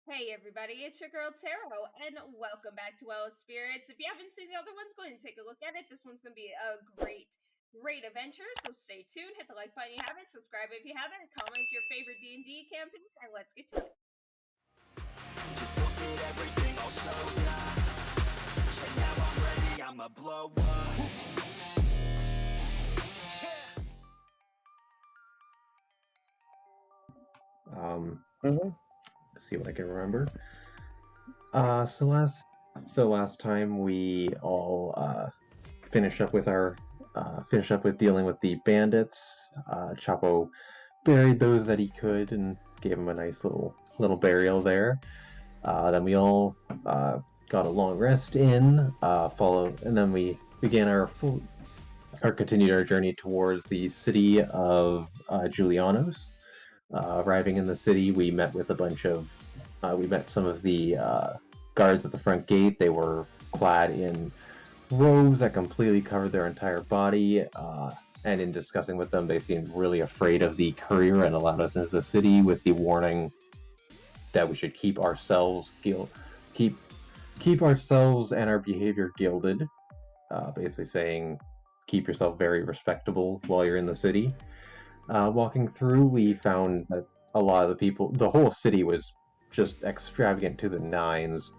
Hey everybody, it's your girl Taro, and welcome back to Well Spirits. If you haven't seen the other ones, go ahead and take a look at it. This one's going to be a great adventure, so stay tuned. Hit the like button if you haven't, subscribe if you haven't, comment your favorite D&D campaign, and let's get to it. Just look at everything I'll show ya. And now I'm ready, I'ma blow up. Let's see what I can remember. So last time we all finished up with dealing with the bandits. Chapo buried those that he could and gave him a nice little burial there. Then we all got a long rest in, and then we began continued our journey towards the city of Julianos. Arriving in the city, we met some of the guards at the front gate. They were clad in robes that completely covered their entire body. And in discussing with them, they seemed really afraid of the courier and allowed us into the city with the warning that we should keep ourselves and our behavior gilded. Basically saying, keep yourself very respectable while you're in the city. Walking through, we found that a lot of the whole city was just extravagant to the nines.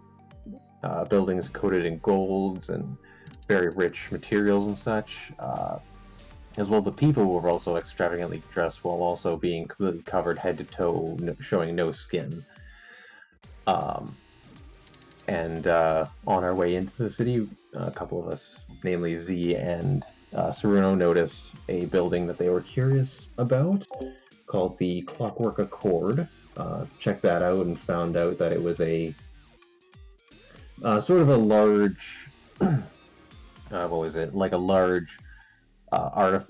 Buildings coated in golds and very rich materials and such. As well, the people were also extravagantly dressed while also being completely covered head to toe, showing no skin. And on our way into the city, a couple of us, namely Z and Saruno, noticed a building that they were curious about called the Clockwork Accord. Checked that out and found out that it was a sort of a large, what was it? Like a large,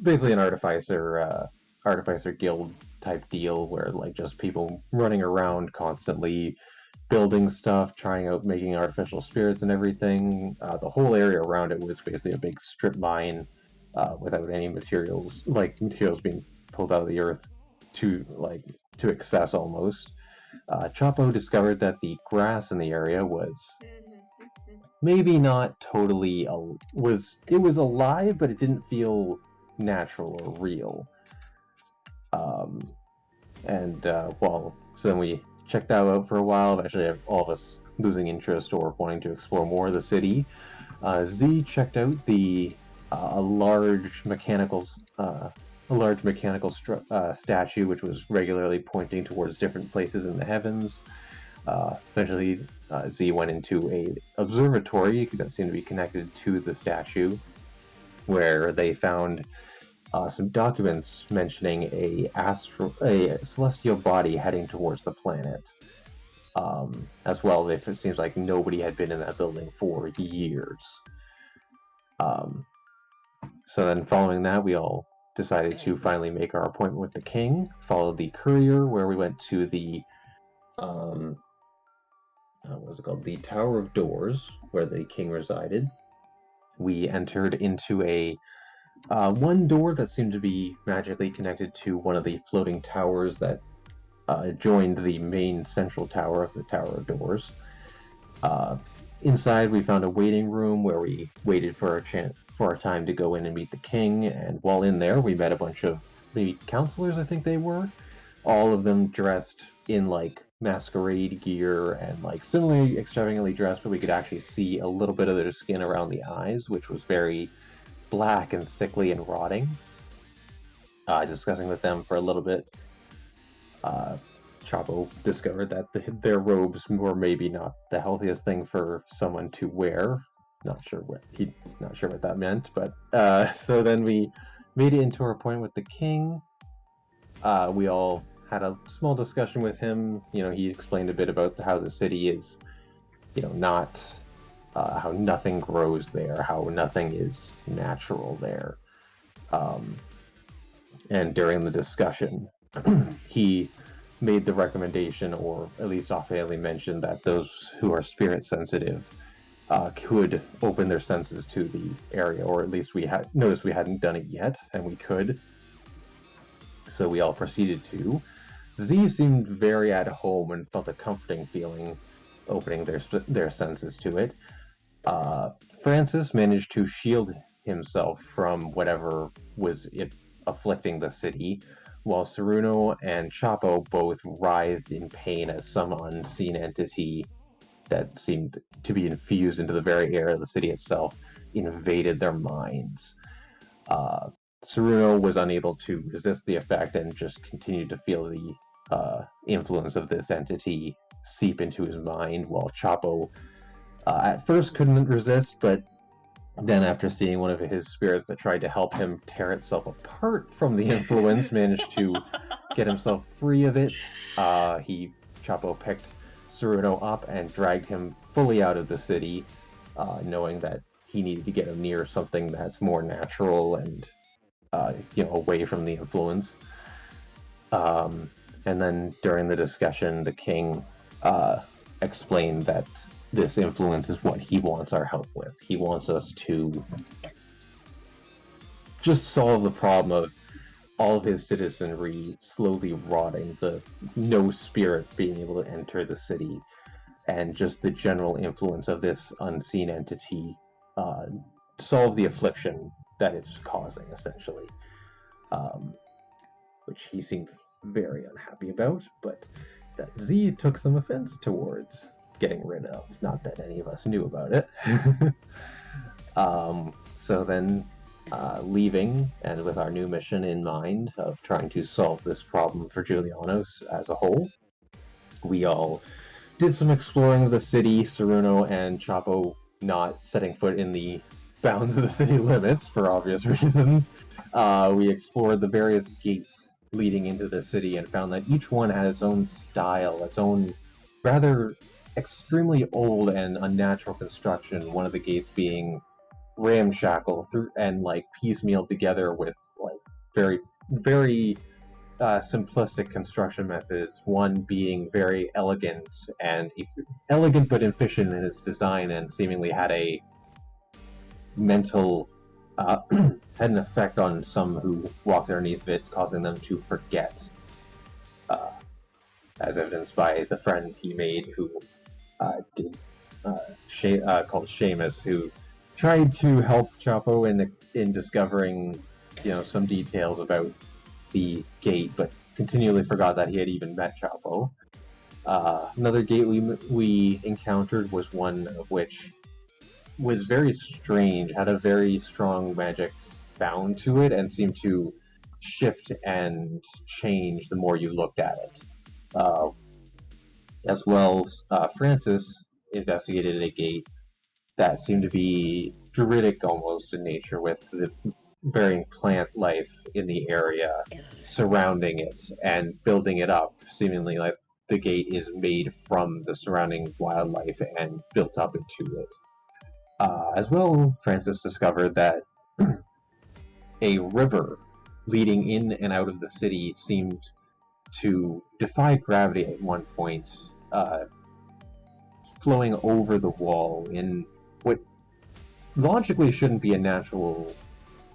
basically an artificer guild type deal where like just people running around constantly building stuff, trying out making artificial spirits and everything. The whole area around it was basically a big strip mine without any materials being pulled out of the earth to excess almost. Chapo discovered that the grass in the area was maybe not totally it was alive, but it didn't feel natural or real. So then we checked that out for a while. Eventually, all of us losing interest or wanting to explore more of the city. Z checked out a large mechanical statue, which was regularly pointing towards different places in the heavens. Eventually, Z went into a observatory that seemed to be connected to the statue, where they found some documents mentioning a celestial body heading towards the planet. As well, it seems like nobody had been in that building for years. So then, following that, we all decided to finally make our appointment with the king. Followed the courier, where we went to the what was it called? The Tower of Doors, where the king resided. We entered into a one door that seemed to be magically connected to one of the floating towers that joined the main central tower of the Tower of Doors. Inside, we found a waiting room where we waited for our time to go in and meet the king. And while in there, we met a bunch of maybe counselors, I think they were. All of them dressed in like masquerade gear and like similarly extravagantly dressed, but we could actually see a little bit of their skin around the eyes, which was very black and sickly and rotting. Discussing with them for a little bit, Chapo discovered that their robes were maybe not the healthiest thing for someone to wear. Not sure what that meant, but so then we made it into our appointment with the king. We all had a small discussion with him. He explained a bit about how the city is, not how nothing grows there, how nothing is natural there. And during the discussion, he made the recommendation, or at least offhandedly mentioned, that those who are spirit sensitive could open their senses to the area, or at least we hadn't done it yet, and we could. So we all proceeded to. Z seemed very at home and felt a comforting feeling opening their senses to it. Francis managed to shield himself from whatever was afflicting the city, while Saruno and Chapo both writhed in pain as some unseen entity that seemed to be infused into the very air of the city itself invaded their minds. Saruno was unable to resist the effect and just continued to feel the influence of this entity seep into his mind, while Chapo at first couldn't resist, but then after seeing one of his spirits that tried to help him tear itself apart from the influence, managed to get himself free of it. Chapo picked Saruno up and dragged him fully out of the city, knowing that he needed to get him near something that's more natural and away from the influence. And then during the discussion, the king explained that this influence is what he wants our help with. He wants us to just solve the problem of all of his citizenry slowly rotting, the no spirit being able to enter the city, and just the general influence of this unseen entity solve the affliction that it's causing, essentially. Which he seemed very unhappy about, but that Z took some offense towards getting rid of. Not that any of us knew about it. So then, leaving, and with our new mission in mind of trying to solve this problem for Julianos as a whole, we all did some exploring of the city, Saruno and Chapo not setting foot in the bounds of the city limits for obvious reasons. We explored the various gates leading into the city and found that each one had its own style, its own rather extremely old and unnatural construction, one of the gates being ramshackle and piecemealed together with very very simplistic construction methods, one being very elegant but efficient in its design and seemingly had a mental had an effect on some who walked underneath it, causing them to forget, as evidenced by the friend he made who called Seamus, who tried to help Chapo in discovering some details about the gate, but continually forgot that he had even met Chapo. Another gate we encountered was one of which was very strange, had a very strong magic bound to it, and seemed to shift and change the more you looked at it. As well, Francis investigated a gate that seemed to be druidic almost in nature, with the varying plant life in the area surrounding it and building it up, seemingly like the gate is made from the surrounding wildlife and built up into it. As well, Francis discovered that a river leading in and out of the city seemed to defy gravity at one point, flowing over the wall in what logically shouldn't be a natural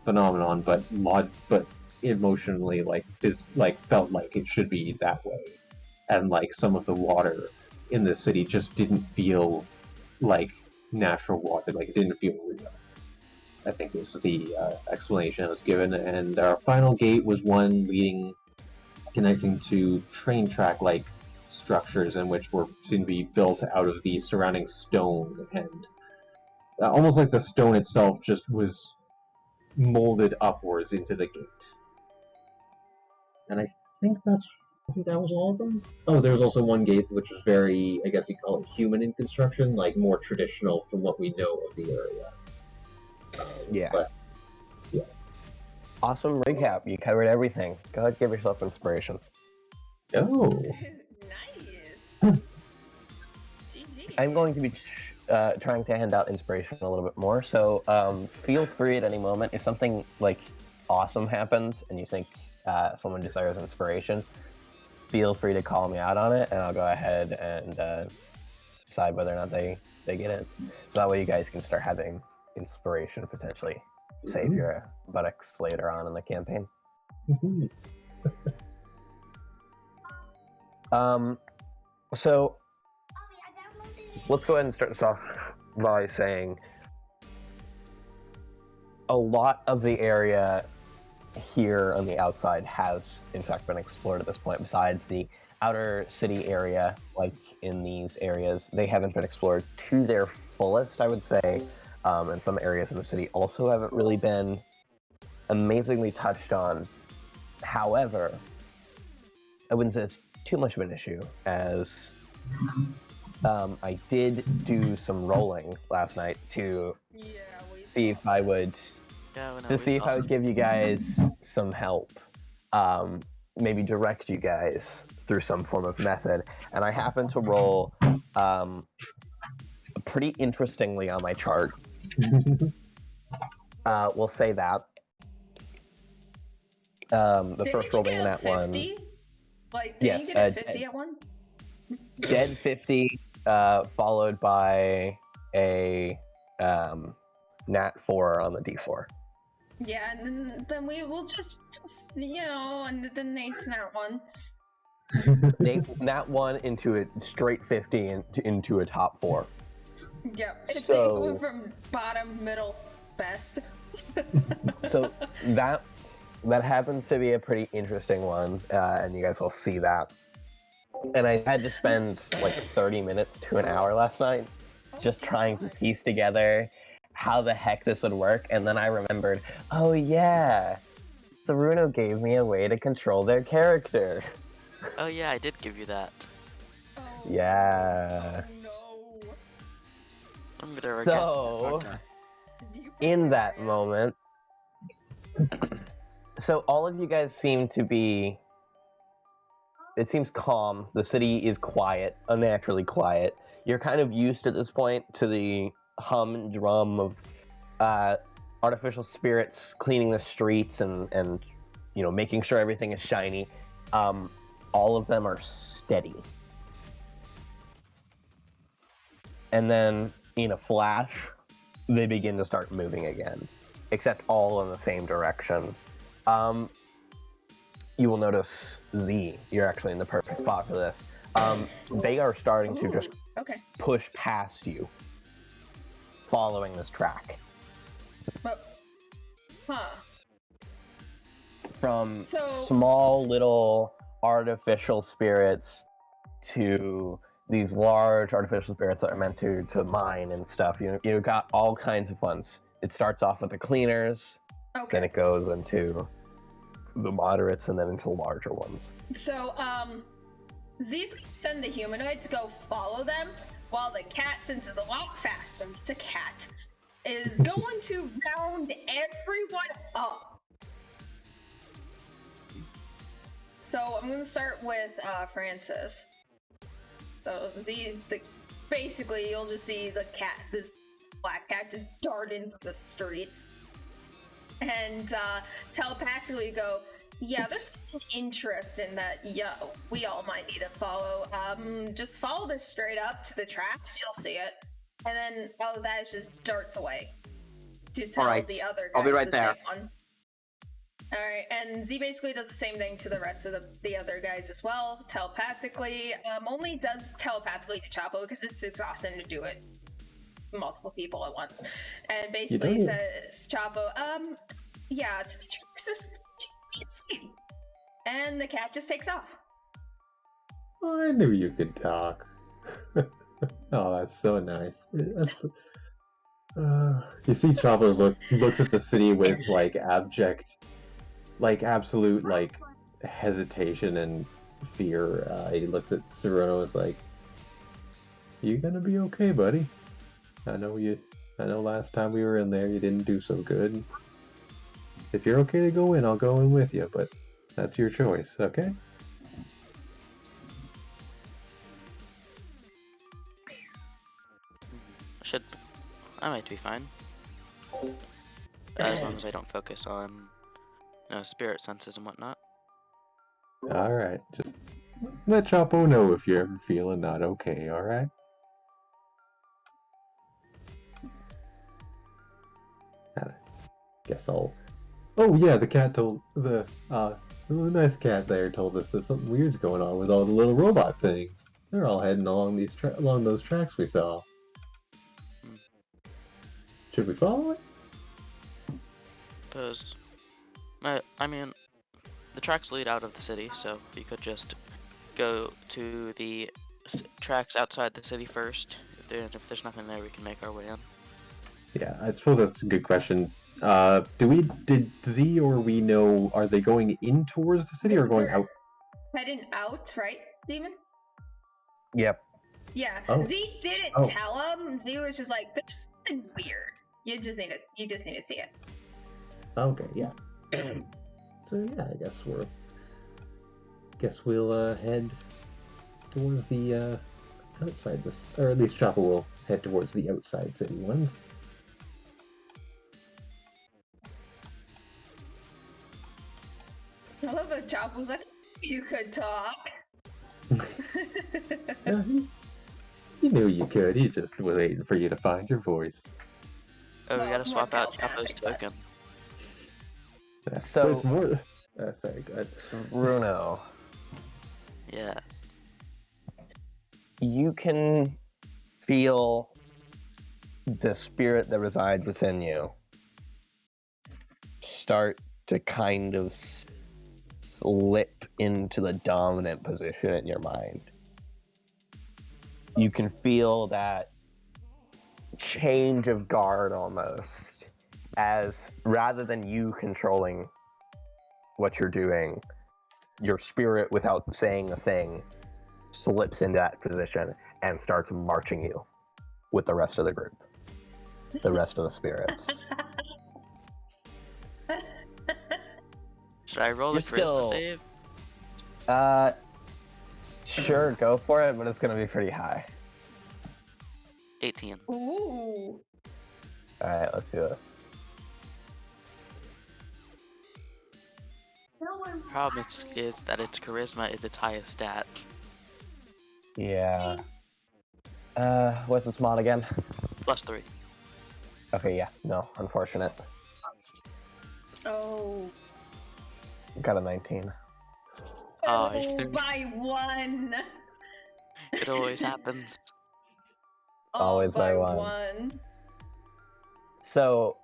phenomenon, but emotionally felt like it should be that way. And some of the water in the city just didn't feel like natural water, it didn't feel real. I think was the explanation that was given. And our final gate was one connecting to train track-like structures, in which were seemed to be built out of the surrounding stone, and almost like the stone itself just was molded upwards into the gate. And I think that was all of them. Oh, there was also one gate which was very, I guess you call it human in construction, more traditional from what we know of the area. But, yeah. Awesome recap. You covered everything. Go ahead, give yourself inspiration. Oh. Nice. GG. I'm going to be trying to hand out inspiration a little bit more. So feel free at any moment if something awesome happens and you think someone desires inspiration, feel free to call me out on it, and I'll go ahead and decide whether or not they get it. So that way you guys can start having inspiration, potentially save your buttocks later on in the campaign. So let's go ahead and start this off by saying a lot of the area here on the outside has in fact been explored at this point. Besides the outer city area, like in these areas, they haven't been explored to their fullest, I would say. And some areas in the city also haven't really been amazingly touched on. However, I wouldn't say it's too much of an issue, as I did do some rolling last night to see if I would give you guys some help, maybe direct you guys through some form of method. And I happened to roll pretty interestingly on my chart. We'll say that. The first roll being that 50? one. Like, did Yes, you get a 50 at one? Dead 50, followed by a nat 4 on the d4. Yeah, and then we will just and then Nate's nat 1. Nat 1 into a straight 50 into a top 4. Yep, it's So, from bottom, middle, best. so that happens to be a pretty interesting one, and you guys will see that. And I had to spend like 30 minutes to an hour last night just trying to piece together how the heck this would work, and then I remembered, oh yeah, Saruno gave me a way to control their character. Oh yeah, I did give you that. Oh, Yeah. no. I'm gonna regret So, that. in that moment, so all of you guys seem to be, it seems calm. The city is quiet, unnaturally quiet. You're kind of used at this point to the hum and drum of artificial spirits cleaning the streets and making sure everything is shiny. All of them are steady. And then in a flash, they begin to start moving again, except all in the same direction. You will notice Z, you're actually in the perfect spot for this. They are starting to just push past you, following this track. From small little artificial spirits to these large artificial spirits that are meant to mine and stuff. You got all kinds of ones. It starts off with the cleaners, then it goes into the moderates, and then into larger ones. So, Z's gonna send the humanoid to go follow them, while the cat, since it's a lot faster, it's a cat, is going to round everyone up. So I'm gonna start with Francis. So Z's basically you'll just see the cat, this black cat, just dart into the streets, and telepathically go, yeah, there's an interest in that. We all might need to follow. Just follow this straight up to the tracks. You'll see it, and then all of that just darts away. Just tell the other guys. I'll be right there. All right, and Z basically does the same thing to the rest of the other guys as well, telepathically. Only does telepathically to Chapo because it's exhausting to do it multiple people at once. And basically says, Chapo, yeah, to the tracks, there's nothing. And the cat just takes off. I knew you could talk. Oh, that's so nice. You see Chapo's looks at the city with absolute hesitation and fear. He looks at Saruno and is like, "You gonna be okay, buddy? I know last time we were in there you didn't do so good. If you're okay to go in, I'll go in with you, but that's your choice, okay?" I might be fine. As long as I don't focus on spirit senses and whatnot. Alright, just let Chapo know if you're ever feeling not okay, alright? Guess I'll... Oh yeah, the cat told... The The nice cat there told us that something weird's going on with all the little robot things. They're all heading along along those tracks we saw. Should we follow it? Suppose. I mean, the tracks lead out of the city, so we could just go to the tracks outside the city first. If there's nothing there, we can make our way in. Yeah, I suppose that's a good question. Did Z or we know, are they going in towards the city or going out? Heading out, right, Demon? Yep. Yeah. Oh. Z didn't Oh. tell him. Z was just like, there's something weird. You just need to see it. Okay, yeah. So yeah, I guess we'll head towards the outside this, or at least Chopper will head towards the outside city ones. I love that Chop was like, you could talk. He knew you could. He just was waiting for you to find your voice. Oh, No, we gotta it's more swap out telepathic, Chapo's but- token. Yeah, So- but it's more. Sorry, go ahead. Bruno, Yeah. you can feel the spirit that resides within you start to kind of slip into the dominant position in your mind. You can feel that change of guard almost, as rather than you controlling what you're doing, your spirit, without saying a thing, slips into that position and starts marching you with the rest of the group, the rest of the spirits. Should I roll You're the charisma still- save? Sure, go for it, but it's gonna be pretty high. 18. Ooh. Alright, let's do this. Problem is that its charisma is its highest stat. Yeah. What's its mod again? +3. Okay, yeah, no, unfortunate. Oh. Got a 19. Oh, by one. It always happens. Always by one. one. So,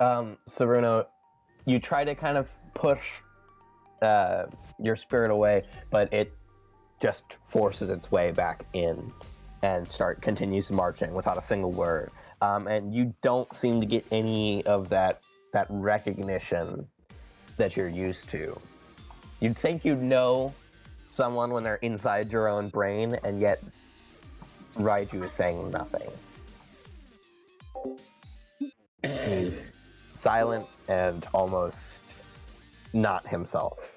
Saruno, you try to kind of push your spirit away, but it just forces its way back in and continues marching without a single word. And you don't seem to get any of that recognition that you're used to. You'd think you'd know someone when they're inside your own brain, and yet Raiju is saying nothing. He's silent and almost not himself.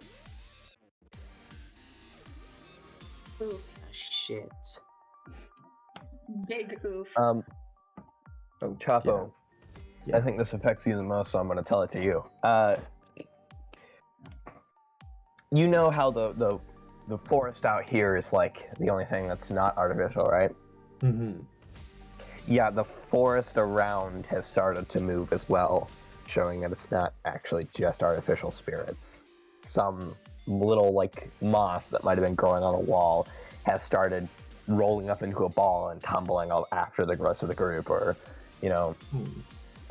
Oof. Shit. Big oof. Oh, Chapo, Yeah. I think this affects you the most, so I'm going to tell it to you. You know how the forest out here is like the only thing that's not artificial, right? Mm-hmm. Yeah, the forest around has started to move as well, showing that it's not actually just artificial spirits. Some little like moss that might have been growing on a wall has started rolling up into a ball and tumbling out after the rest of the group, or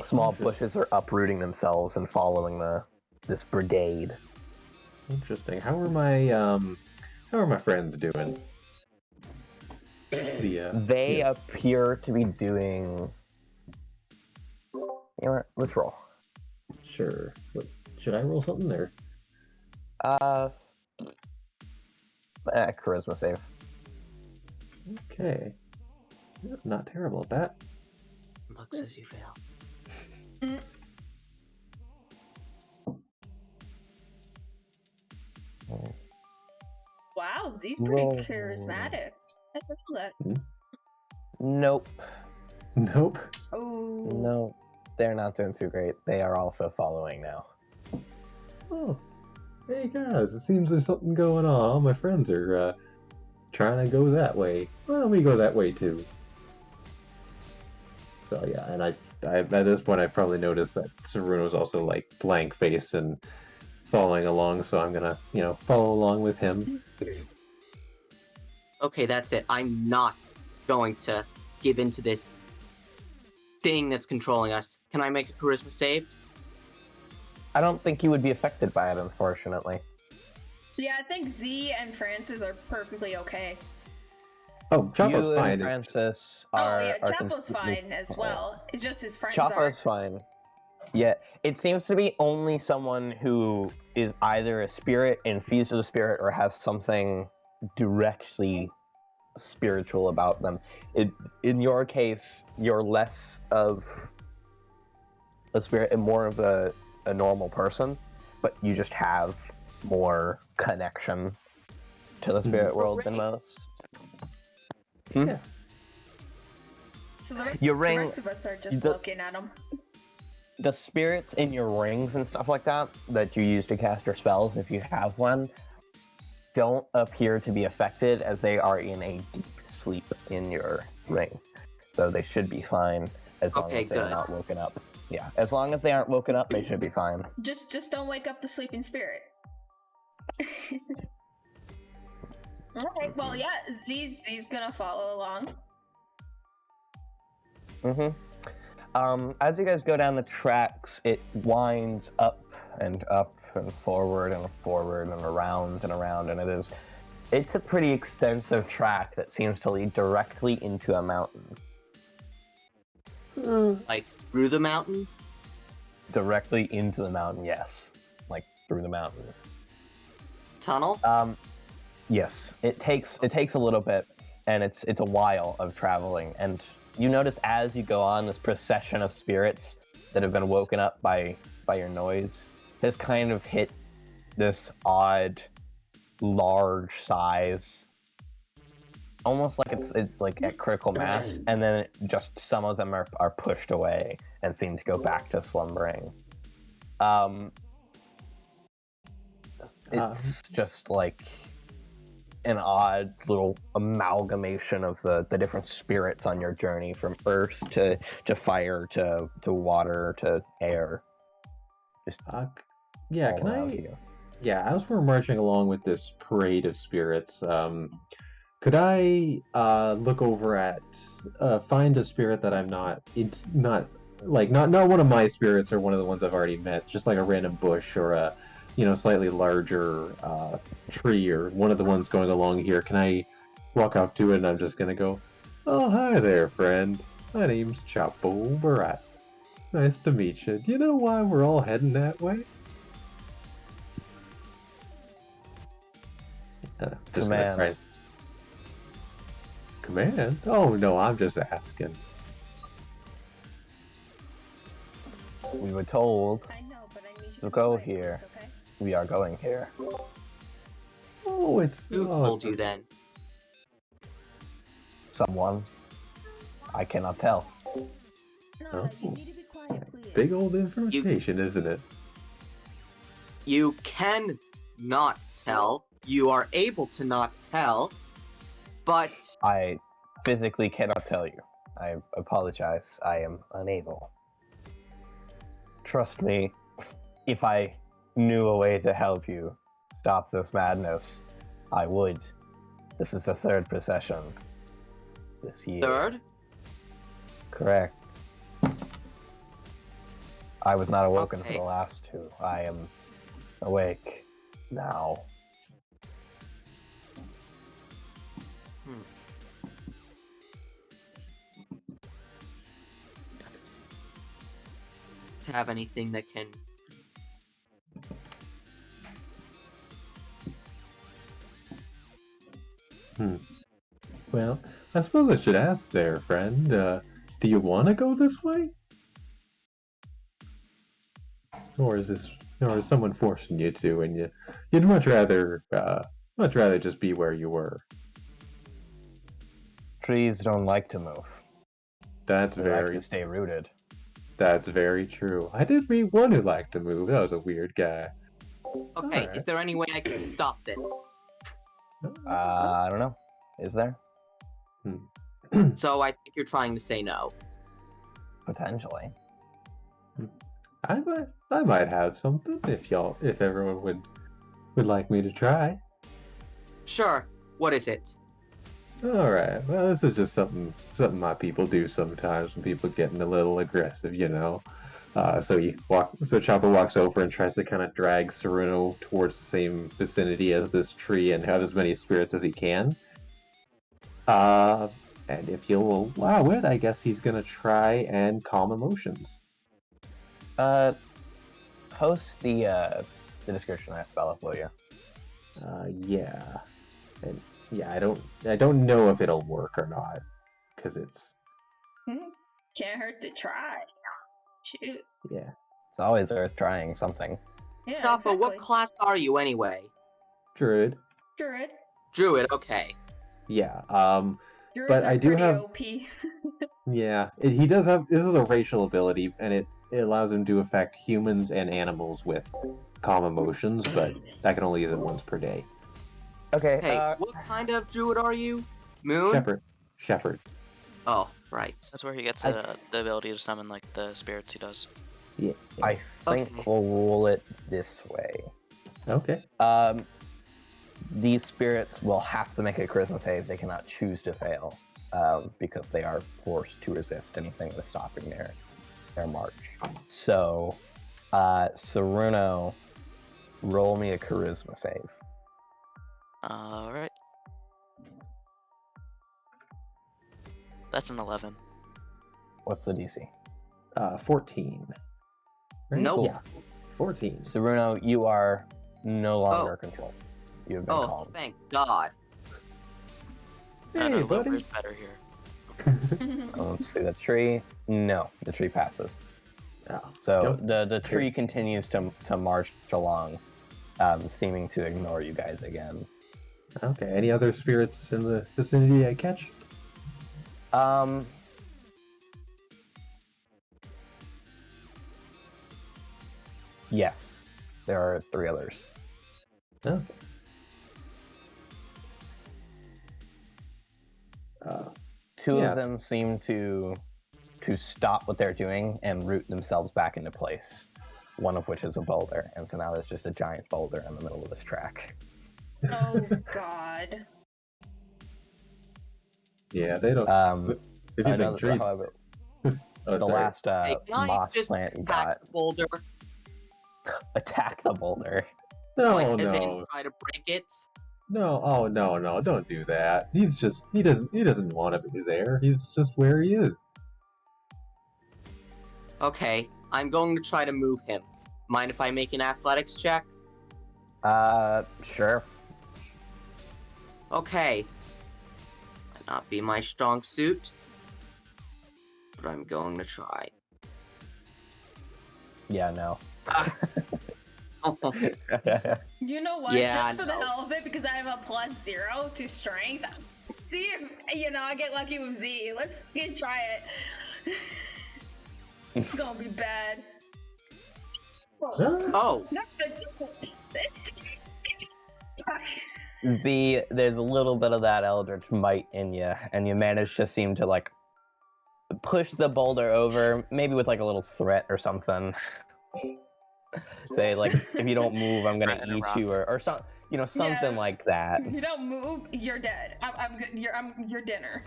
small bushes are uprooting themselves and following this brigade. Interesting. How are my friends doing? They appear to be doing. You know what? Let's roll. Sure. Should I roll something there? Charisma save. Okay. Not terrible at that. Mug says you fail. Wow, Z's pretty Roll. charismatic. I didn't know that. Nope. Nope. Oh. No, they're not doing too great. They are also following now. Oh. Hey guys, it seems there's something going on. All my friends are trying to go that way. Why don't we go that way too? So yeah, and I at this point I probably noticed that Saruno's also like blank face and following along, so I'm gonna, follow along with him. Okay, that's it. I'm not going to give in to this thing that's controlling us. Can I make a charisma save? I don't think you would be affected by it, unfortunately. Yeah, I think Z and Francis are perfectly okay. Oh, Chapo's You fine. and Francis are. Oh yeah, are Chapo's completely fine as fine. well. It's just his friends Chapo's aren't. fine. Yeah, it seems to be only someone who is either a spirit, infused with a spirit, or has something directly spiritual about them. In your case, you're less of a spirit and more of a normal person, but you just have more connection to the spirit world than most. Yeah. So the rest, Your the ring- rest of us are just the- looking at him. The spirits in your rings and stuff like that you use to cast your spells, if you have one, don't appear to be affected, as they are in a deep sleep in your ring. So they should be fine as long Okay, as they're good. not woken up. Yeah, as long as they aren't woken up, they should be fine. Just don't wake up the sleeping spirit. Alright, well yeah, Z's gonna follow along. As you guys go down the tracks, it winds up and forward and forward and around, and it's a pretty extensive track that seems to lead directly into a mountain. Like, through the mountain? Directly into the mountain, yes. Like, through the mountain. Tunnel? Yes. It takes a little bit, and it's a while of traveling, and you notice as you go on, this procession of spirits that have been woken up by your noise has kind of hit this odd, large size, almost like it's like at critical mass, and then just some of them are pushed away and seem to go back to slumbering. It's just like an odd little amalgamation of the different spirits on your journey, from earth to fire to water to air. Just Yeah, all can around I? you. Yeah, as we're marching along with this parade of spirits, could I look over at find a spirit that I'm not not one of my spirits or one of the ones I've already met, just like a random bush or a slightly larger tree or one of the ones going along here? Can I walk up to it and I'm just gonna go, "Oh, hi there, friend. My name's Chapo Barat. Nice to meet you. Do you know why we're all heading that way?" Just gonna Command. try. Command? Oh no, I'm just asking. We were told I know, but I need you to to go be quiet, here. please, okay? We are going here. Oh, it's Who told you then? Someone. I cannot tell. No, you need to be quiet, please. Big old information, isn't it? You can not tell. You are able to not tell. But I physically cannot tell you. I apologize. I am unable. Trust me, if I knew a way to help you stop this madness, I would. This is the third procession this year. third? Correct. I was not awoken Okay. for the last two. I am awake now. To have anything that can... Well, I suppose I should ask there, friend. Do you want to go this way? Or is someone forcing you to, and you'd much rather just be where you were? Trees don't like to move. That's They like very to stay rooted. That's very true. I did meet one who liked to move. That was a weird guy. Okay, Alright. is there any way I can stop this? I don't know. Is there? So I think you're trying to say no. Potentially. I might have something if everyone would like me to try. Sure. What is it? All right. Well, this is just something my people do sometimes when people getting a little aggressive, you know. So Chopper walks over and tries to kind of drag Saruno towards the same vicinity as this tree and have as many spirits as he can. And if you'll allow it, I guess he's gonna try and calm emotions. Post the description of that spell up, will you? Yeah, and yeah, I don't know if it'll work or not, because it's Can't hurt to try. Shoot. yeah. It's always worth trying something. Yeah, Choppa, exactly. what class are you anyway? Druid. Druid. Druid, okay. Yeah. Druids But are I do pretty have. OP. Yeah, he does have. This is a racial ability, and it allows him to affect humans and animals with calm emotions, but that can only use it once per day. Okay. Hey, what kind of druid are you? Moon? Shepherd. Oh, right. That's where he gets I- the ability to summon like the spirits he does. Yeah. I think Okay. we'll rule it this way. Okay. These spirits will have to make a charisma save. They cannot choose to fail, because they are forced to resist anything that's stopping their march. So, Saruno, roll me a charisma save. All right. That's an 11. What's the DC? 14. Right? Nope. Yeah. 14. Saruno, you are no longer controlled. You have been Oh, calmed. thank God. No, Hey, lower buddy. is better here. Let's see the tree. No, the tree passes. Oh, So don't- the tree continues to march along, seeming to ignore you guys again. Okay. Any other spirits in the vicinity I catch? Yes, there are 3 others. Okay. Two Yeah. of them seem to stop what they're doing and root themselves back into place. One of which is a boulder, and so now there's just a giant boulder in the middle of this track. Oh God. Yeah, they don't. Um, if you another, think trees. however, Oh, the sorry. last Hey, can I moss just plant you attack got the boulder? attack the boulder. No, Like, as in no, try to break it? no. Oh, no! Don't do that. He doesn't want to be there. He's just where he is. Okay, I'm going to try to move him. Mind if I make an athletics check? Sure. Okay. Might not be my strong suit, but I'm going to try. Yeah, no. You know what? Yeah, Just for the no. hell of it, because I have a +0 to strength. See if I get lucky with Z. Let's fucking try it. It's gonna be bad. Oh, No, it's There's a little bit of that eldritch might in you, and you manage to seem to like push the boulder over, maybe with like a little threat or something. Say like, if you don't move, I'm gonna Threat and a eat rock. you, or something Yeah. like that. If you don't move, you're dead. I'm good. You're dinner.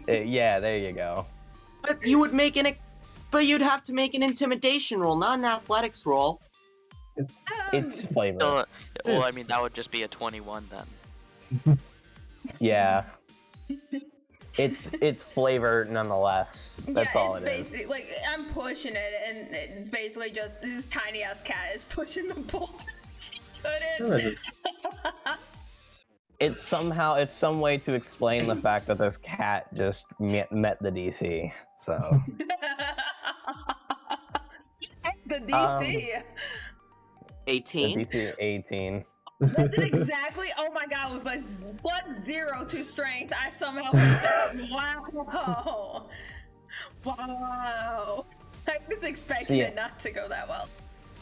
Yeah, there you go. but you'd have to make an intimidation roll, not an athletics roll. It's flavor. Well, I mean, that would just be a 21 then. Yeah. It's flavor nonetheless. That's all it is. Basically like I'm pushing it, and it's basically just this tiny ass cat is pushing the boulder. She couldn't. It's some way to explain the fact that this cat just met the DC. So That's the DC. the 18? DC 18. That's exactly. Oh my god! With a +0 to strength, I somehow hit that. Wow! Wow! I was expecting it not to go that well.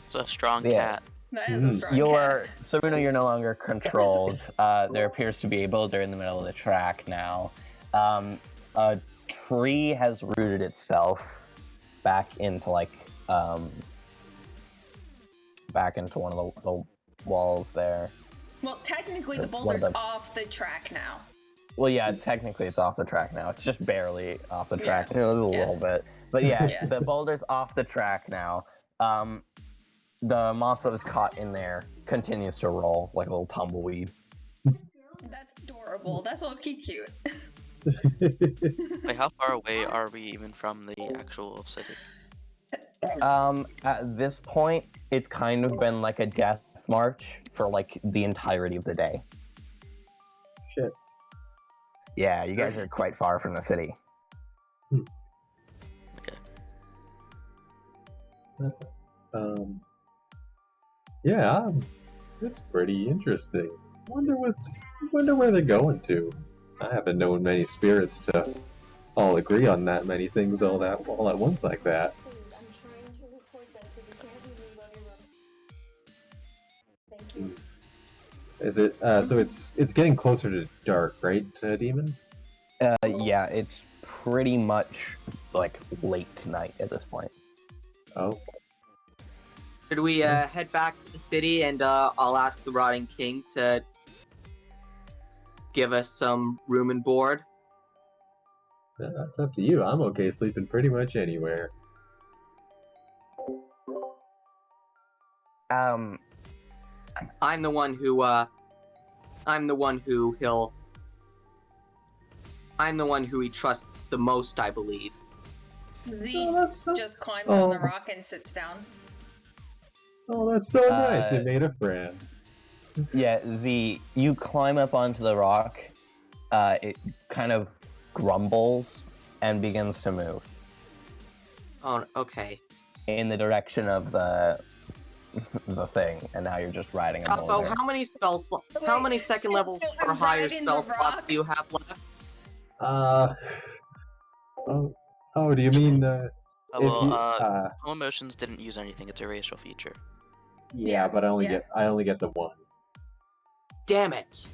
It's a strong Yeah. cat. That is a strong cat. Saruno, you're no longer controlled. There appears to be a boulder in the middle of the track now. A tree has rooted itself back into like back into one of the walls there. Well, technically, the One of boulder's the- off the track now. Well, yeah, technically it's off the track now. It's just barely off the track. Yeah. A little bit. But yeah, Yeah. the boulder's off the track now. The monster that was caught in there continues to roll like a little tumbleweed. That's adorable. That's low-key cute. Like, how far away are we even from the actual city? At this point, it's kind of been like a death march for like the entirety of the day. Shit. Yeah, you guys are quite far from the city. Okay. Yeah, it's pretty interesting. Wonder where they're going to. I haven't known many spirits to all agree on that many things all at once like that. Please, I'm trying to record this. If you can't hear me, love your room. Thank you. Is it so it's getting closer to dark, right, Demon? Yeah, it's pretty much like late tonight at this point. Oh. Should we head back to the city and I'll ask the Rotting King to give us some room and board? Yeah, that's up to you. I'm okay sleeping pretty much anywhere. I'm the one who he trusts the most, I believe. Z just climbs on the rock and sits down. Oh, that's so nice. You made a friend. Yeah, Z, you climb up onto the rock. It kind of grumbles and begins to move Oh, okay. in the direction of the thing, and now you're just riding a Chapo, boulder. how many how many second levels so or I'm higher riding spell the slots rock? do you have left? Do you mean Oh, if well, you, Calm Emotions didn't use anything. It's a racial feature. yeah, but I only get the one. Damn it!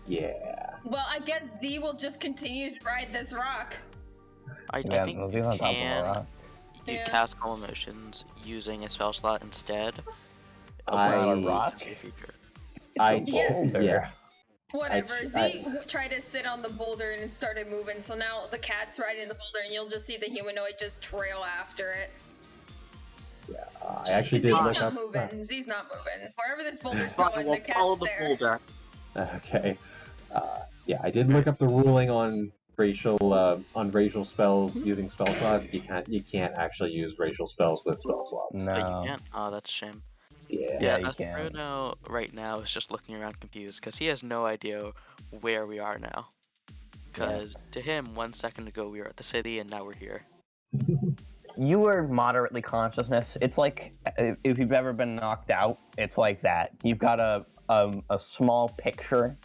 Yeah. Well, I guess Z will just continue to ride this rock. I Yeah, think Z's on you top of the can rock. cast Calm Emotions using a spell slot instead. I- a rock? feature. Yeah. Whatever. I- Z tried to sit on the boulder and it started moving, so now the cat's riding the boulder and you'll just see the humanoid just trail after it. I actually did Z's look not up. moving. Z's not moving. Wherever this boulder's Fine, going, we'll the follow cat's the there. boulder. Okay. Yeah, I did look up the ruling on racial spells using spell slots. You can't actually use racial spells with spell slots. No. But you can't? Oh, that's a shame. Yeah, you as can. Bruno right now is just looking around confused because he has no idea where we are now. Because to him, 1 second ago we were at the city and now we're here. You were moderately consciousness. It's like if you've ever been knocked out, it's like that. You've got a small picture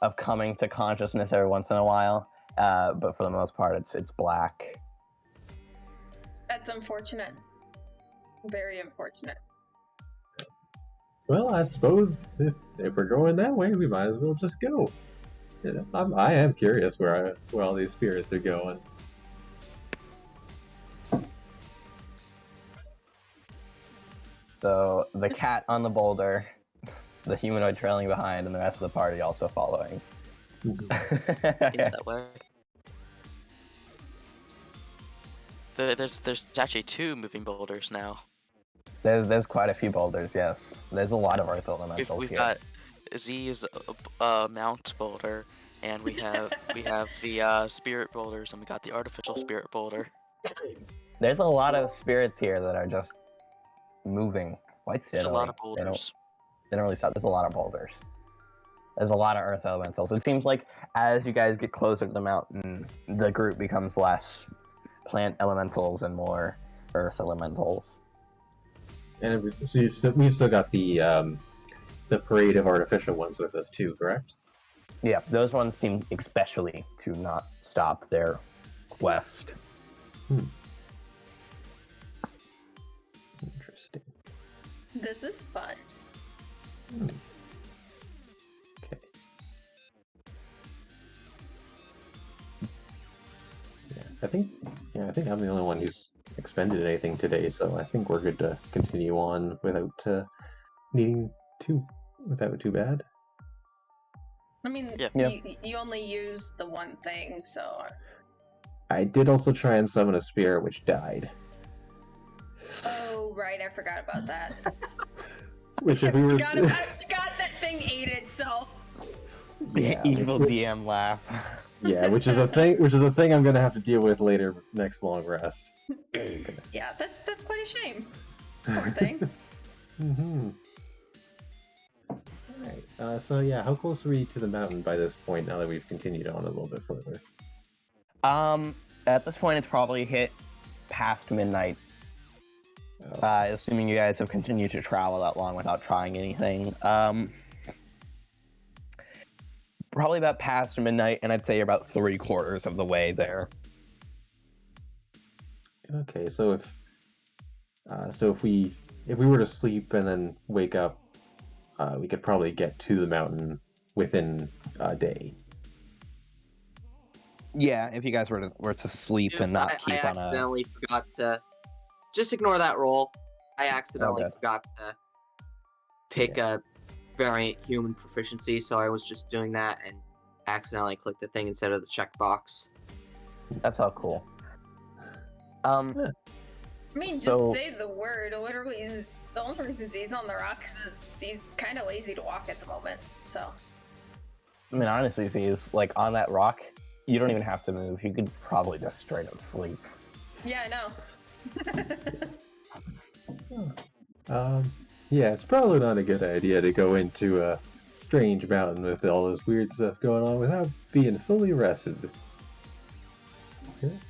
of coming to consciousness every once in a while, but for the most part, it's black. That's unfortunate. Very unfortunate. Well, I suppose if we're going that way, we might as well just go. You know, I am curious where all these spirits are going. So the cat on the boulder, the humanoid trailing behind, and the rest of the party also following. Seems that way. There's actually 2 moving boulders now. There's quite a few boulders, yes. There's a lot of earth elementals We've here. got Z's mount boulder, and we have the spirit boulders, and we got the artificial spirit boulder. There's a lot of spirits here that are just moving quite There's steadily. a lot of They boulders. don't really stop. There's a lot of boulders. There's a lot of earth elementals. It seems like as you guys get closer to the mountain, the group becomes less plant elementals and more earth elementals. And we've still got the parade of artificial ones with us too, correct? Yeah, those ones seem especially to not stop their quest. Interesting. This is fun. Okay. Yeah, I think I'm the only one who's expended anything today, so I think we're good to continue on without without too bad. I mean, Yeah. you only use the one thing, so. I did also try and summon a spirit, which died. Oh, right, I forgot about that. Which, if we were, I forgot that thing ate itself. The evil DM laugh. yeah, which is a thing. Which is a thing I'm gonna have to deal with later next long rest. Yeah, that's quite a shame. Poor thing. Mm-hmm. Alright, so yeah, how close are we to the mountain by this point, now that we've continued on a little bit further? At this point, it's probably hit past midnight. Assuming you guys have continued to travel that long without trying anything. Probably about past midnight, and I'd say you're about 3/4 of the way there. Okay, so if we were to sleep and then wake up, we could probably get to the mountain within a day. Yeah, if you guys were to sleep and not keep on a... I accidentally forgot to... Just ignore that roll. I accidentally forgot to pick a variant human proficiency, so I was just doing that and accidentally clicked the thing instead of the checkbox. That's all cool. I mean, just say the word. Literally, the only reason Z's on the rock is Z's kind of lazy to walk at the moment, so. I mean, honestly, Z's, like, on that rock, you don't even have to move. You could probably just straight up sleep. Yeah, I know. Yeah, it's probably not a good idea to go into a strange mountain with all this weird stuff going on without being fully rested.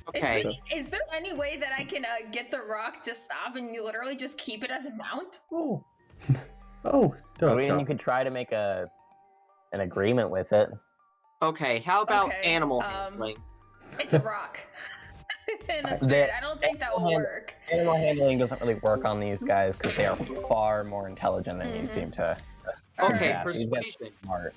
Okay. Is there any way that I can get the rock to stop and you literally just keep it as a mount? Oh. Oh, I mean, you could try to make an agreement with it. Okay, how about animal handling? It's a rock. In a spirit. I don't think that will work. Animal handling doesn't really work on these guys because they are far more intelligent than you seem to. Okay, persuasion. Smart.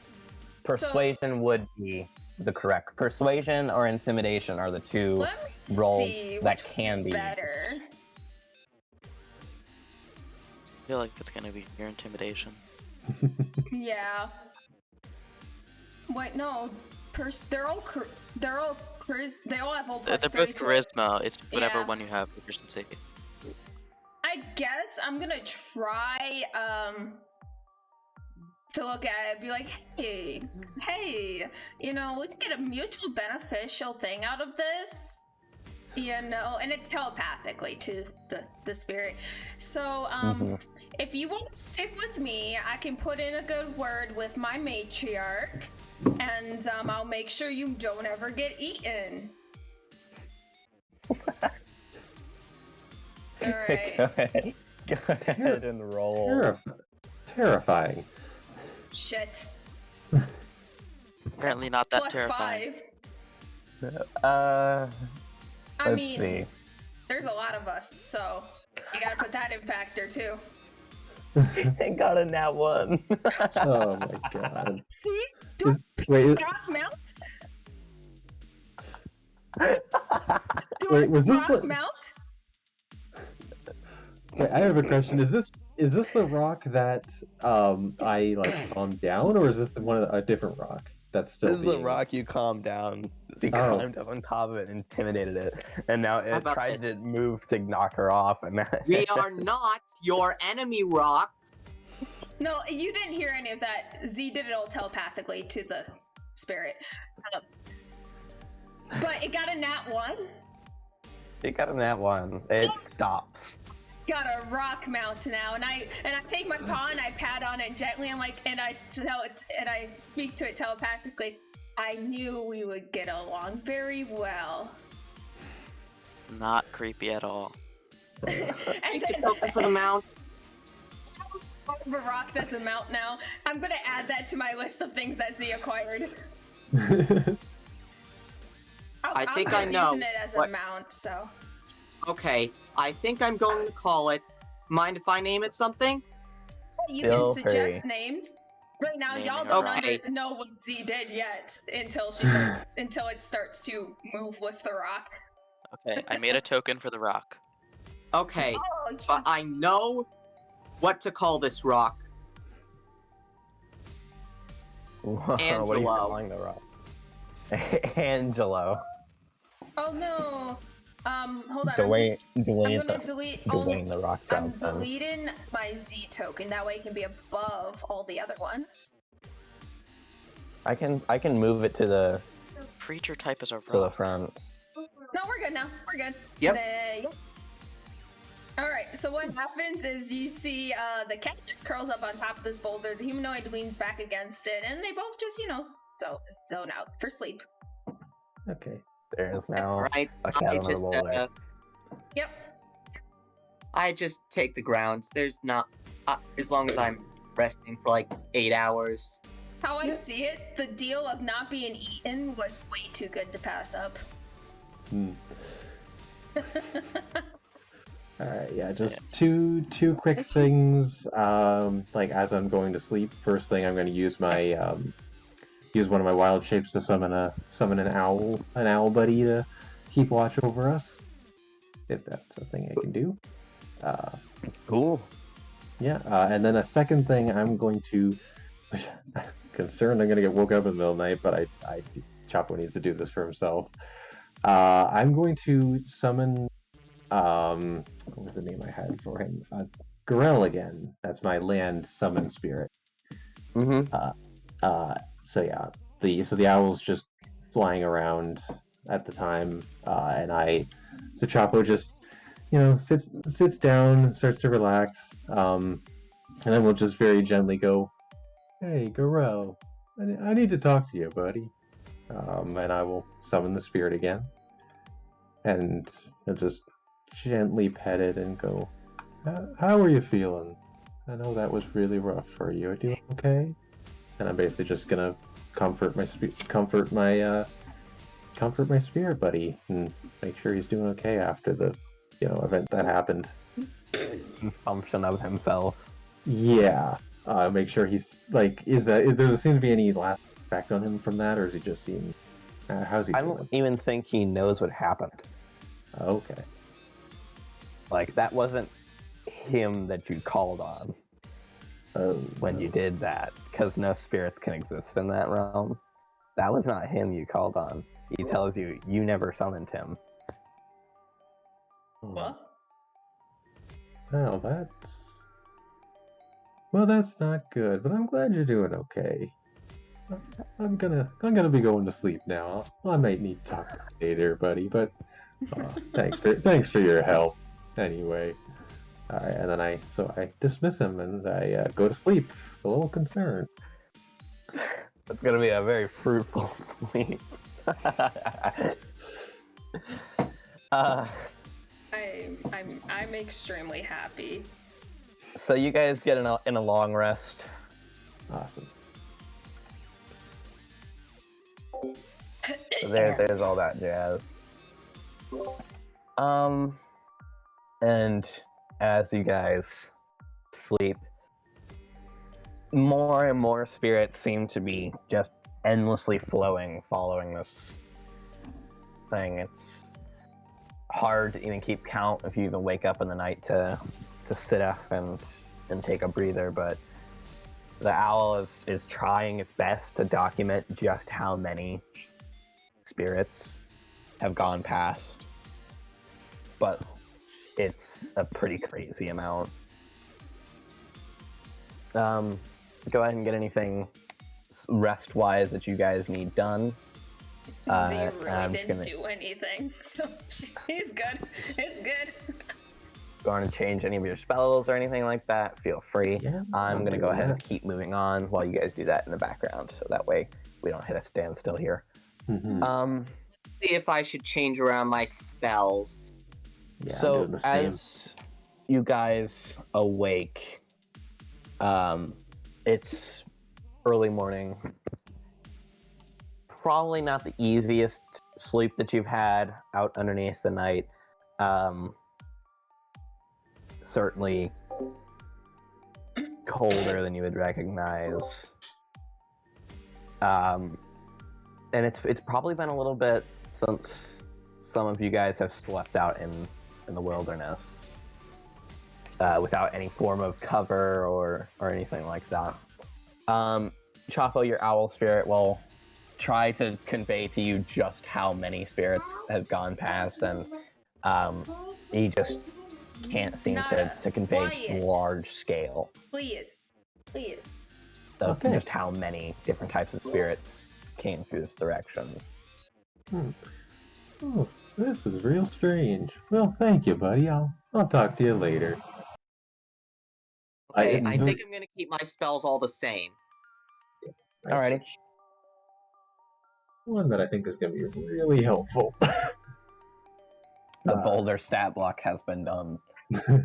Persuasion would be the correct. Persuasion or intimidation are the two roles that can be better. used. I feel like it's gonna be your intimidation. Yeah. Wait, no. They all have all plus They're both charisma. It's whatever one you have proficiency. I guess I'm gonna try to look at it and be like, hey, you know, we can get a mutual beneficial thing out of this. You know, and it's telepathically to the spirit. So, if you want to stick with me, I can put in a good word with my matriarch, and I'll make sure you don't ever get eaten. Alright. Go ahead and roll. Terrifying. Shit. Apparently not that Plus terrifying. 5. I Let's mean, see. there's a lot of us, so you gotta put that in factor too. I got a nat 1. Oh my god. See? Do Wait, rock mount? Wait, was this rock mount? Wait, I have a question. Is this the rock that I like calmed down, or is this a different rock that's still? This is the rock you calmed down. He climbed up on top of it, and intimidated it, and now it tried to move to knock her off. And We are not your enemy, rock. No, you didn't hear any of that. Z did it all telepathically to the spirit. But it got a nat 1. It got a nat 1. It stops. Got a rock mount now, and I take my paw and I pat on it gently. I'm like, and I speak to it telepathically. I knew we would get along very well. Not creepy at all. And then for the mount. A rock that's a mount now. I'm gonna add that to my list of things that Z acquired. I think I know. Using it as a mount, so. Okay, I think I'm going to call it. Mind if I name it something? You can suggest names. Right now, y'all don't Okay. know what Z did yet until it starts to move with the rock. Okay, I made a token for the rock. Okay, Oh, yes. but I know what to call this rock. What are you Angelo. calling the rock? Angelo. Oh no. Hold on. Dwayne, I'm Dwayne, gonna delete. Dwayne the Rock I'm Johnson. deleting my Z token. That way it can be above all the other ones. I can move it to the Creature type is a rock. to the front. No, we're good now. We're good. Yep. All right. So what happens is you see the cat just curls up on top of this boulder. The humanoid leans back against it, and they both just, zone out for sleep. Okay. There's now Right. a cat I on the just boulder. Yep. I just take the ground. There's not as long as I'm resting for like 8 hours. How I see it, the deal of not being eaten was way too good to pass up. Alright, yeah, just two quick things. Like as I'm going to sleep, first thing I'm gonna use my use one of my wild shapes to summon an owl buddy to keep watch over us. If that's a thing I can do. Cool. Yeah, and then a second thing I'm going to concerned I'm gonna get woke up in the middle of the night, but I Chapo needs to do this for himself. I'm going to summon what was the name I had for him? Gorell again. That's my land summon spirit. So yeah, the owl's just flying around at the time, and so Chapo just sits down, starts to relax, and then we'll just very gently go, "Hey, Gorell, I need to talk to you, buddy." And I will summon the spirit again, and he'll just gently pet it and go, "How are you feeling? I know that was really rough for you. Are you okay?" And I'm basically just gonna comfort my spirit buddy and make sure he's doing okay after the event that happened. Consumption of himself. Yeah. Make sure he's like, does there seem to be any last effect on him from that, or is he just seem? How's he I feeling? don't even think he knows what happened. Okay. Like, that wasn't him that you called on when you did that, because no spirits can exist in that realm. That was not him you called on. He tells you never summoned him. What? Well, that's not good. But I'm glad you're doing okay. I'm gonna be going to sleep now. I might need to talk to you later, buddy. But thanks for your help. Anyway, all right, and then I dismiss him and I go to sleep, a little concerned. It's gonna be a very fruitful sleep. I'm extremely happy. So you guys get in a long rest. Awesome. So there's all that jazz. And as you guys sleep, more and more spirits seem to be just endlessly flowing, following this thing. It's hard to even keep count if you even wake up in the night to sit up and take a breather, but the owl is trying its best to document just how many spirits have gone past, but it's a pretty crazy amount. Go ahead and get anything rest-wise that you guys need done. Z really didn't do anything, so he's good. It's good. If you want to change any of your spells or anything like that, feel free. Yeah, I'm going to go do ahead and that. keep moving on while you guys do that in the background, so that way we don't hit a standstill here. Mm-hmm. See if I should change around my spells. Yeah, I'm So doing the same. as you guys awake, it's early morning. Probably not the easiest sleep that you've had out underneath the night. Certainly colder than you would recognize. And it's probably been a little bit since some of you guys have slept out in the wilderness. without any form of cover or anything like that. Chapo, your owl spirit will try to convey to you just how many spirits have gone past, and he just can't seem to convey Quiet. large scale Please. of Okay. just how many different types of spirits came through this direction. Oh, this is real strange. Well, thank you, buddy. I'll talk to you later. Okay, I think I'm gonna keep my spells all the same. Alrighty. One that I think is going to be really helpful. The boulder stat block has been done.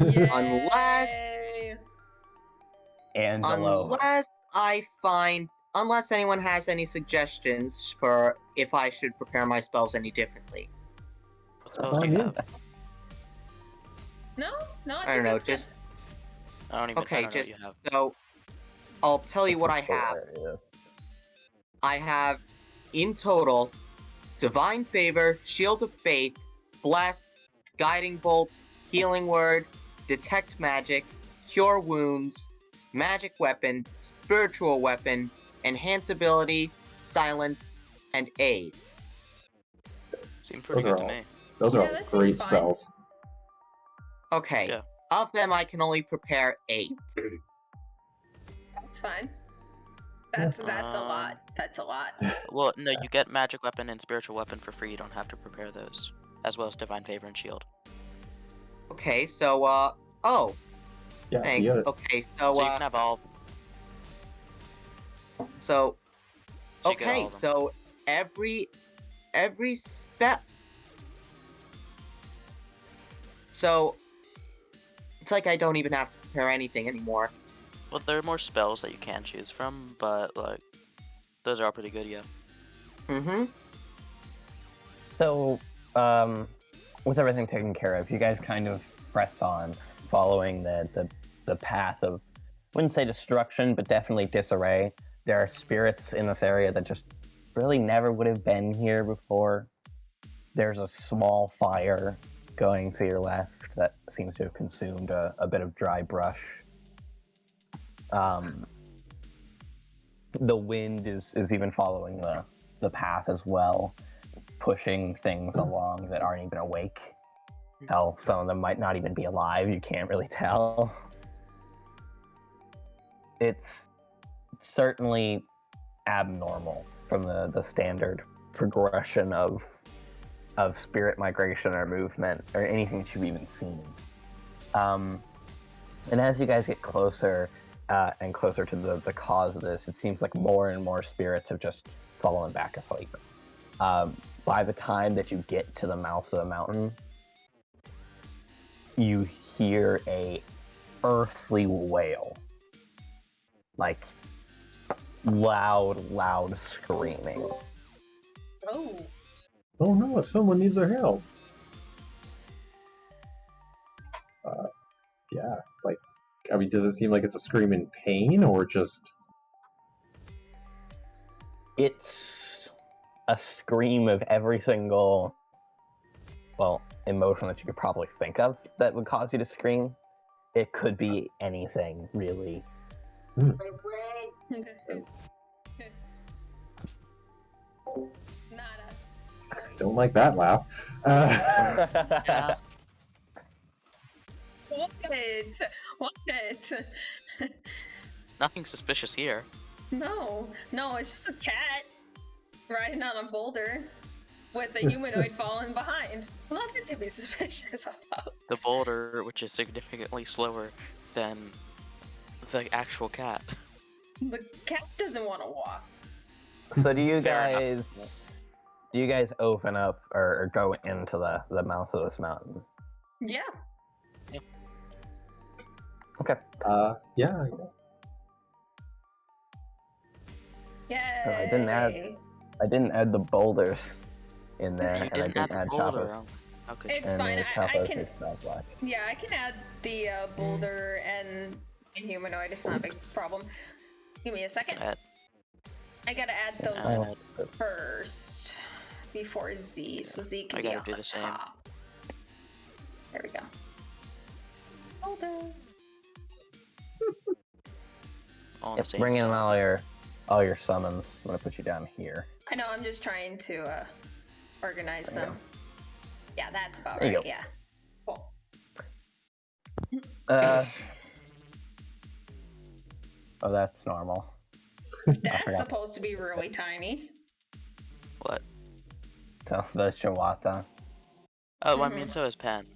Yay! Angelo. Unless anyone has any suggestions for if I should prepare my spells any differently. What spells do you have? No, I don't know, just I don't know okay, what just you have. so I'll tell you This what is I have. hilarious. I have in total Divine Favor, Shield of Faith, Bless, Guiding Bolt, Healing Word, Detect Magic, Cure Wounds, Magic Weapon, Spiritual Weapon, Enhance Ability, Silence, and Aid. Seems pretty Those good are to all- me. Those Yeah, are all that great seems fine. spells. Okay, Yeah. of them I can only prepare 8. That's fine. That's a lot. That's a lot. Well, no, you get magic weapon and spiritual weapon for free. You don't have to prepare those, as well as divine favor and shield. Okay, so oh, Yeah, thanks. so you Okay, So you can have all. so So you get all okay, of them. so every spell. So it's like I don't even have to prepare anything anymore. Well, there are more spells that you can choose from, but like, those are all pretty good, yeah. Mm-hmm. So, with everything taken care of, you guys kind of press on, following the path of, wouldn't say destruction, but definitely disarray. There are spirits in this area that just really never would have been here before. There's a small fire going to your left that seems to have consumed a bit of dry brush. The wind is even following the path as well, pushing things along that aren't even awake. Hell, some of them might not even be alive, you can't really tell. It's certainly abnormal from the standard progression of spirit migration or movement or anything that you've even seen. And as you guys get closer and closer to the cause of this, it seems like more and more spirits have just fallen back asleep. By the time that you get to the mouth of the mountain, you hear a earthly wail. Like, loud screaming. Oh. Oh no, someone needs our help. Yeah, like, I mean, does it seem like it's a scream in pain or just... It's a scream of every single, well, emotion that you could probably think of that would cause you to scream. It could be anything, really. Nada. Don't like that laugh. Yeah. What? Nothing suspicious here. No, it's just a cat riding on a boulder with a humanoid falling behind. Nothing to be suspicious about. The boulder, which is significantly slower than the actual cat. The cat doesn't want to walk. So do you Fair guys open up or go into the mouth of this mountain? Yeah. Okay. Yeah. Yay. I didn't add the boulders in there, You and didn't I didn't add add the boulder. Chapa's. How could you? It's And fine. I Chapa's can. is spell black. Yeah, I can add the boulder and humanoid. It's not a big problem. Give me a second. Add- I gotta add those add- first before Z, so Z can I be gotta on do the the same. top. There we go. Boulder. all on Yep, the same bring in side. all your summons. I'm gonna put you down here. I know, I'm just trying to organize There you them. Yeah, that's about There you right. go. Yeah. Cool. Oh, that's normal. That's forgot. supposed to be really tiny. What? The Shawata. Oh, I mean, so is Pen.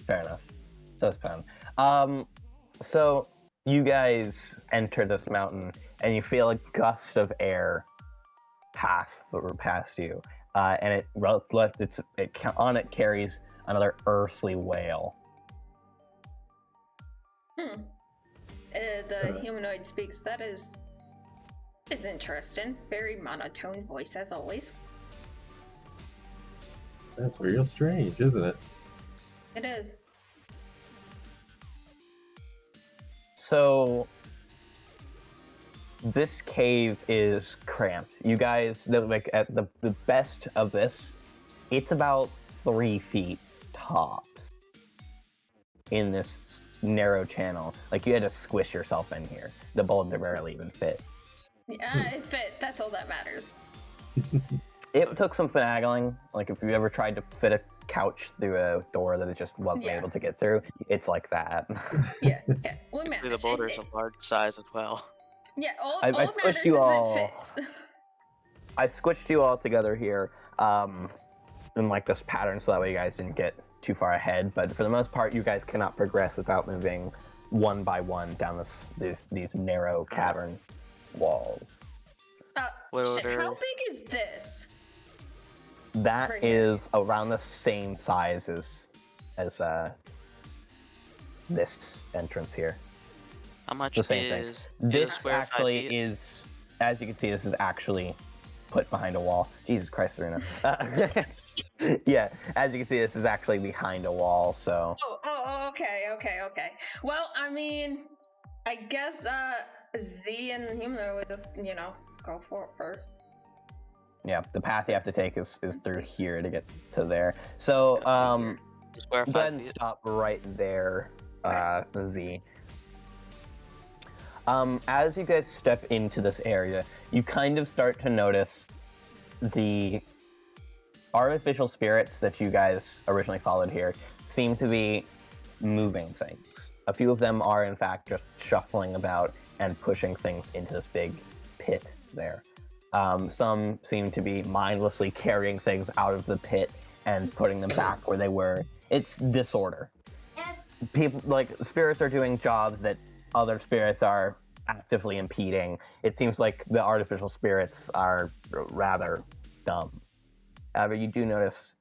Fair enough. So it's Pen. So you guys enter this mountain, and you feel a gust of air pass past you, and on it carries another earthly whale. The humanoid speaks. That is interesting. Very monotone voice as always. That's real strange, isn't it? It is. So this cave is cramped. You guys, like at the best of this, it's about 3 feet tops in this narrow channel. Like you had to squish yourself in here. The boulder barely even fit. Yeah, it fit. That's all that matters. It took some finagling. Like if you ever tried to fit a couch through a door that it just wasn't able to get through, it's like that. Yeah. We The managed. boulder's a large size as well. Yeah, all I that matters squished you is all. it fits. I squished you all together here in like this pattern so that way you guys didn't get too far ahead, but for the most part you guys cannot progress without moving one by one down these narrow cavern walls. What Shit, order? how big is this? That Right here. is around the same size as this entrance here. How much The same thing. is is a This square 5 actually feet? is, as you can see, this is actually put behind a wall. Jesus Christ, Serena. Yeah, as you can see, this is actually behind a wall, so... Okay. Well, I mean, I guess Z and Humanoid would just, go for it first. Yeah, the path you have to take is through here to get to there. So, The square go 5 ahead and feet. stop right there, Z. As you guys step into this area, you kind of start to notice the artificial spirits that you guys originally followed here seem to be moving things. A few of them are, in fact, just shuffling about and pushing things into this big pit there. Some seem to be mindlessly carrying things out of the pit and putting them back where they were. It's disorder. People, like, spirits are doing jobs that other spirits are actively impeding. It seems like the artificial spirits are rather dumb. However, you do notice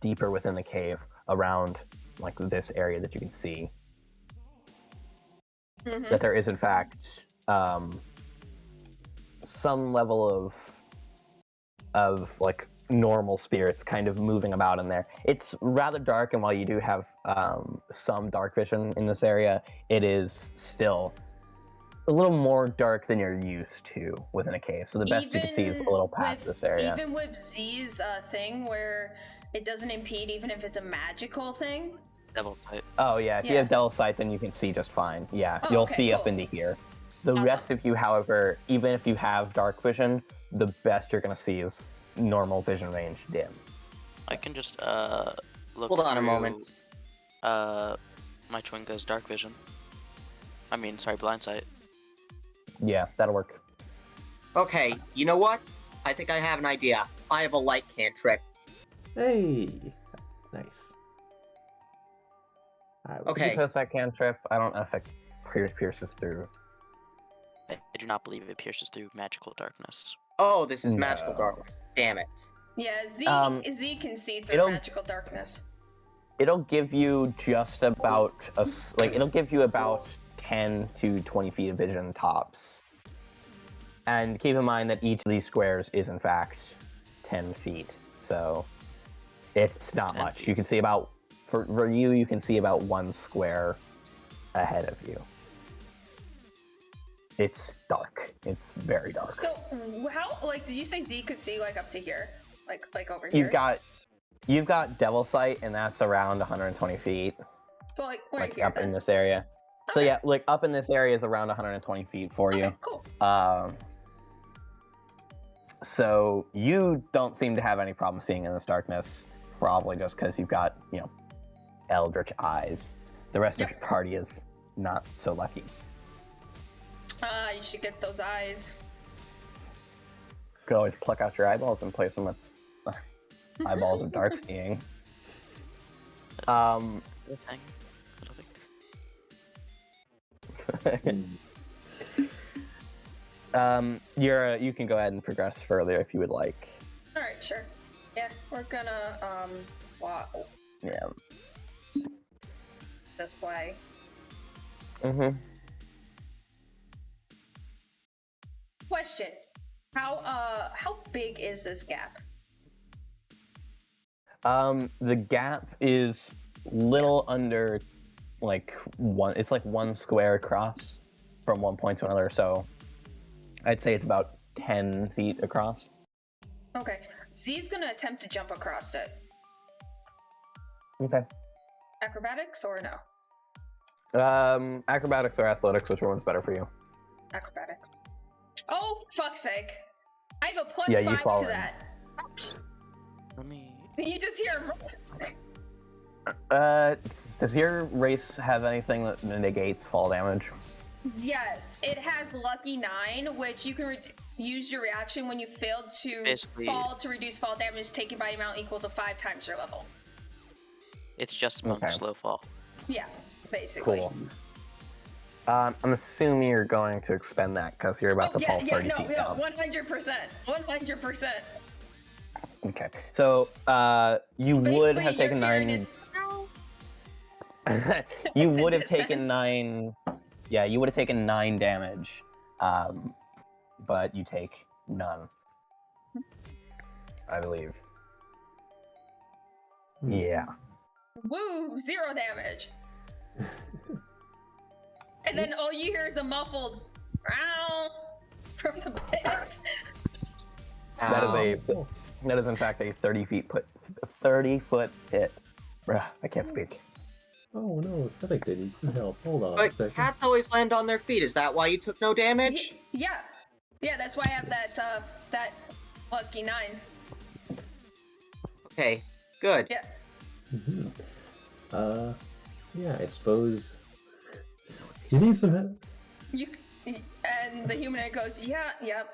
deeper within the cave around like this area that you can see that there is in fact some level of like normal spirits kind of moving about in there. It's rather dark, and while you do have some dark vision in this area, it is still a little more dark than you're used to within a cave. So the best you can see is a little past this area. Even with Z's thing where it doesn't impede even if it's a magical thing? Devil type. Oh yeah, if you have Devil Sight, then you can see just fine. Yeah, Oh, you'll okay, see up cool. into here. The rest of you, however, even if you have dark vision, the best you're gonna see is normal vision range dim. I can just look Hold on a through, moment. my Chwinga's dark vision. I mean, sorry, blind sight. Yeah, that'll work. Okay, you know what? I think I have an idea. I have a light cantrip. Hey, nice. Okay. You post that cantrip. I don't know if it pierces through. I do not believe it pierces through magical darkness. Oh, this is magical No. darkness. Damn it. Yeah, Z can see through it'll- magical darkness. It'll give you just about it'll give you about 10 to 20 feet of vision tops. And keep in mind that each of these squares is in fact 10 feet. So it's not 10 much. feet. You can see about, for you can see about 1 square ahead of you. It's dark. It's very dark. So how did you say Z could see up to here? Like over here? You've got Devil Sight, and that's around 120 feet. So right like here up in then. this area. So Okay. yeah, like up in this area is around 120 feet for you. Okay, cool. So you don't seem to have any problem seeing in this darkness, probably just because you've got, eldritch eyes. The rest of your party is not so lucky. You should get those eyes. You could always pluck out your eyeballs and place them with eyeballs of dark seeing. Good thing. You can go ahead and progress further if you would like. All right, sure. Yeah, we're gonna walk Yeah. this way. Mm-hmm. Question: how big is this gap? The gap is little under one. It's like one square across from one point to another. So I'd say it's about 10 feet across. Okay, Z's gonna attempt to jump across it. Okay. Acrobatics or no? Acrobatics or athletics, which one's better for you? Acrobatics. Oh, fuck's sake! I have a plus Yeah, you 5 fall to in. that. Let me. You just hear him. Does your race have anything that negates fall damage? Yes, it has Lucky 9, which you can use your reaction when you failed to Basically- fall to reduce fall damage taken by amount equal to 5 times your level. It's just monk Okay. slow fall. Yeah, basically. Cool. I'm assuming you're going to expend that because you're about to fall 30 feet down. 100%. 100%. Okay. So, you would have taken 9. You It's a would have taken descent. 9. Yeah, you would have taken 9 damage, but you take none. I believe. Yeah. Woo! 0 damage. And then all you hear is a muffled "ow" from the pit. That is in fact a 30-foot pit. Bruh, I can't speak. Oh no, I think they need some help. Hold on a But second. cats always land on their feet. Is that why you took no damage? Yeah. Yeah, that's why I have that Lucky 9. Okay, good. Yeah. Yeah, I suppose you need some help. And the humanoid goes,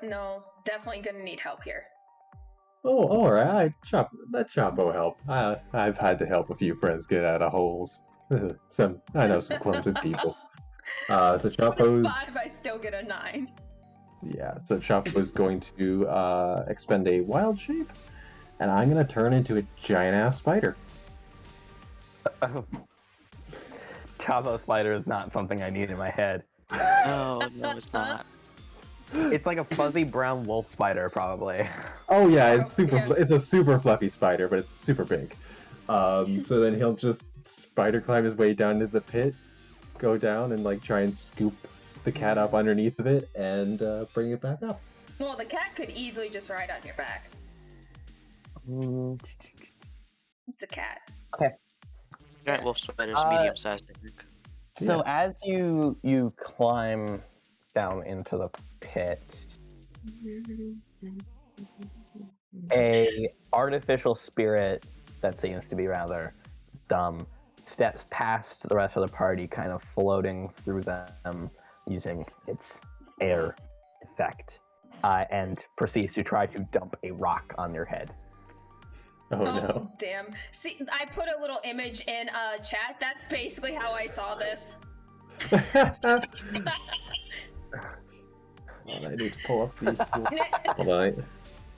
no, definitely gonna need help here. Oh, all right. Let Chapo help. I've had to help a few friends get out of holes. I know some clumsy people. So Plus Chapo's 5, I still get a 9. so Chapo's going to expend a wild shape, and I'm gonna turn into a giant ass spider. Chavo spider is not something I need in my head. No, it's not. It's like a fuzzy brown wolf spider, probably. Oh yeah, it's Yeah. It's a super fluffy spider, but it's super big. So then he'll just spider climb his way down to the pit, go down and try and scoop the cat up underneath of it and bring it back up. Well, the cat could easily just ride on your back. It's a cat. Giant wolf spider's Uh, medium sized, I think. So as you climb down into the pit, a artificial spirit that seems to be rather dumb steps past the rest of the party, kind of floating through them using its air effect, and proceeds to try to dump a rock on your head. Oh no. Damn. See, I put a little image in chat. That's basically how I saw this. Hold on, I need to pull up these. Hold on,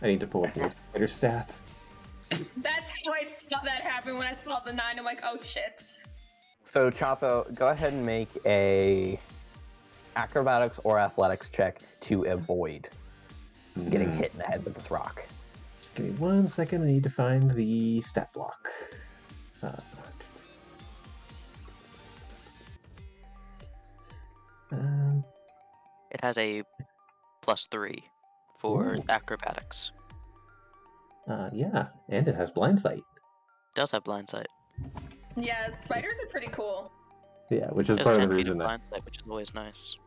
I need to pull up these spider stats. That's how I saw that happen when I saw the 9. I'm like, oh shit. So Chapo, go ahead and make a acrobatics or athletics check to avoid getting hit in the head with this rock. Just give me 1 second. I need to find the stat block. It has a +3 for Ooh. acrobatics. Yeah, and it has blind sight. It does have blind sight. Yeah, spiders are pretty cool. Yeah, which is It has part of 10 the feet reason of that. blind sight, which is always nice.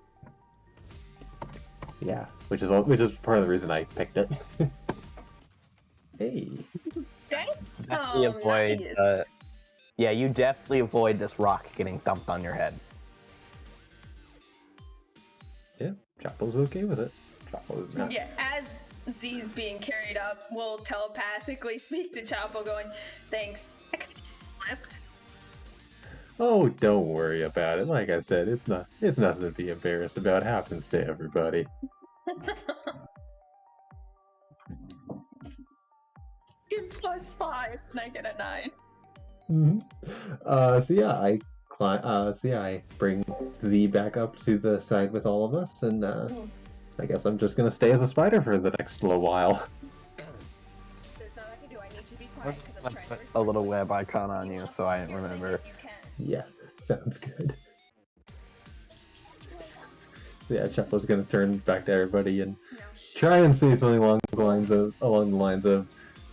Yeah, which is part of the reason I picked it. Hey. Definitely avoid. Nice. Yeah, you definitely avoid this rock getting dumped on your head. Yeah, Chapo's okay with it. Chapo's not. Yeah, as Z's being carried up, we'll telepathically speak to Chapo going, thanks, I kind of slipped. Oh, don't worry about it. Like I said, it's nothing to be embarrassed about. It happens to everybody. Get +5, and I get a 9. So yeah, I bring Z back up to the side with all of us, and I guess I'm just gonna stay as a spider for the next little while. There's nothing I can do. I need to be quiet because I'm Let's trying put to a little record web voice. icon on you so I remember. You can. Yeah, sounds good. So yeah, Chapo's gonna turn back to everybody and No, shh. try and say something along the lines of,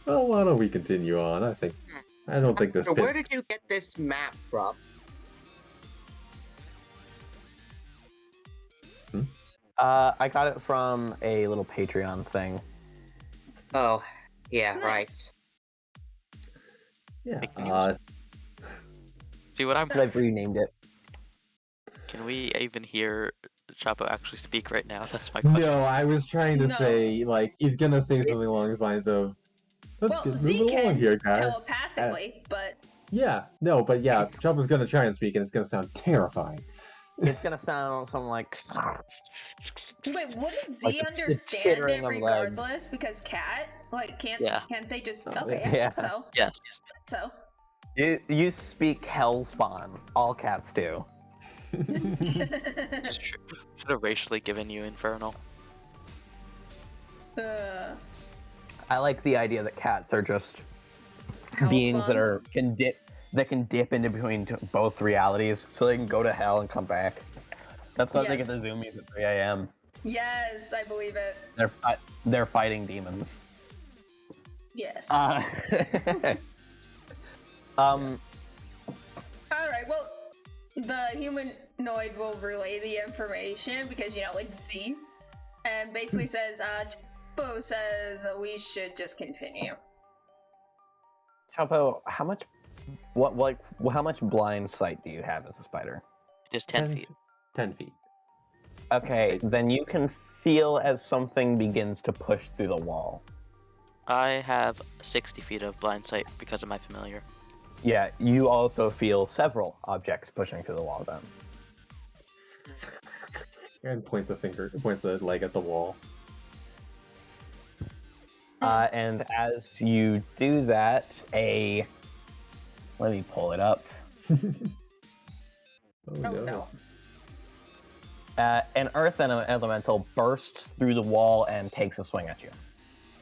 "Oh, why don't we continue on? I don't think this So where fits." did you get this map from? I got it from a little Patreon thing. Oh, yeah, It's right. nice. Yeah. Fake news. See what I'm. I've renamed it. Can we even hear Chapo actually speak right now? That's my question. No, I was trying to No. say, like, he's gonna say something along the lines of, "Let's Well, get Z moving along can here, guys." telepathically, but Yeah, no, but yeah, It's- Chapo's gonna try and speak, and it's gonna sound terrifying. It's gonna sound something like. wait, wouldn't Z Like the understand chittering it of legs. regardless? Because cat, like, can't they just? Okay, I Yeah. thought so. Yes. So. You speak Hellspawn. All cats do. It's true. Should have racially given you Infernal. I like the idea that cats are just Hell beings that spawns. can dip into between both realities, so they can go to hell and come back. That's why they get the Yes. zoomies at 3 a.m. Yes, I believe it. They're fighting demons. Yes. All right. Well, the humanoid will relay the information because it's Z, and basically says, Chapo says we should just continue. Chapo, how much blind sight do you have as a spider? It is 10 feet. 10 feet. Okay, then you can feel as something begins to push through the wall. I have 60 feet of blind sight because of my familiar. Yeah, you also feel several objects pushing through the wall then. And points a leg at the wall. And as you do that, let me pull it up. Oh Oh no. no. An earth elemental bursts through the wall and takes a swing at you.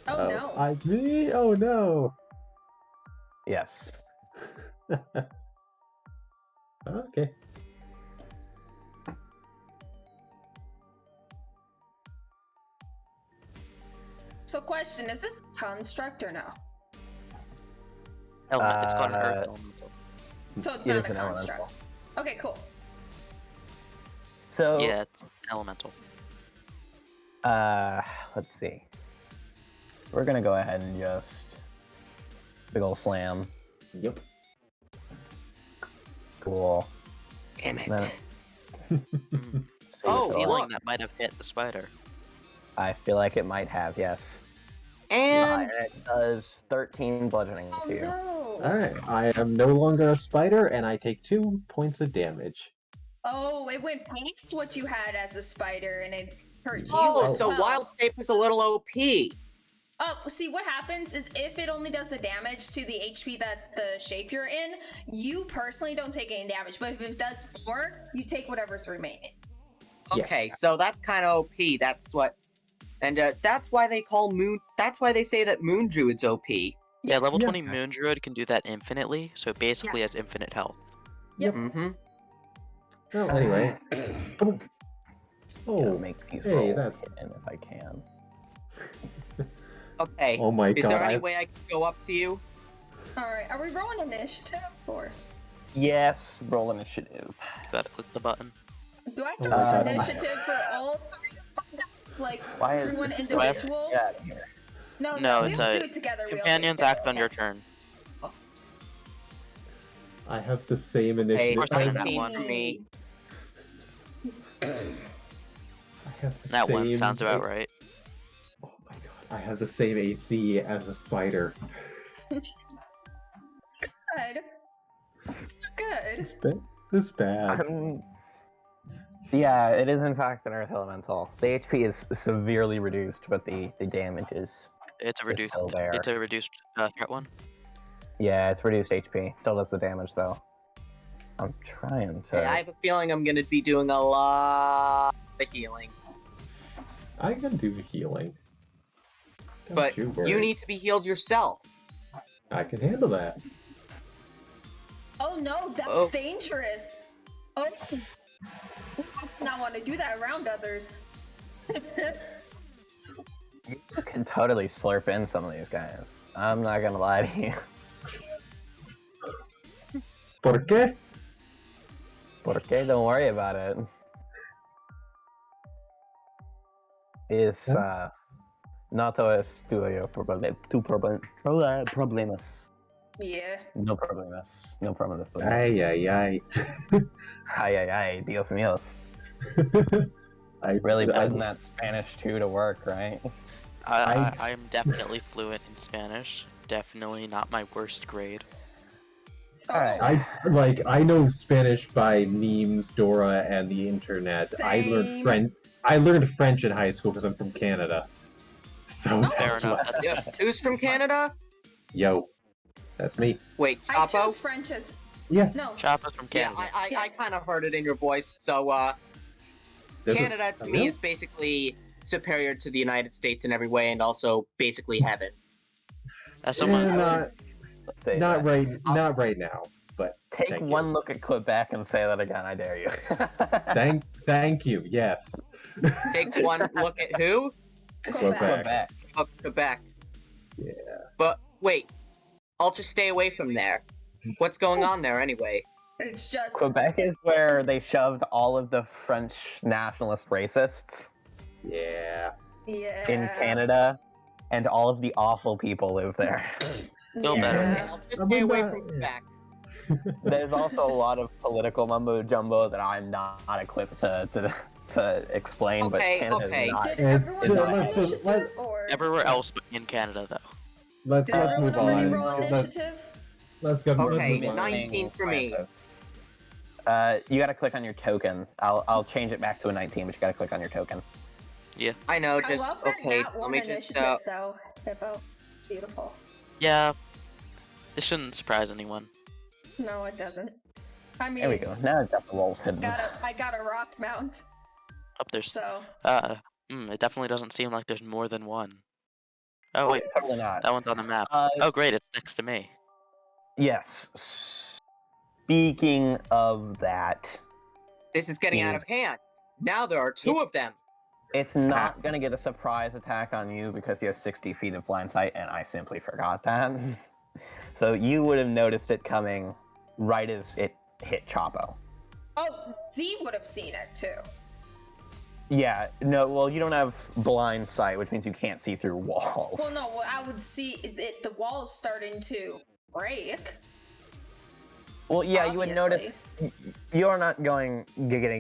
Oh no. Oh no. Yes. Okay. So, question: is this construct or no? Element. It's called an earth elemental. So it's It not is a an construct. elemental. Okay, cool. So Yeah, it's elemental. let's see. We're gonna go ahead and just big ol' slam. Yep. Cool. Damn it. Then- See Oh, if it'll- Feeling look. that might have hit the spider. I feel like it might have, yes. And It does 13 bludgeoning Oh to you. no. Alright, I am no longer a spider, and I take 2 points of damage. Oh, it went past what you had as a spider, and it hurt you. oh, as so well. wild shape is a little OP. Oh, see, what happens is if it only does the damage to the HP that the shape you're in, you personally don't take any damage. But if it does more, you take whatever's remaining. Yeah. Okay, so that's kind of OP. That's what, and that's why they call moon. That's why they say that Moon Druid's OP. Yeah, level Yeah. 20 Moon Druid can do that infinitely, so it basically has infinite health. Yep. Mm-hmm. Well, anyway. Oh. Gotta Oh, make these hey, rolls that's... hit in if I can. Okay. Oh my Is god. there any way I can go up to you? All right, are we rolling initiative or? Yes, roll initiative. Gotta click the button. Do I have to Oh my roll God. initiative for all three? It's like Why is everyone this individual? Get out of here. No, No, we it's don't a do it together. We all do it companions together, act on your okay. turn. I have the same Hey, initiative. course I I don't have 19 one. for me. have the That same... one sounds about right. Oh my god, I have the same AC as a spider. Good. It's not good. This bad. Yeah, it is in fact an Earth Elemental. The HP is severely reduced, but the damage is It's a reduced. still there. It's a reduced threat one. Yeah, it's reduced HP. Still does the damage though. I'm trying to. Hey, I have a feeling I'm gonna be doing a lot of healing. I can do healing. Don't But you worry. you need to be healed yourself. I can handle that. Oh no, that's Oh. dangerous. Oh, I do not want to do that around others. You can totally slurp in some of these guys. I'm not gonna lie to you. ¿Por qué? Porque don't worry about it. No todo es problemas. Yeah. No problemas. No problemas. Ay, ay, ay. Ay, ay, ay. Dios míos. I Really putting that Spanish 2 to work, right? I'm definitely fluent in Spanish. Definitely not my worst grade. Alright. I know Spanish by memes, Dora, and the internet. Same. I learned French in high school because I'm from Canada. So Fair that's enough. why- Yes, who's from Canada? Yo, that's me. Wait, I Chapo? chose French as Yeah. no. Choppa's from Yeah, Canada. I kind of heard it in your voice. So, There's a- Canada to me is basically superior to the United States in every way, and also basically heaven. As someone, Say not that. not right now. But Take thank one you. look at Quebec and say that again, I dare you. Thank you. Yes. Take one look at who? Quebec. Quebec. Oh, Quebec. Yeah. But wait, I'll just stay away from there. What's going on there anyway? It's just Quebec is where they shoved all of the French nationalist racists Yeah. yeah. in Canada, and all of the awful people live there. Feel better. Okay, I'll just stay away from Quebec. There's also a lot of political mumbo jumbo that I'm not equipped to explain, but Okay, Canada okay. is not. Did It's everyone just- roll let's just- initiative or everywhere else but in Canada, though. Let's did move everyone already on. roll Let's initiative? go. Okay, let's move on. 19 for me. You gotta click on your token. I'll change it back to a 19, but you gotta click on your token. I know, I just love that okay. nat Let one me just initiative though. Hippo. Beautiful. Yeah, this shouldn't surprise anyone. No, it doesn't. I mean, There we go. Now I've got the rolls hidden. I got a rock mount, Up there's so it definitely doesn't seem like there's more than one. Oh wait, Totally not. that one's on the map. Uh, Oh great, it's next to me. Yes. Speaking of that, this is getting out of hand. Now there are two of them. it's not gonna get a surprise attack on you because you have 60 feet of blind sight, and I simply forgot that. So you would have noticed it coming right as it hit Chapo. oh, Z would have seen it too. Yeah, no, well, you don't have blind sight, which means you can't see through walls. Well, no, I would see it, the walls starting to break. Well, yeah, you would notice you're not getting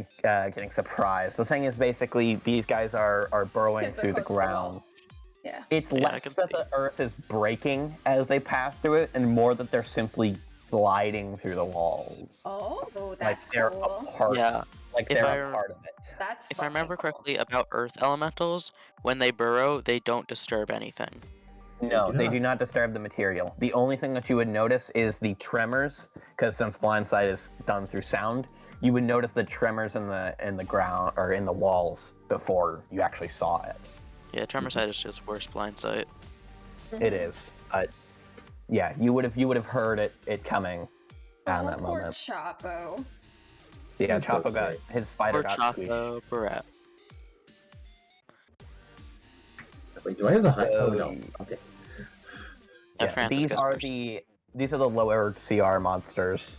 surprised. The thing is, basically, these guys are burrowing Because they're through the close to the wall. ground. Yeah. It's Yeah, I less can that see. the earth is breaking as they pass through it, and more that they're simply gliding through the walls. Oh, that's like they're cool. a part. Yeah, Like if they're I a rem- part of it. That's if I remember fucking correctly cool. about Earth elementals, when they burrow, they don't disturb anything. No, they Yeah. do not disturb the material. The only thing that you would notice is the tremors, because since blind sight is done through sound, you would notice the tremors in the ground or in the walls before you actually saw it. Yeah, tremor sight is just worse blind sight. It is. Yeah, you would have heard it coming at that Poor moment. Chapo. Yeah, That's Chapo got okay. his spider Or got squeezed. Chaco Barat. Wait, do I have the high? Oh So- no. Okay. Yeah, Yeah, Francis these goes are first. these are the lower CR monsters,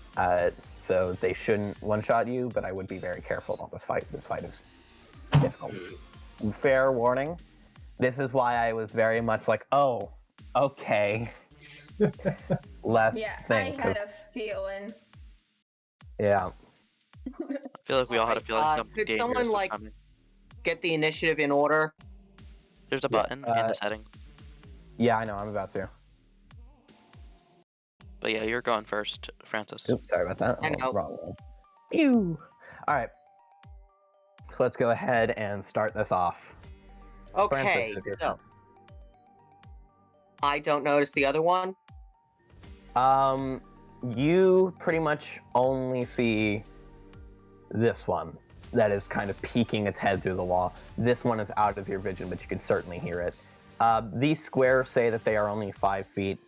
so they shouldn't one-shot you, but I would be very careful about this fight. This fight is difficult. Fair warning, this is why I was very much like, oh, okay. Last thing, I had a feeling. Yeah. I feel like we all had a feeling something could dangerous someone, was coming. get the initiative in order? There's a button in the settings. Yeah, I know, I'm about to. But yeah, you're going first, Francis. Oops, sorry about that. I know. Wrong one. Pew! Alright. So let's go ahead and start this off. Okay, Francis, it's your so I don't notice the other one. You pretty much only see this one that is kind of peeking its head through the wall. This one is out of your vision, but you can certainly hear it. These squares say that they are only 5 feet.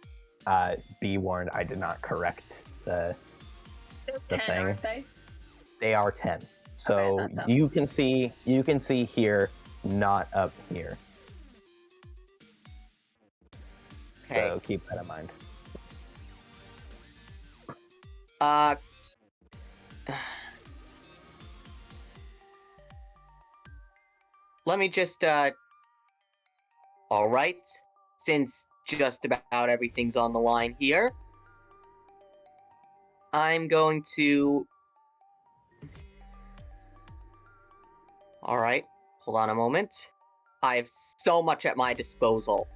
Be warned, I did not correct the 10, thing. aren't they? They are 10. So that's up. you can see here, not up here. Okay. So keep that in mind. Let me just, alright. Since just about everything's on the line here, I'm going to... Alright, hold on a moment. I have so much at my disposal.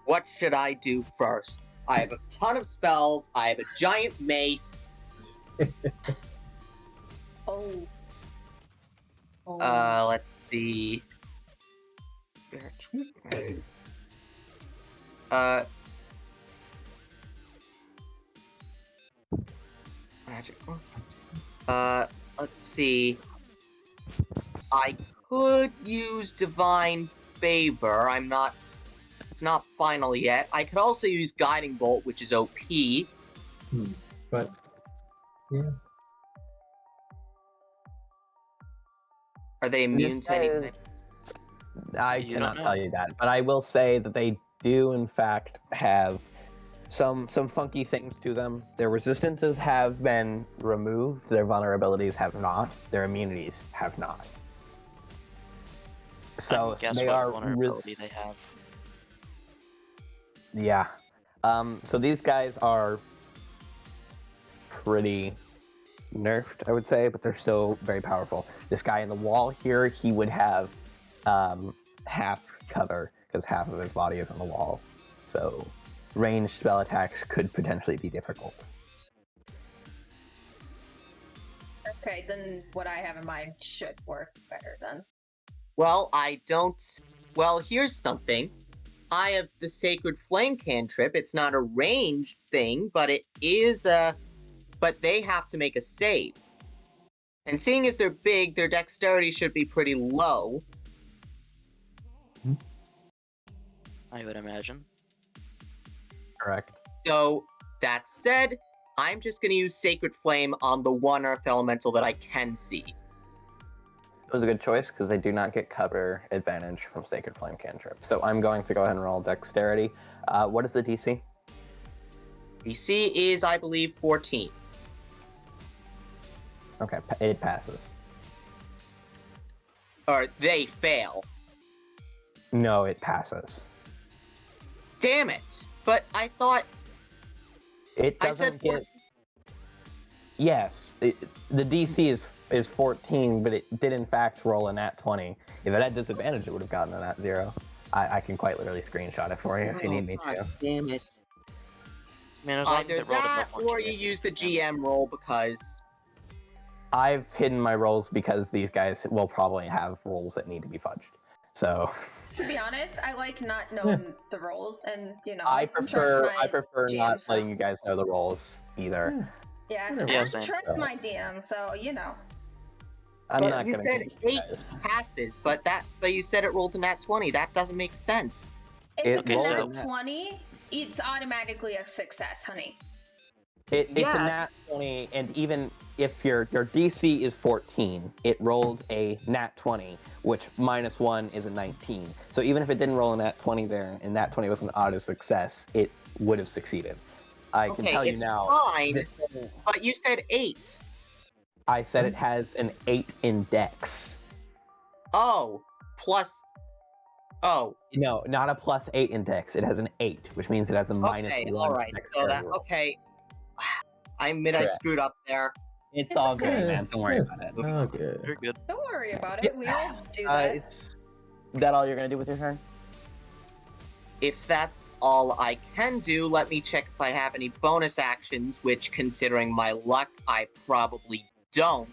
What should I do first? I have a ton of spells, I have a giant mace. Oh. Let's see. Magic. Let's see. I could use Divine Favor. It's not final yet. I could also use Guiding Bolt, which is OP. But, yeah. Are they immune to anything? I You cannot don't tell know. you that, but I will say that they do, in fact, have some funky things to them. Their resistances have been removed. Their vulnerabilities have not. Their immunities have not. So Guess they what are vulnerability they have. Yeah. So these guys are pretty nerfed, I would say, but they're still very powerful. This guy in the wall here, he would have half cover because half of his body is on the wall. So ranged spell attacks could potentially be difficult. Okay, then what I have in mind should work better then. Well, I don't... Well, here's something. I have the Sacred Flame cantrip. It's not a ranged thing, but it is a... But they have to make a save. And seeing as they're big, their dexterity should be pretty low. I would imagine. Correct. So, that said, I'm just going to use Sacred Flame on the one Earth Elemental that I can see. It was a good choice because they do not get cover advantage from Sacred Flame cantrip. So I'm going to go ahead and roll dexterity. What is the DC? DC is, I believe, 14. Okay, it passes. Or they fail. No, it passes. Damn it! But I thought It I doesn't said get. 14. Yes, the DC is 14, but it did in fact roll a nat 20. If it had disadvantage, it would have gotten a nat 0. I can quite literally screenshot it for you if you need me God to. damn it. Man, as long as Either it rolled that, above 14, or you use the GM roll because... I've hidden my rolls because these guys will probably have rolls that need to be fudged. So To be honest, I like not knowing the roles, and I trust prefer my GM, not so- letting you guys know the rolls either. Yeah, Yeah, I same. trust my DM, so I'm But not you gonna said get you 8 guys. passes, but you said it rolled a nat 20. That doesn't make sense. if It it's rolled a a nat 20, it's automatically a success, honey. It's Yeah. a nat 20, and even if your DC is 14, it rolled a nat 20, which -1 is a 19. So even if it didn't roll a nat 20 there, and nat 20 was an auto success, it would have succeeded. I can tell you it's now. fine, this thing- but you said 8. I said it has an 8 in dex. Oh, plus. Oh. No, not a +8 in dex. It has an 8, which means it has a -1 alright. So that, dexterity roll. okay. I admit I Correct. screwed up there. It's It's all okay. good, man. Don't worry about it. Oh, good. You're good. Don't worry about it. We all do that. Is that all you're gonna do with your turn? If that's all I can do, let me check if I have any bonus actions, which, considering my luck, I probably don't.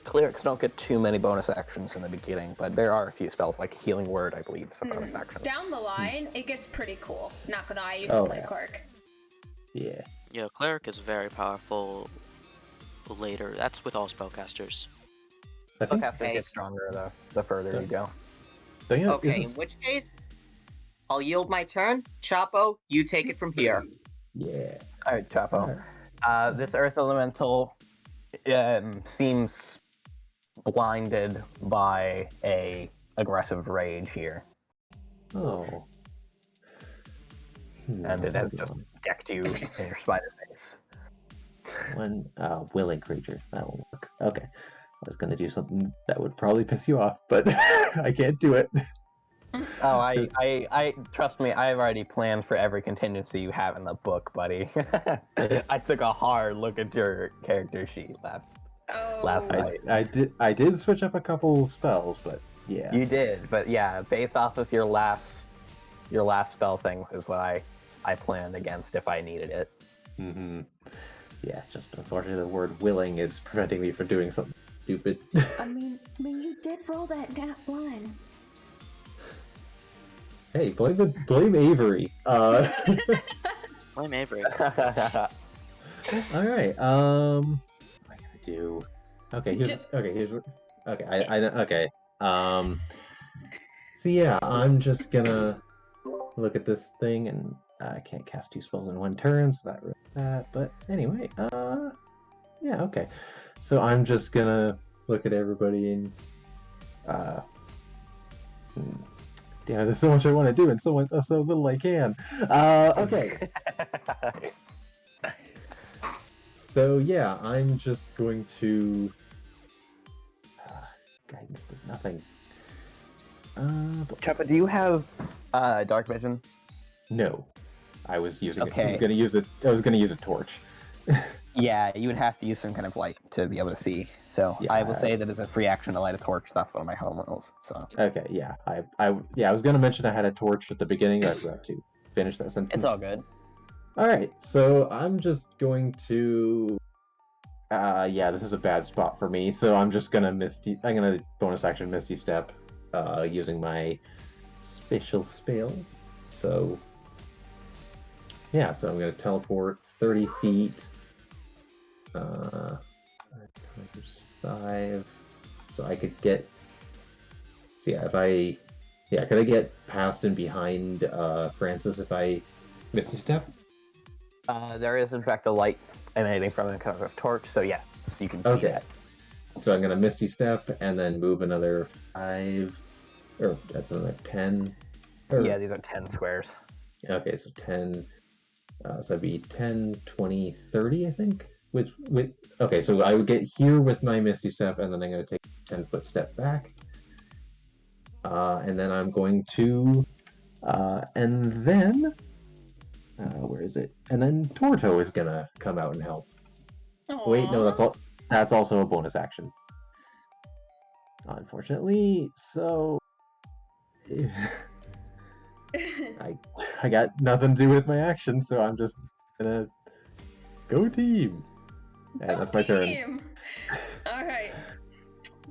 Clerics don't get too many bonus actions in the beginning, but there are a few spells, like Healing Word, I believe, is a bonus action. Down the line, it gets pretty cool. Not gonna lie, I used Oh, to play yeah. Clerk. Yeah. Yeah, cleric is very powerful later. That's with all spellcasters. I think. Spellcasters get stronger the further you go. Don't you know, Okay, in isn't- which case, I'll yield my turn. Chapo, you take it from here. Yeah. Alright, Chapo. This Earth Elemental seems blinded by a aggressive rage here, Oh. and it has just decked you in your spider face. One willing creature. That will work. Okay. I was gonna do something that would probably piss you off, but I can't do it. Oh, I trust me. I've already planned for every contingency you have in the book, buddy. I took a hard look at your character sheet last night. I did switch up a couple spells, but yeah. You did, but yeah, based off of your last spell things is what I planned against if I needed it. Mm-hmm. Yeah, just unfortunately the word willing is preventing me from doing something stupid. I mean, you did roll that nat 1. Hey, blame Avery. Blame Avery. All right. What am I gonna do? Okay, here's what. Okay, I know. Okay. So yeah, I'm just gonna look at this thing, and I can't cast 2 spells in 1 turn, so that ruins that. But anyway, yeah, okay. So I'm just gonna look at everybody and damn, there's so much I want to do and so little I can. Okay. So yeah, I'm just going to. Guidance does nothing. Choppa, do you have dark vision? No, I was using. Okay. I was gonna use a torch. Yeah, you would have to use some kind of light to be able to see. So Yeah. I will say that as a free action to light a torch. That's one of my home rules. So Okay, yeah, I was gonna mention I had a torch at the beginning. I forgot to finish that sentence. it's all good. All right, so I'm just going to. Yeah, this is a bad spot for me. So I'm just gonna I'm gonna bonus action Misty Step, using my special spells. So. Yeah, so I'm gonna teleport 30 feet. 5. So I could get. So yeah, could I get past and behind Francis if I Misty Step? There is in fact a light emanating from the kind of torch. So yeah, so you can see Okay. that. So I'm gonna Misty Step and then move another 5, or that's another 10. Yeah, these are 10 squares. Okay, so 10. So that'd be 10, 20, 30, I think. Okay, so I would get here with my Misty Step, and then I'm gonna take a 10-foot step back. And then I'm going to, and then, where is it? And then Torto is gonna come out and help. Wait, no, that's also a bonus action. Unfortunately, so I got nothing to do with my action, so I'm just gonna go team. And that's my turn. All right.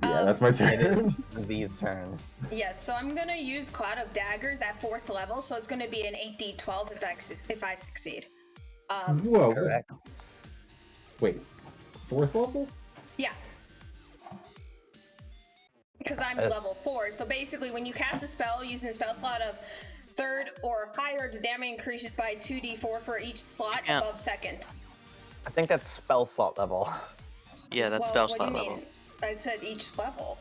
Yeah, that's my turn. Z's turn. Yes, so I'm gonna use Cloud of Daggers at 4th level, so it's gonna be an 8d12 if I succeed. Whoa. Correct. Wait, 4th level? Yeah. Because I'm level 4, so basically when you cast a spell using a spell slot of 3rd or higher, the damage increases by 2d4 for each slot above 2nd. I think that's spell slot level. Yeah, that's Well, spell what slot do you level. mean? I said each level.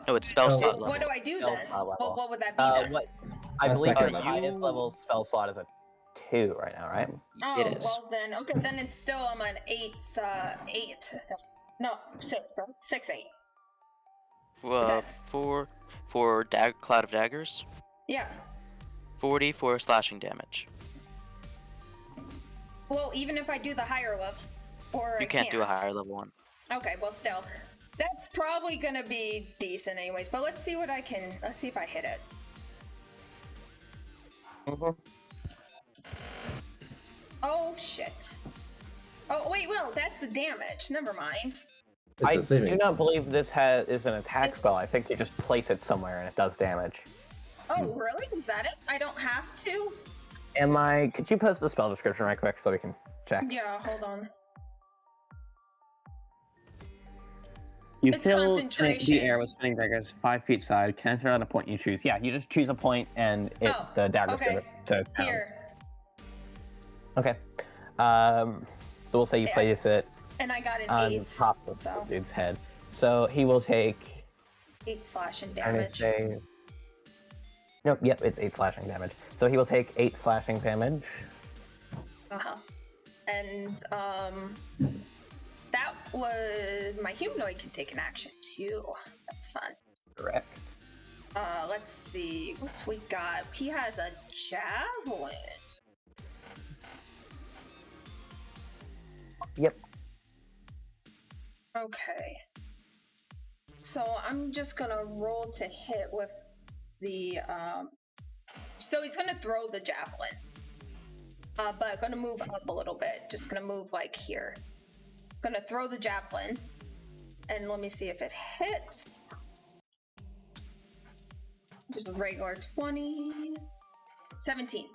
No, it's spell Oh. slot So level. what do I do Spell then? slot level. What would that be? then? I That's believe second the level. highest level spell slot is a 2 right now, right? Oh, It is. well then, okay, then it's still, I'm on 8, 8. No, 6, bro. 6, 8. That's- For Cloud of Daggers, Yeah. 40 for slashing damage. Well, even if I do the higher level, or You I can't do a higher level one. Okay, well, still, that's probably gonna be decent, anyways. But let's see what I can. Let's see if I hit it. Oh shit! Oh wait, well, that's the damage. Never mind. I do not believe this is an attack spell. I think you just place it somewhere and it does damage. Oh, really? Is that it? I don't have to? Could you post the spell description right quick so we can check? Yeah, hold on. You It's fill concentration. the air with spinning daggers 5 feet side. Can enter on a point you choose. Yeah, you just choose a point and the daggers okay. go to town. Here. Okay. So we'll say you place it And I got an on 8. top of the dude's head. So he will take 8 slashing I'm gonna damage. say. Nope, yep, it's 8 slashing damage. So he will take 8 slashing damage. And that was my humanoid can take an action too. That's fun. Correct. Let's see what we got. He has a javelin. Yep. Okay. So I'm just gonna roll to hit with the so he's gonna throw the javelin. But gonna move up a little bit. Just gonna move like here. Gonna throw the javelin. And let me see if it hits. Just a regular 20. 17.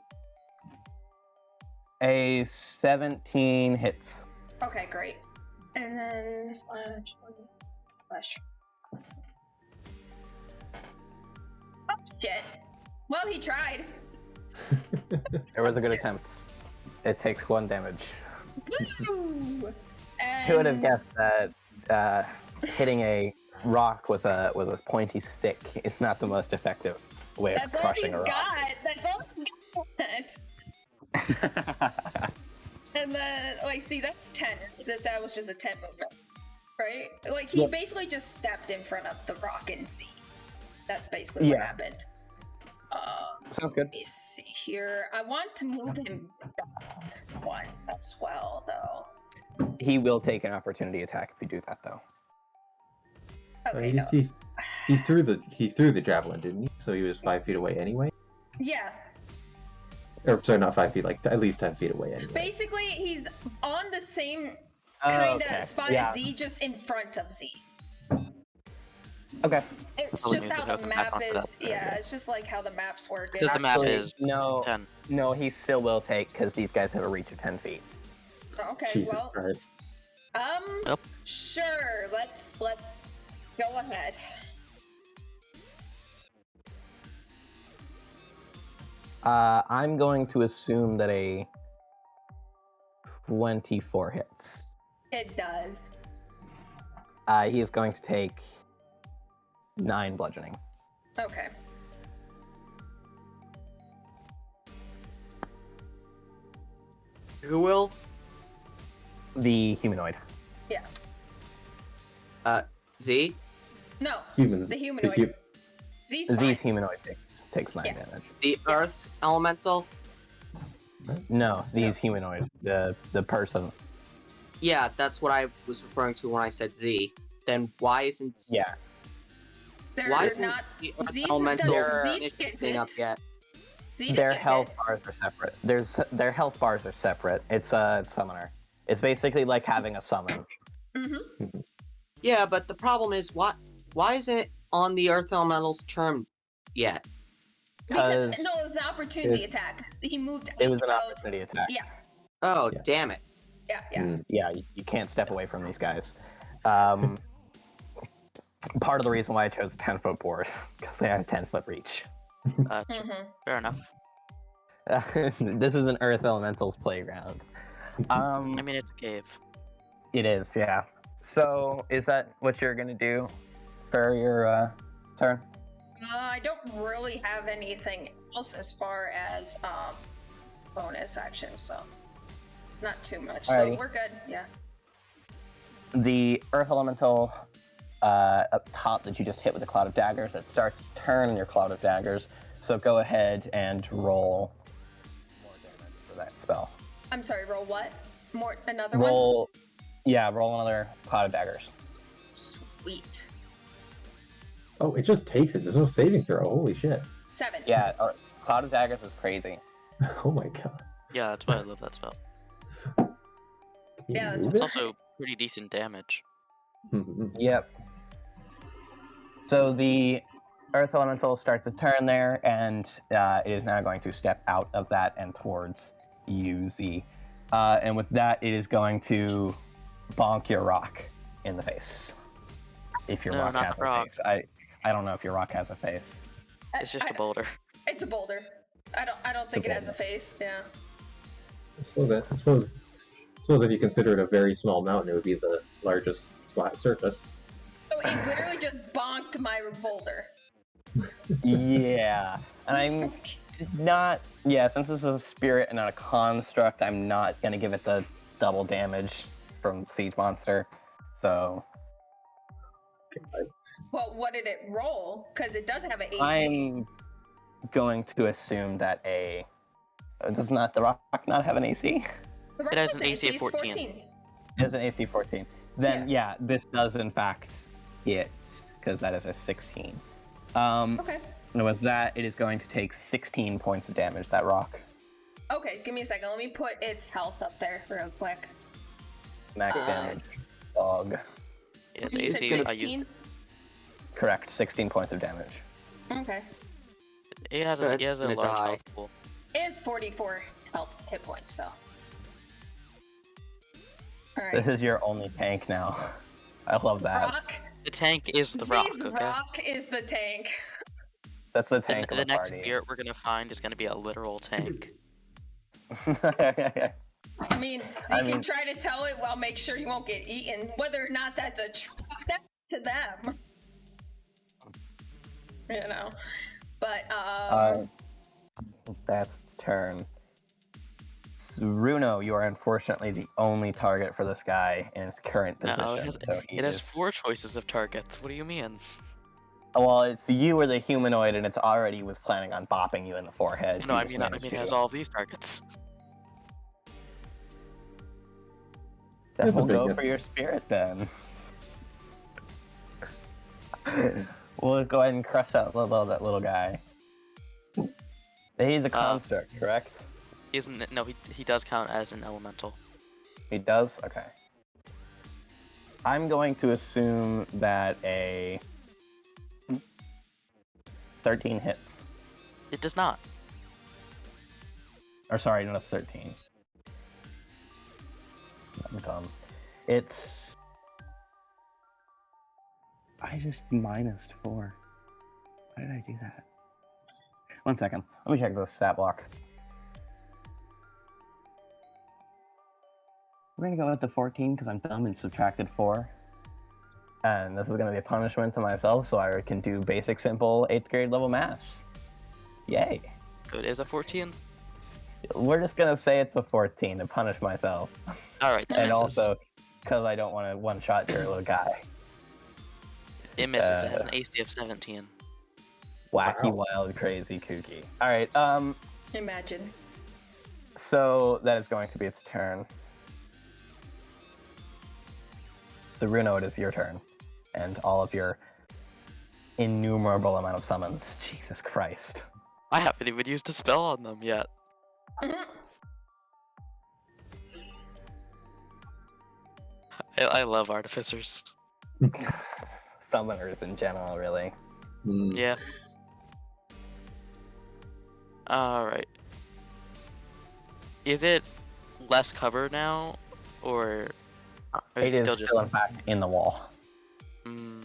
A 17 hits. Okay, great. And then slash 20. Slash. Oh, shit. Well, he tried. It was a good attempt. It takes 1 damage. Woo! Who would have guessed that hitting a rock with a pointy stick is not the most effective way of crushing a rock? That's all he's got. And then, like, see, that's 10. That was just a 10 movement, right? Like, he basically just stepped in front of the rock and see. That's basically what happened. Sounds good. Let me see here. I want to move him back 1 as well, though. He will take an opportunity attack if you do that, though. Okay, no. He threw the javelin, didn't he? So he was 5 feet away anyway. Yeah. Or sorry, not 5 feet, like at least 10 feet away anyway. Basically, he's on the same kind of spot as Z, just in front of Z. Okay. It's just how the map is. Yeah, it's just like how the maps work. Because the map is 10. No, he still will take because these guys have a reach of 10 feet. Okay, Jesus well. Christ. Sure. Let's go ahead. I'm going to assume that a 24 hits. It does. He is going to take 9 bludgeoning. Okay. Who will? The humanoid. Yeah. Z? No. Humans. The humanoid. Z's humanoid takes 9 damage. The earth elemental? No, Z's humanoid. The person. Yeah, that's what I was referring to when I said Z. Then why isn't why isn't not the earth Z's elemental get thing up yet? Their health bars are separate. Their health bars are separate. It's a summoner. It's basically like having a summon. Mm-hmm. Yeah, but the problem is why isn't it on the earth elemental's turn yet? Because no, it was an opportunity attack. He moved. It was an opportunity attack. Yeah. Oh, damn it. Yeah. Yeah, you can't step away from these guys. Part of the reason why I chose a 10-foot board, because they have a 10-foot reach. Fair enough. This is an Earth Elemental's playground. I mean, it's a cave. It is, yeah. So, is that what you're gonna do for your turn? I don't really have anything else as far as bonus action, so not too much. Alrighty. So we're good. Yeah. The Earth Elemental up top that you just hit with the Cloud of Daggers, it starts to turn your Cloud of Daggers. So go ahead and roll more damage for that spell. I'm sorry, roll what? Another one? Roll another Cloud of Daggers. Sweet. Oh, it just takes it. There's no saving throw. Holy shit. 7. Yeah, Cloud of Daggers is crazy. Oh my god. Yeah, that's why I love that spell. Can you Yeah, that's move It's it? also pretty decent damage. Yep. So the Earth Elemental starts its turn there, and it is now going to step out of that and towards you, Z. And with that, it is going to bonk your rock in the face. If your No, rock not has rock. a face. I don't know if your rock has a face. It's just a boulder. It's a boulder. I don't think it has a face. Yeah. I suppose if you consider it a very small mountain, it would be the largest flat surface. So it literally just bonked my boulder. Yeah. And I'm not... Yeah, since this is a spirit and not a construct, I'm not going to give it the double damage from Siege Monster. So... Well, what did it roll? Because it does have an AC. I'm going to assume that does not the rock not have an AC? The rest It has of an AC of is 14. It has an AC 14. Then yeah, this does in fact hit because that is a 16. Okay. And with that, it is going to take 16 points of damage. That rock. Okay, give me a second. Let me put its health up there real quick. Max damage. Dog. Yeah, it's You said AC. I used 16? Correct. 16 points of damage. Okay. He has a Good. large Gonna die. health pool. It is 44 health hit points, so. Alright. This is your only tank now. I love that. Rock. The tank is the rock. Z's Okay. rock is the tank. That's the And tank the of the next party. spirit we're gonna find is gonna be a literal tank. I mean, so you can try to tell it, well, make sure you won't get eaten. Whether or not that's that's to them. You know. But, That's its turn. Runo, you are unfortunately the only target for this guy in his current position. No, it has, so it has 4 choices of targets. What do you mean? Well, it's you or the humanoid, and it's already was planning on bopping you in the forehead. No, He I just mean managed it to- has all of these targets. Then It's a we'll go bigness. for your spirit then. We'll go ahead and crush that little guy. He's a construct, correct? Isn't no? He does count as an elemental. He does? Okay. I'm going to assume that a 13 hits. It does not. Or sorry, not a 13. I'm dumb. It's... I just minused 4. Why did I do that? 1 second. Let me check the stat block. We're gonna go with the 14 because I'm dumb and subtracted 4. And this is gonna be a punishment to myself, so I can do basic, simple 8th grade level math. Yay. So it is a 14. We're just gonna say it's a 14 to punish myself. All right, that And misses. also, because I don't want to one-shot your little guy. It misses. It has an AC of 17. Wacky, wild, crazy, kooky. Alright, Imagine. so that is going to be its turn. So Runo, it is your turn. And all of your innumerable amount of summons. Jesus Christ. I haven't even used a spell on them yet. I love artificers. Summoners in general, really. Yeah. Alright. Is it less cover now? Or It is still just... still, in fact, in the wall. Mm,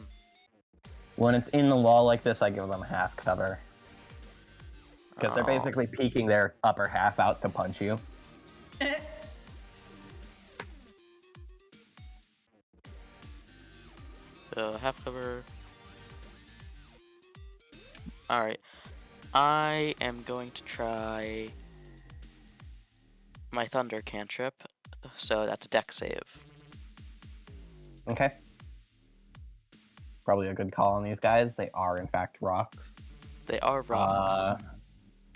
When it's in the wall like this, I give them half cover. Because they're oh. basically peeking their upper half out to punch you. Half cover. Alright. I am going to try my thunder cantrip, so that's a dex save. Okay. Probably a good call on these guys. They are in fact rocks. They are rocks.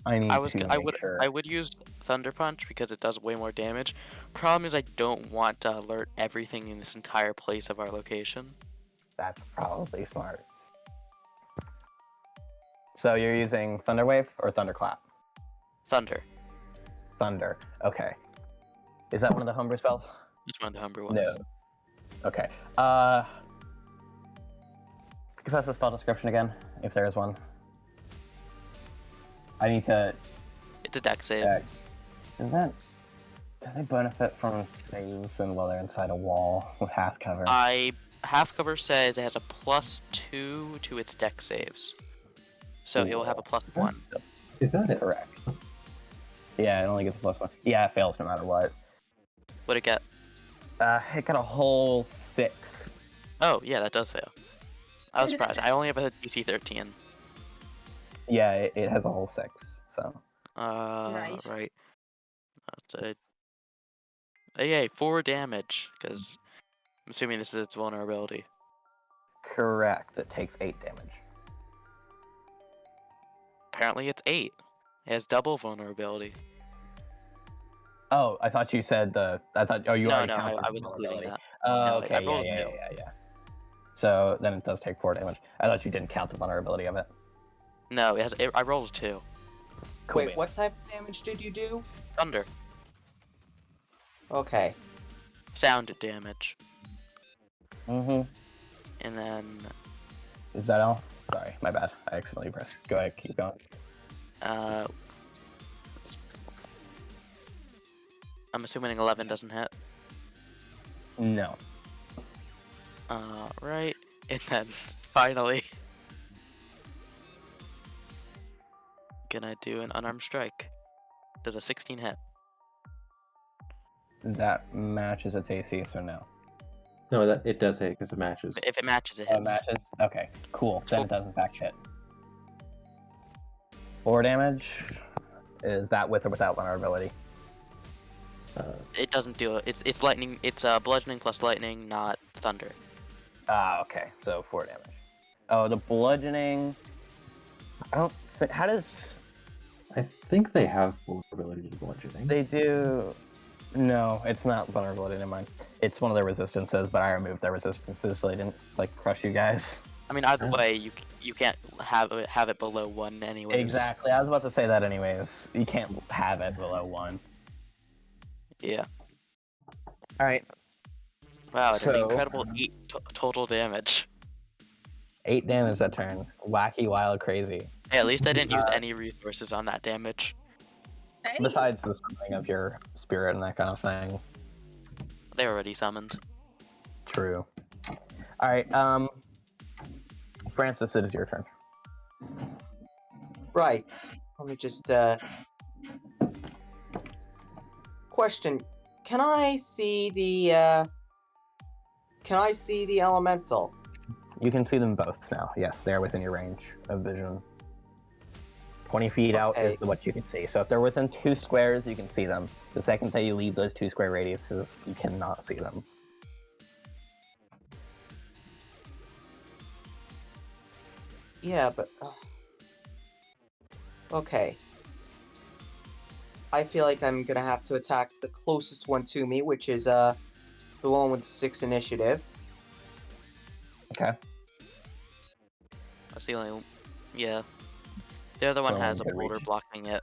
I need to I make sure. would use Thunder Punch because it does way more damage. Problem is I don't want to alert everything in this entire place of our location. That's probably smart. So you're using Thunder Wave or Thunderclap? Thunder. Thunder. Okay. Is that one of the Humber spells? Which one of the Humber ones? No. Okay. Give us the spell description again, if there is one. I need to. It's a dex save. Is that? Do they benefit from saves and while they're inside a wall with half cover? Half cover says it has a +2 to its dex saves, so it will have a +1. Is that it? Correct. Yeah, it only gets a +1. Yeah, it fails no matter what. What'd it get? It got a whole 6. Oh yeah, that does fail. I was surprised. I only have a DC 13. Yeah, it has a whole 6. So. Nice. Right. That's yay, 4 damage, because I'm assuming this is its vulnerability. Correct. It takes 8 damage. Apparently it's 8. It has double vulnerability. Oh, I thought you said the. I thought. Oh, you No, already no, counted I was including vulnerability. that. Oh, No, okay. I rolled a 2. Yeah. So then it does take 4 damage. I thought you didn't count the vulnerability of it. No, I rolled a 2. Cool Wait, beans. what type of damage did you do? Thunder. Okay. Sound damage. Mm-hmm. And then, Is that all? Sorry, my bad. I accidentally pressed. Go ahead, keep going. I'm assuming 11 doesn't hit. No. Right. And then, finally, gonna do an unarmed strike. Does a 16 hit? That matches its AC, so no. No, that it does hit because it matches. If it matches, it Oh, hits. it matches? Okay, cool. Then Four- it does in fact hit. 4 damage. Is that with or without vulnerability? It doesn't do it. It's lightning. It's bludgeoning plus lightning, not thunder. Ah, okay. So 4 damage. Oh, the bludgeoning. I don't think. How does. I think they have vulnerability to bludgeoning. They do. No, it's not vulnerability in mine. It's one of their resistances, but I removed their resistances so they didn't like crush you guys. I mean, either way, you can't have it below 1 anyways. Exactly. I was about to say that anyways. You can't have it below 1. Yeah. All right. Wow, it's an So- incredible 8 total damage. 8 damage that turn. Wacky, wild, crazy. Hey, at least I didn't use any resources on that damage. Hey, Besides the summoning of your spirit and that kind of thing. They were already summoned. True. All right. Francis, it is your turn. Right. Let me just question. Can I see the elemental? You can see them both now. Yes, they are within your range of vision. 20 feet out Okay. is what you can see. So if they're within 2 squares, you can see them. The second that you leave those 2 square radiuses, you cannot see them. Yeah, but okay. I feel like I'm gonna have to attack the closest one to me, which is the one with 6 initiative. Okay. That's the only. Yeah. The other one So has a good boulder reach. blocking it,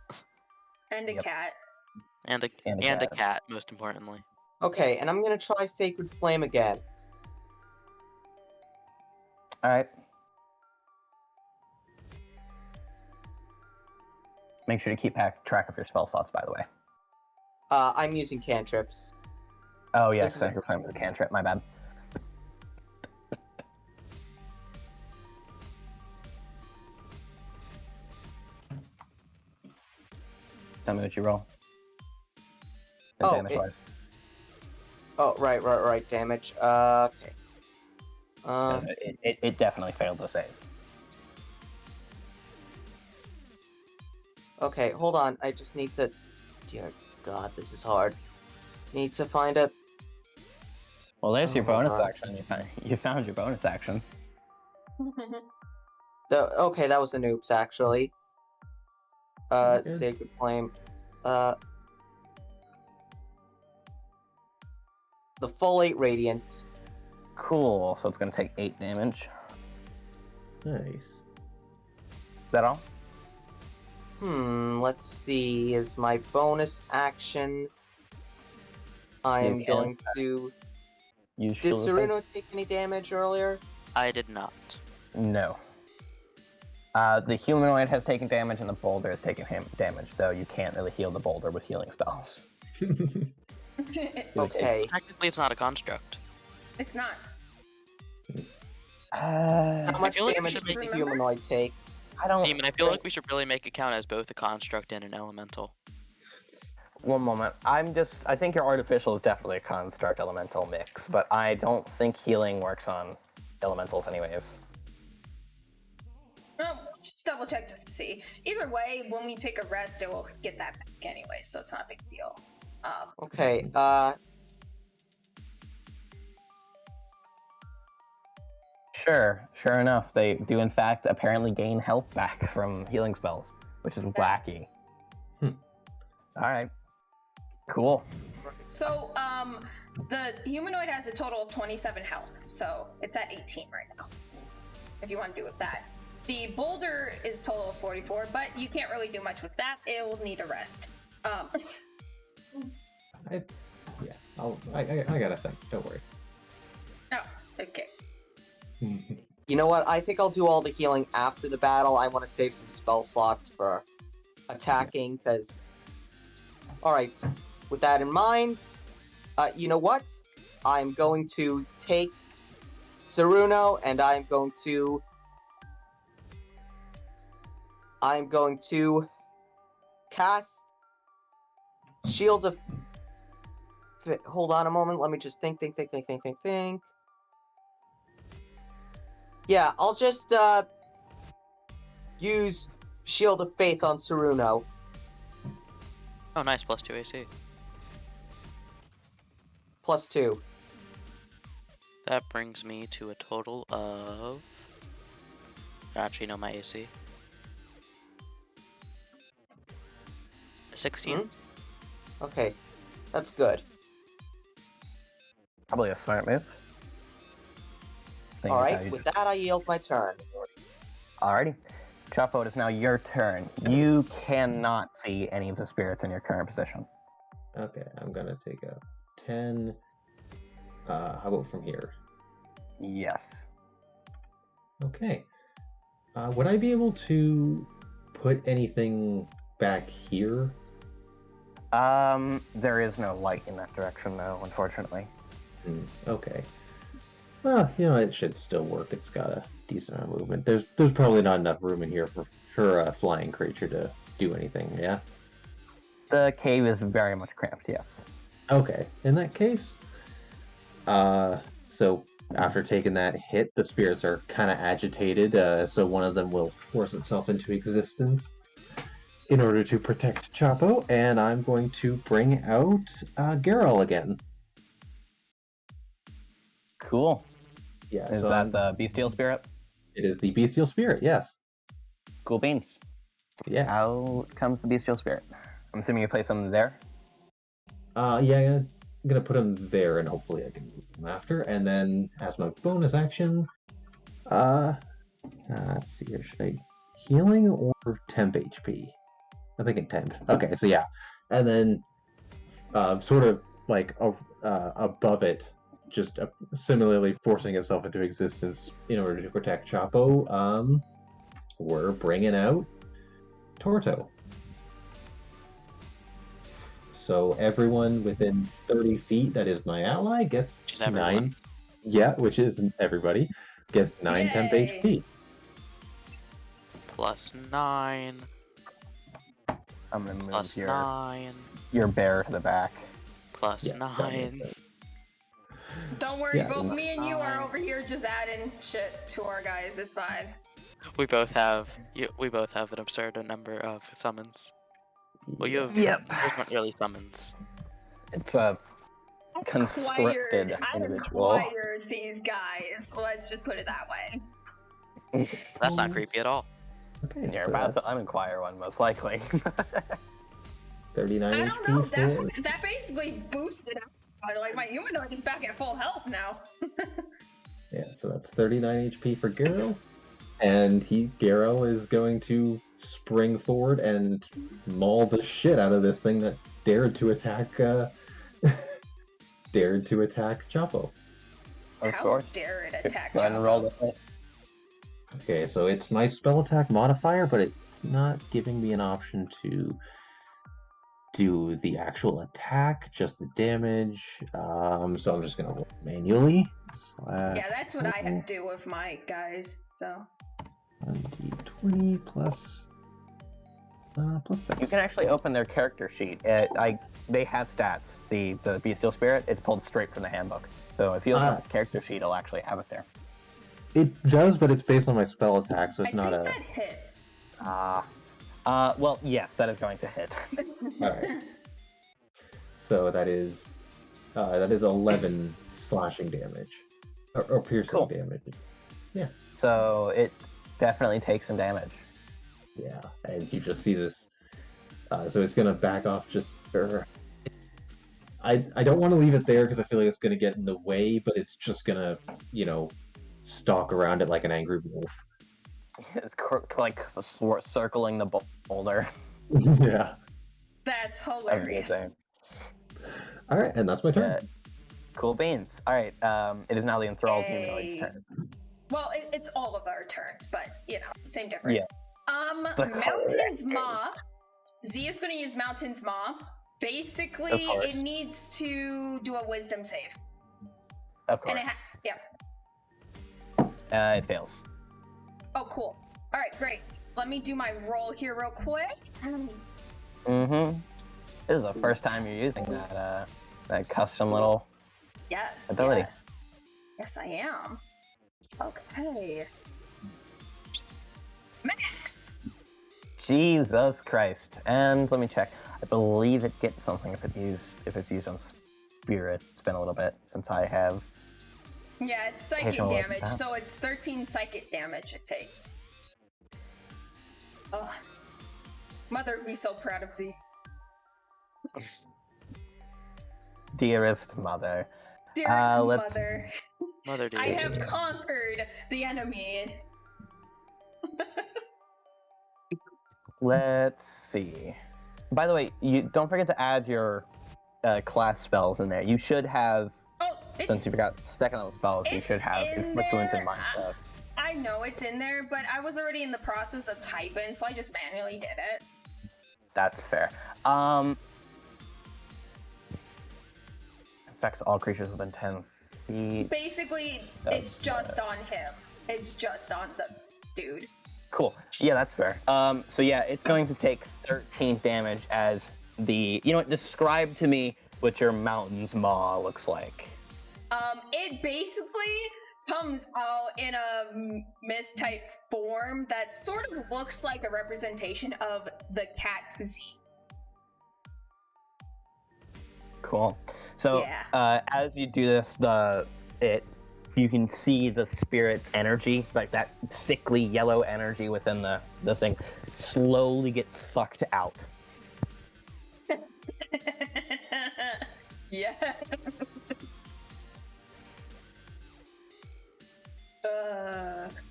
and a Yep. cat. and a And a cat, most importantly. Okay, Yes. and I'm gonna try Sacred Flame again. All right. Make sure to keep track of your spell slots, by the way. I'm using cantrips. Oh, yeah, This is- Sacred Flame is a cantrip. My bad. Tell me what you roll. Oh, Damage-wise. Oh, right, damage. Okay. It definitely failed to save. Okay, hold on. I just need to... Dear god, this is hard. Need to find a... Well, there's your bonus Uh-huh. action. You found your bonus action. Okay, that was an oops, actually. Good. Sacred Flame. The full 8 Radiant. Cool. So it's gonna take 8 damage. Nice. Is that all? Let's see. Is my bonus action... I'm going to... You Did Tsuruno take any damage earlier? I did not. No. The humanoid has taken damage and the boulder has taken damage, though you can't really heal the boulder with healing spells. Okay. Technically, it's not a construct. It's not. How much feel like we damage should did the remember? humanoid take? I don't. Demon, I feel like we should really make it count as both a construct and an elemental. One moment. I think your artificial is definitely a construct elemental mix, but I don't think healing works on elementals anyways. No, just double check just to see. Either way, when we take a rest, it will get that back anyway, so it's not a big deal. Okay, Sure enough, they do in fact apparently gain health back from healing spells, which is wacky. Alright. Cool. So, the humanoid has a total of 27 health, so it's at 18 right now. If you want to do with that. The boulder is total of 44, but you can't really do much with that. It will need a rest. I got a thing. Don't worry. Oh, okay. you know what? I think I'll do all the healing after the battle. I want to save some spell slots for attacking, because... Alright, with that in mind, you know what? I'm going to take Tsuruno, and I'm going to cast Shield of... Hold on a moment, let me just think. Yeah, I'll just, use Shield of Faith on Tsuruno. Oh, nice, +2 AC. +2. That brings me to a total of... Actually, no, my AC. 16. Okay, that's good. Probably a smart move. Alright, with that I yield my turn. Alrighty. Chapo, it is now your turn. You cannot see any of the spirits in your current position. Okay, I'm gonna take a 10. How about from here? Yes. Okay. Would I be able to put anything back here? There is no light in that direction, though, unfortunately. Okay. Well, it should still work. It's got a decent amount of movement. There's probably not enough room in here for a flying creature to do anything, yeah? The cave is very much cramped, yes. Okay, in that case, so after taking that hit, the spirits are kind of agitated, so one of them will force itself into existence in order to protect Chapo, and I'm going to bring out Geralt again. Cool. Yeah. Is that the bestial spirit? It is the bestial spirit, yes. Cool beans. Yeah. Out comes the bestial spirit. I'm assuming you place them there? Yeah, I'm gonna put him there, and hopefully I can move him after. And then, as my bonus action, let's see here, should I healing or temp HP? I think in temp. Okay, so yeah, and then, sort of like above it, just similarly forcing itself into existence in order to protect Chapo. We're bringing out Torto. So everyone within 30 feet that is my ally gets 9. Yeah, which is everybody gets 9 temp HP. +9. I'm gonna move +9. your bear to the back. +9. Don't worry, Yeah, both me and you are over here just adding shit to our guys. It's fine. We both have an absurd number of summons. Well, you have Yep. those aren't really summons. It's a conscripted I've individual. acquired these guys. Let's just put it that way. That's not creepy at all. Okay, You're so about to that's unacquire one, most likely. 39 I HP don't know. for... That basically boosted. Like my humanoid is back at full health now. Yeah, so that's 39 HP for Garo. And Garo is going to spring forward and maul the shit out of this thing that dared to attack Chapo. Of How course. dare it attack Go ahead and Chapo? roll the hit. Okay, so it's my spell attack modifier, but it's not giving me an option to do the actual attack, just the damage. So I'm just gonna roll manually. Yeah, that's what I had to do with my guys. So 1d20 plus 6. You can actually open their character sheet. They have stats. The Bestial Spirit, it's pulled straight from the handbook. So if you open the character sheet, it'll actually have it there. It does, but it's based on my spell attack, so it's I not think a. that hits. Well, yes, that is going to hit. Alright. So that is 11 slashing damage. Or piercing damage. Yeah. So it definitely takes some damage. Yeah, and you just see this. So it's gonna back off just. I don't want to leave it there because I feel like it's gonna get in the way, but it's just gonna, stalk around it like an angry wolf. It's like circling the boulder. Yeah. That's hilarious. All right, and that's my turn. Cool beans. All right, it is now the enthralled humanoid's Hey. turn. Well, it's all of our turns, but same difference. Yeah. Mountain's Maw. Z is going to use Mountain's Maw. Basically, Of course. it needs to do a Wisdom save. Of course. And It fails. Oh, cool. All right, great. Let me do my roll here real quick. Mm-hmm. This is the first time you're using that custom little Yes. ability. Yes, I am. Okay. Max. Jesus Christ. And let me check. I believe it gets something if it's used on spirits. It's been a little bit since I have. Yeah, it's psychic Take a look at damage, that. so it's 13 psychic damage it takes. Oh. Mother would be so proud of Z. Dearest mother. Dearest let's- mother, Mother I dearest. have conquered the enemy. Let's see. By the way, you don't forget to add your class spells in there. You should have, Oh, since you forgot second level spells, you should have inflict wounds and mind stuff. I know it's in there, but I was already in the process of typing, so I just manually did it. That's fair. Affects all creatures within 10 feet. Basically, it's just on him. It's just on the dude. Cool. Yeah, that's fair. So yeah, it's going to take 13 damage as the. You know what? Describe to me what your Mountain's Maw looks like. It basically comes out in a mist-type form that sort of looks like a representation of the cat Z. Cool. So Yeah. as you do this, you can see the spirit's energy, like that sickly yellow energy within the thing, slowly gets sucked out. Yes.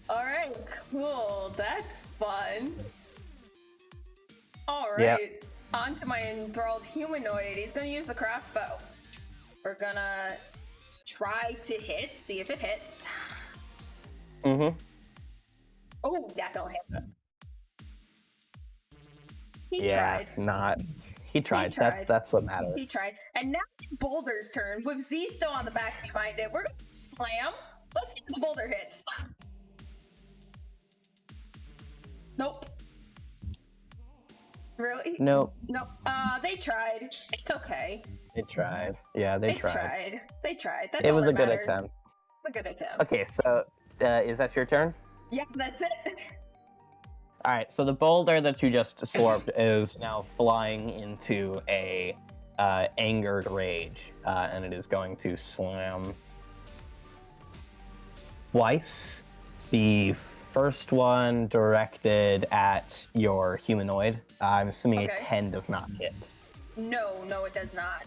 Alright, cool. That's fun. Alright, on to my enthralled humanoid. He's gonna use the crossbow. We're gonna try to hit, see if it hits. Mm-hmm. Oh, that don't hit. He Yeah, tried. He tried. tried. That's what matters. He tried. And now it's Boulder's turn. With Z still on the back behind it, we're gonna slam. Let's see if the boulder hits. Nope. Really? Nope. Nope. They tried. It's okay. They tried. Yeah, they tried. They tried. That's It all was that a good matters. attempt. It's a good attempt. Okay, so is that your turn? Yeah, that's it. All right, so the boulder that you just swarmed is now flying into a angered rage, and it is going to slam twice. The first one directed at your humanoid. I'm assuming Okay. a 10 does not hit. No, it does not.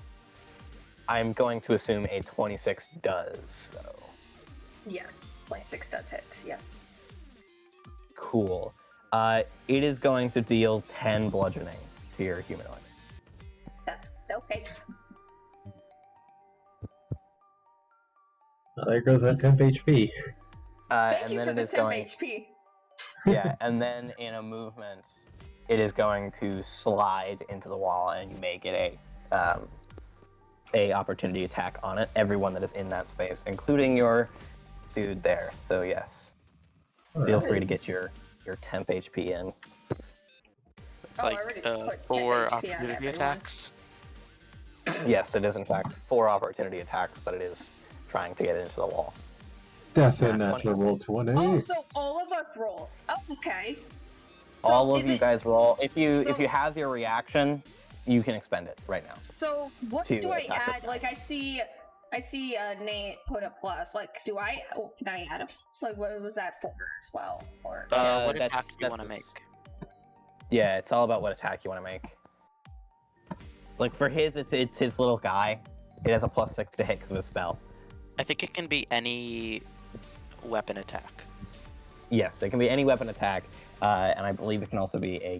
I'm going to assume a 26 does, though. Yes, 26 does hit. Yes. Cool. It is going to deal 10 bludgeoning to your humanoid. Okay. There goes that temp HP. Thank And you then for it the is temp going. HP. Yeah, and then in a movement, it is going to slide into the wall, and you may get a opportunity attack on it. Everyone that is in that space, including your dude there. So yes, feel free to get your temp HP in. It's Oh, I like already put 4 10 HP on opportunity everyone. attacks. Yes, it is in fact 4 opportunity attacks, but it is trying to get into the wall. That's a Nat natural roll 20. Oh, so all of us rolls. Oh, okay. So All of is you it- guys roll. If you so- have your reaction, you can expend it right now. So what to do I attack this add? Like I see Nate put a plus. Like, can I add a plus? Like, what was that for as well? Or What that's- attack do you that's want to the- make? Yeah, it's all about what attack you want to make. Like for his, it's his little guy. It has a +6 to hit because of his spell. I think it can be any weapon attack. Yes, it can be any weapon attack, and I believe it can also be a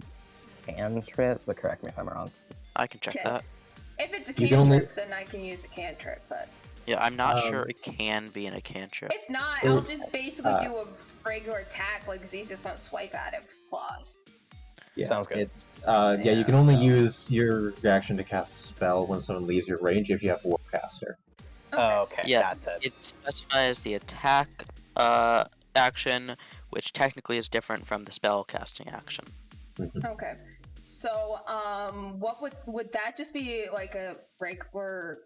cantrip. But correct me if I'm wrong. I can check Okay. that. if it's a You can only- cantrip, then I can use a cantrip. But Yeah, I'm not sure it can be in a cantrip. if not, Well, I'll just basically do a regular attack. Like Z's just gonna swipe at it with claws. Yeah, Sounds good. It's, yeah, you can Yeah, only so- use your reaction to cast a spell when someone leaves your range if you have Warcaster. Oh, okay, Yeah, that's it. It specifies the attack action, which technically is different from the spell casting action. Okay. So, what would that just be like a regular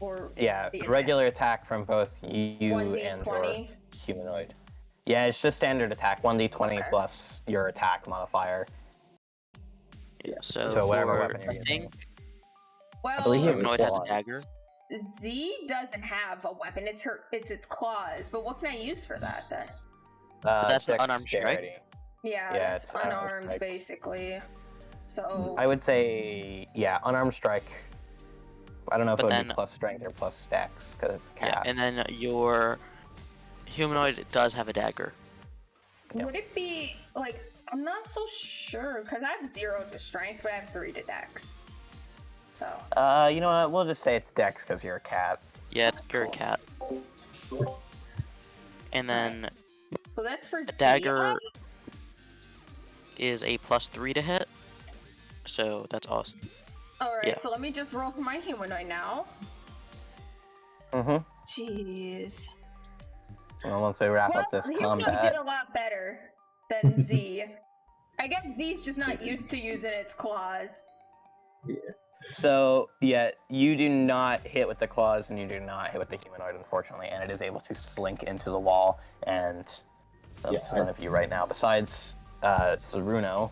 or Yeah, the regular attack from both you 1d20? and your humanoid. Yeah, it's just standard attack, 1d20 Okay. plus your attack modifier. Yeah, so, So whatever for, weapon you're I using. think Well, believe you have humanoid has a claws. dagger. Z doesn't have a weapon. It's its claws. But what can I use for that then? That's an unarmed strike? dexterity. Yeah, Yeah, it's it's unarmed unarmed strike. basically. So I would say, yeah, unarmed strike. I don't know if But it would then- be plus strength or plus dex, because it's Yeah, cap. and then your humanoid does have a dagger. yeah. would it be like I'm not so sure because I have 0 to strength, but I have 3 to dex. So You know what? We'll just say it's dex because you're a cat. Yeah, you're a Cool. cat. And then so that's for a Z. dagger is a +3 to hit. So that's awesome. All right, yeah. so let me just roll for my humanoid now. Mm-hmm. Jeez. Well, once we wrap Well, up this the humanoid did combat, a lot better than Z. I guess Z's just not used to using its claws. so yeah, you do not hit with the claws, and you do not hit with the humanoid, unfortunately, and it is able to slink into the wall. And that's Yeah, none of you right now, besides Saruno.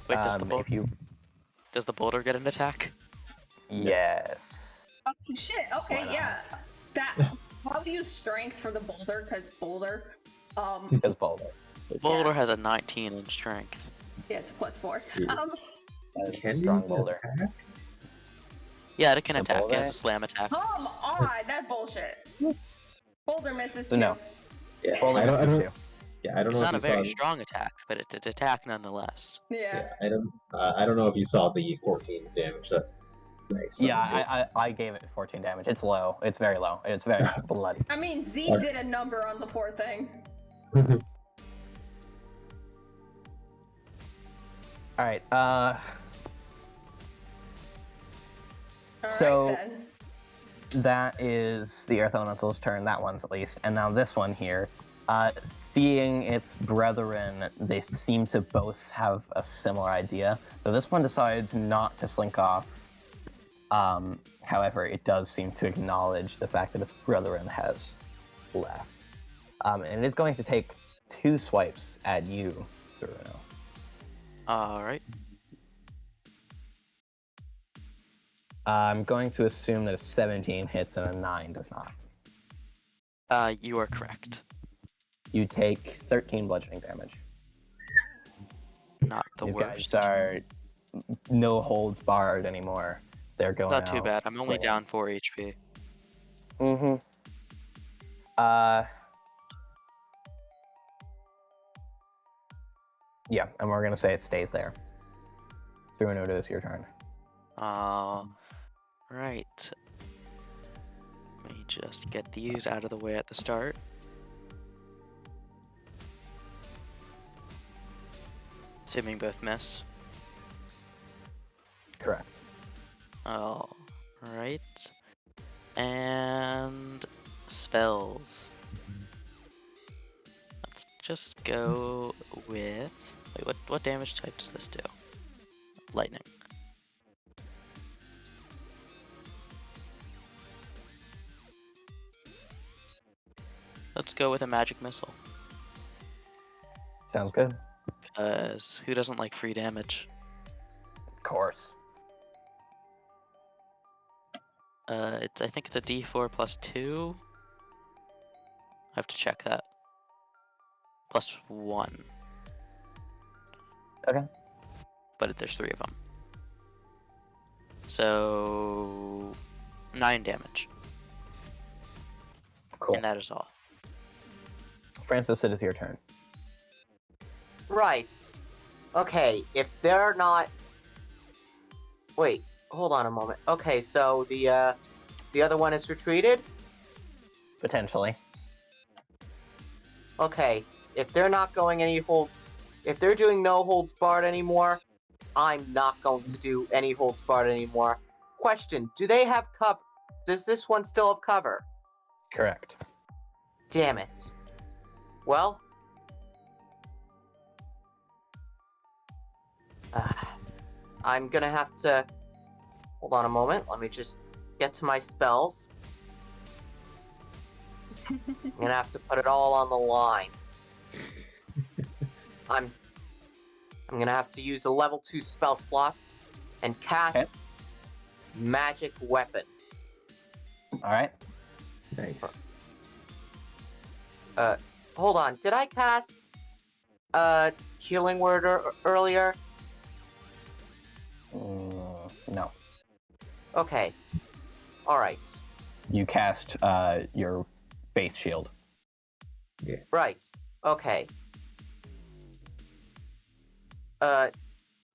Wait, does the If you, does the boulder get an attack? yes. Oh shit! Okay, Why not? yeah. That I'll use strength for the boulder because boulder. Because boulder. The boulder has a 19 in strength. Yeah, it's a +4. Yeah. That is Can a you strong boulder. attack? Yeah, it can The attack. It has boulder? a slam attack. Come on, that bullshit. Boulder misses So too. no. Yeah, Boulder I don't, misses you. yeah, I don't It's know not a if you very saw. strong attack, but it's an attack nonetheless. Yeah. Yeah, I don't know if you saw the 14 damage that. Nice. Yeah, I gave it 14 damage. It's low. It's very low. It's very bloody. I mean, Z did a number on the poor thing. All right. All So- right, then. That is the Earth Elemental's turn. That one's at least. And now this one here. Seeing its brethren, they seem to both have a similar idea. So this one decides not to slink off. However, it does seem to acknowledge the fact that its brethren has left. And it is going to take 2 swipes at you, Saruno. Alright. I'm going to assume that a 17 hits and a 9 does not. You are correct. You take 13 bludgeoning damage. Not the These worst. guys are no holds barred anymore. They're going Not too out bad. I'm only swinging. down 4 HP. Mm-hmm. Yeah, and we're gonna say it stays there. Bruno, it is your turn. Right. Let me just get these out of the way at the start. Assuming both miss. Correct. Alright. And spells. Let's just go with... Wait, what damage type does this do? Lightning. Let's go with a magic missile. Sounds good. Because who doesn't like free damage? Of course. I think it's a D4 plus 2. I have to check that. Plus 1. Okay. But there's 3 of them. So 9 damage. Cool. And that is all. Francis, it is your turn. Right. Okay, if they're not... Wait, hold on a moment. Okay, so the other one is retreated? Potentially. Okay, if they're not going if they're doing no holds barred anymore, I'm not going to do any holds barred anymore. Question, do they have cover? Does this one still have cover? Correct. Damn it. Well... I'm gonna have to... Hold on a moment, let me just get to my spells. I'm gonna have to put it all on the line. I'm gonna have to use a level 2 spell slots and cast Magic Weapon. Alright. Nice. Hold on, did I cast Healing Word earlier? No. Okay. Alright. You cast your base shield. Right. Okay.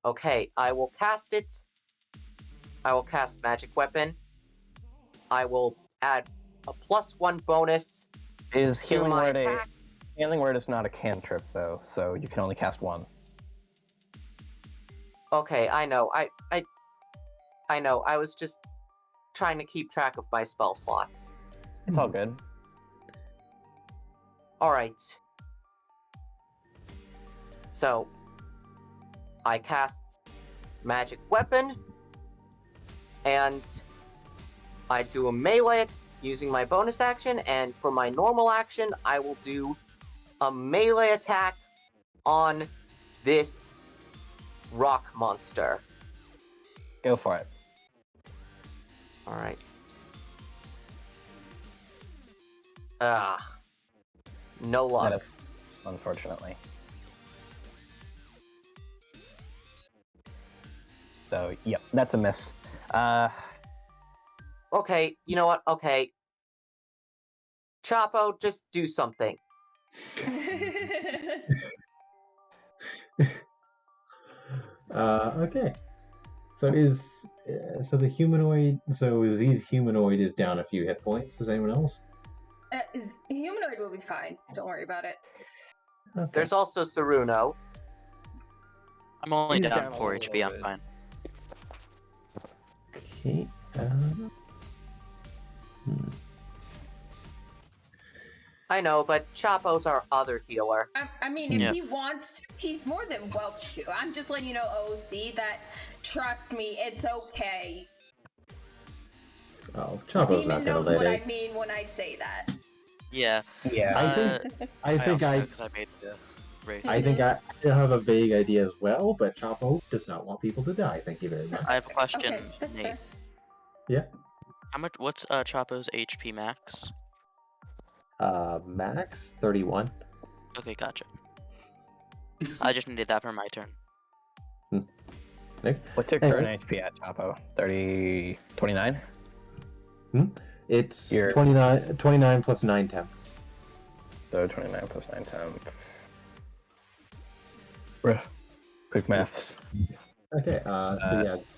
Okay, I will cast it. I will cast Magic Weapon. I will add a +1 bonus Is to healing my word attack. Healing word is not a cantrip though, so you can only cast one. Okay, I know. I know. I was just trying to keep track of my spell slots. It's all good. Alright. So, I cast Magic Weapon, and I do a melee using my bonus action, and for my normal action, I will do a melee attack on this rock monster. Go for it. Alright. No luck. That is, unfortunately. So, yep, that's a miss. Okay, you know what? Okay. Chapo, just do something. Okay. So the humanoid? So Z's humanoid is down a few hit points. Is anyone else? Humanoid will be fine. Don't worry about it. Okay. There's also Saruno. I'm only He's down down a 4 little HP, I'm bit. fine. Okay. I know, but Chapo's our other healer. I mean, if Yeah. he wants to, he's more than welcome to. I'm just letting you know, OC, that trust me, it's okay. Oh, Chapo's Demon not gonna knows let what it. I mean when I say that. Yeah. Yeah. I think I I because I made the race. I think I have a vague idea as well, but Chapo does not want people to die. Thank you very much. I have a question, Okay, that's Nate. fair. Yeah. What's Chapo's HP max? Max 31. Okay, gotcha. I just needed that for my turn. Nick? What's your Anyway. current HP at, Chapo? 30... 29? It's You're- 29 plus 9 temp. So 29 plus 9 temp. Bruh. Quick maths. Okay, so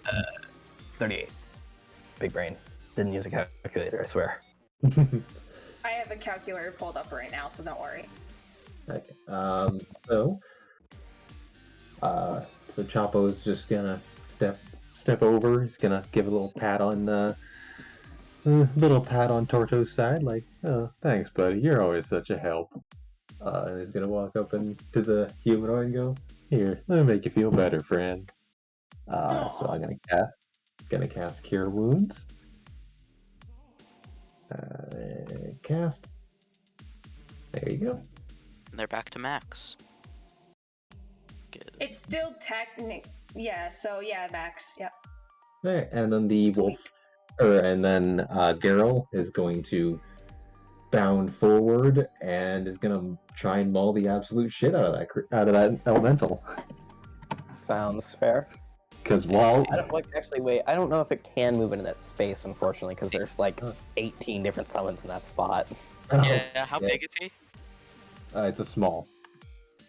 yeah. 38. Big brain. Didn't use a calculator, I swear. I have a calculator pulled up right now, so don't worry. Okay. So Chapo's just gonna step over. He's gonna give a little pat on Torto's side, like, "Oh, thanks, buddy. You're always such a help." And he's gonna walk up into the humanoid and go, "Here, let me make you feel better, friend." So I'm gonna cast Cure Wounds. Cast. There you go. And they're back to max. Good. It's still yeah, so yeah, Max. Yep. Alright, and then the Sweet. Daryl is going to bound forward and is gonna try and maul the absolute shit out of that elemental. Sounds fair. Because while I don't wait. I don't know if it can move into that space, unfortunately, because there's like 18 different summons in that spot. Yeah, how big is he? It's a small.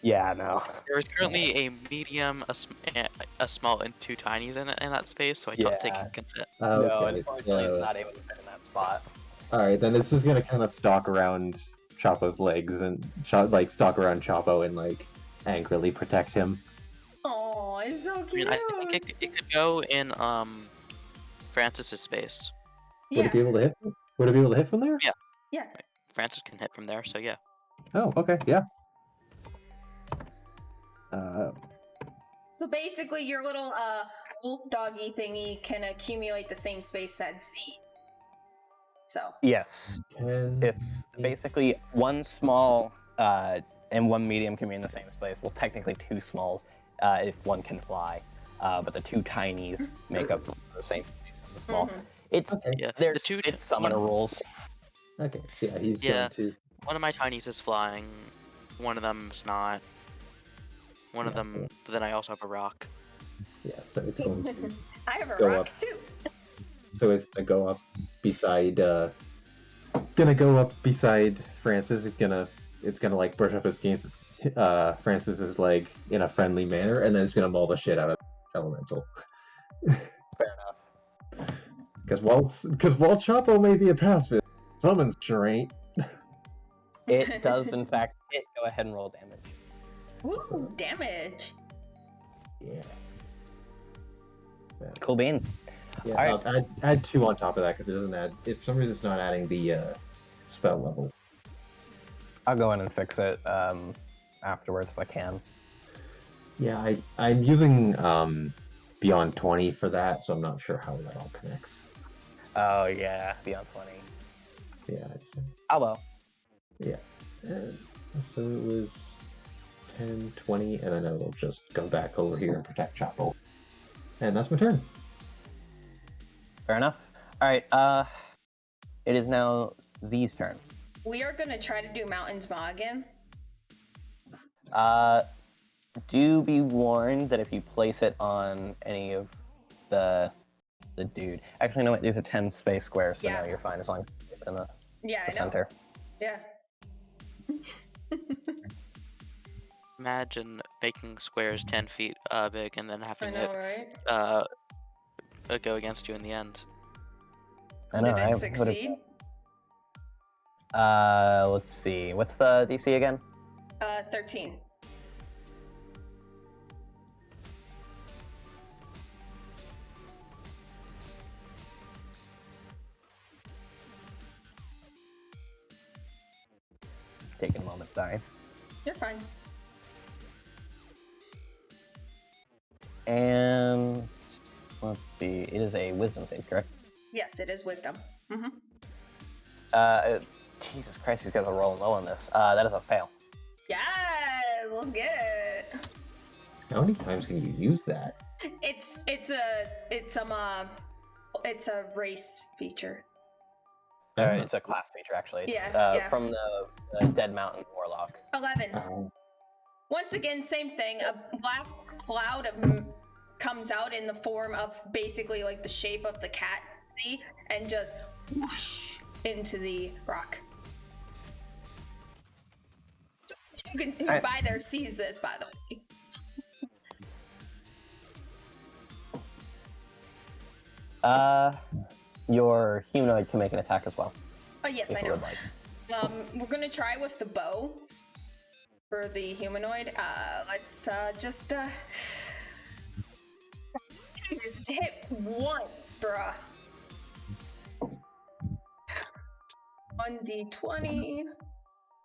Yeah, no. There is currently a medium, a small, and 2 tinies in that space, so I don't think it can fit. No, Okay, unfortunately, it's not able to fit in that spot. Alright, then it's just gonna kind of stalk around Chapo's legs and stalk around Chapo and like angrily protect him. Oh, it's so I cute. mean, I think it could go in Francis's space. Would it be able to hit? Would it be able to hit from there? Yeah. Yeah. Francis can hit from there, so yeah. Oh, okay, yeah. So basically, your little wolf doggy thingy can accumulate the same space that Z. So. Yes. It's basically one small and one medium can be in the same space. Well, technically 2 smalls if one can fly. But the 2 tinies make up the same space as a small. Mm-hmm. It's Yeah, it's summoner rules. Okay, yeah, he's going to. One of my tinies is flying. One of them's not. One of them, but then I also have a rock. Yeah, so it's going to I have a go rock up. too. So it's gonna go up beside Francis. It's gonna like brush up against Francis's leg in a friendly manner, and then it's gonna maul the shit out of elemental. Fair enough. Because while Chapo may be a pacifist, summons sure ain't. It does in fact hit. Go ahead and roll damage. Ooh, damage. Yeah. Cool beans. Yeah, All right. add 2 on top of that because it doesn't add. If for some reason it's not adding the spell level. I'll go in and fix it afterwards if I can. Yeah, I'm using Beyond 20 for that, so I'm not sure how that all connects. Oh yeah, beyond 20. Yeah, Oh well. yeah. So it was 10, 20, and then it'll just go back over here and protect Chapo. And that's my turn. Fair enough. All right. It is now Z's turn. We are gonna try to do Mountains Ma again. Do be warned that if you place it on any of the dude. Actually, no, wait, these are 10 space squares, so Yeah. no, you're fine as long as it's in the Yeah, I know. center. Yeah. Imagine making squares 10 feet big and then I having know, right? it go against you in the end. I know. Did I it would've- succeed? Let's see. What's the DC again? 13. Taking a moment, sorry. You're fine. And let's see. It is a wisdom save, correct? Yes, it is wisdom. Mm-hmm. Jesus Christ, these guys are rolling low on this. That is a fail. Yes, let's Smells good. How many times can you use that? It's a race feature. It's a class feature, actually. It's Yeah. from the Dead Mountain Warlock. 11. Once again, same thing. A black cloud comes out in the form of basically like the shape of the cat, see, and just whoosh into the rock. Who's by there sees this, by the way. Your humanoid can make an attack as well. Oh yes, I know. Like. We're gonna try with the bow for the humanoid. Let's just hit once, bruh. 1d20.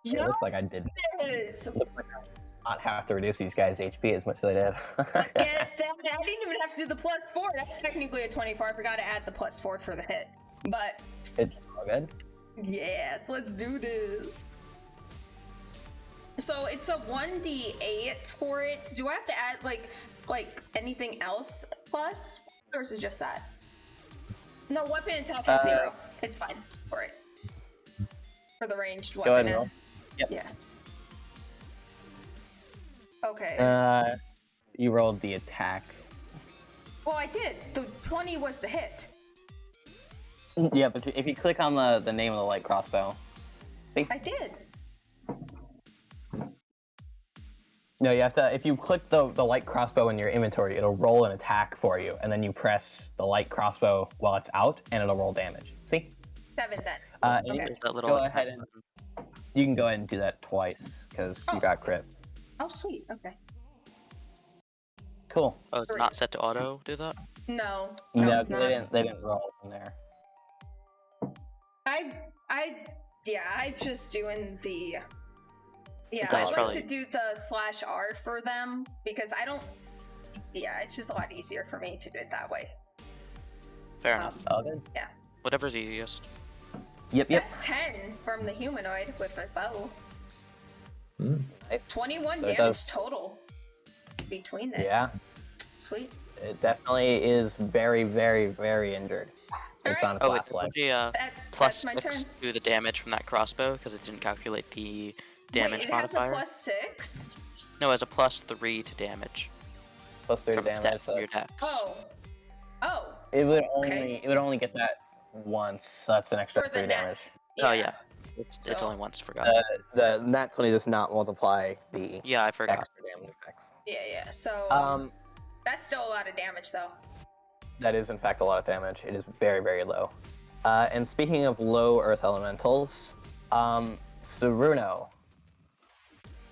It looks like I did. Yes. It looks like I did not have to reduce these guys' HP as much as I did. Get that. I didn't even have to do the +4. That's technically a 24. I forgot to add the +4 for the hit. But it's all good. Yes, let's do this. So it's a 1d8 for it. Do I have to add like anything else plus, or is it just that? No, weapon attack is 0. It's fine for it. For the ranged weapon. Go ahead and roll. Yep. Yeah. Okay. You rolled the attack. Well, I did. The 20 was the hit. Yeah, but if you click on the name of the light crossbow. See? I did. No, you have to. If you click the light crossbow in your inventory, it'll roll an attack for you, and then you press the light crossbow while it's out, and it'll roll damage. See? 7 then. Okay. That little go attack ahead and button. you can go ahead and do that twice because you got crit. Oh, sweet. Okay. Cool. Oh, it's not set to auto. Do that. No, No, it's not. they didn't roll in there. I'm just doing the. Yeah, Okay, I like probably- to do the /R for them because I don't. Yeah, it's just a lot easier for me to do it that way. Fair enough. All good. Yeah. Whatever's easiest. Yep. That's 10 from the humanoid with a bow. Nice. 21 So it damage does- total between them. Yeah. Sweet. It definitely is very, very, very injured. It's Alright. on its Oh, wait, last leg. would you That's my +6 turn. to the damage from that crossbow because it didn't calculate the damage Wait, it modifier? has a +6? No, it has a +3 to damage Plus 3 from its damage. from your So dex. Oh. it would Okay. only get that once. So that's an extra For the 3 net. damage. Oh yeah, it's So- only once. Forgot. The nat 20 does not multiply the Yeah, I forgot. extra damage effects. Yeah. So that's still a lot of damage though. That is in fact a lot of damage. It is very, very low. And speaking of low earth elementals, Saruno.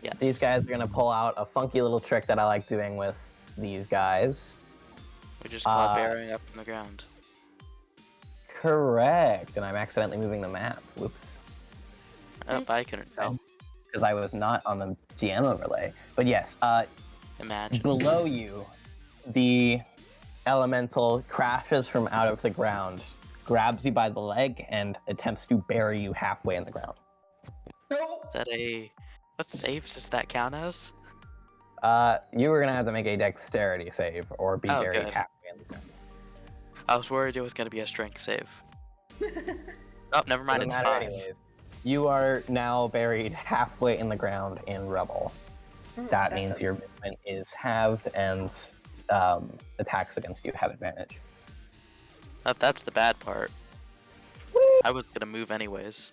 Yes. These guys are gonna pull out a funky little trick that I like doing with these guys. We just call it burying up from the ground. Correct. And I'm accidentally moving the map. Whoops. Oh, I couldn't tell. Because I was not on the GM overlay. But yes, Imagine. below you, the elemental crashes from out of the ground, grabs you by the leg, and attempts to bury you halfway in the ground. No. Is that what save does that count as? You were gonna have to make a dexterity save or be Oh, buried good. halfway in the ground. I was worried it was gonna be a strength save. Oh, never mind. Doesn't It's matter 5. anyways. You are now buried halfway in the ground in rubble. That means your movement is halved, and attacks against you have advantage. That's the bad part. I was gonna move anyways.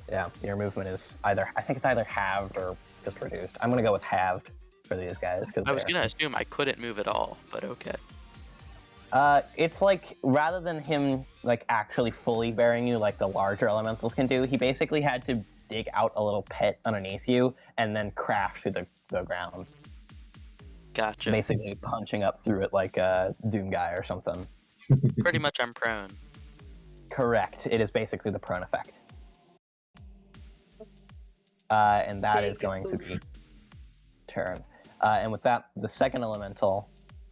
Yeah, your movement is either, I think it's either halved or just reduced. I'm gonna go with halved for these guys because I was gonna assume I couldn't move at all, but okay. It's like rather than him like actually fully burying you like the larger elementals can do, he basically had to dig out a little pit underneath you and then crash through the ground, Gotcha. basically punching up through it like a Doom guy or something. Pretty much I'm prone. Correct. It is basically the prone effect. And that is going to be turn. And with that, the second elemental,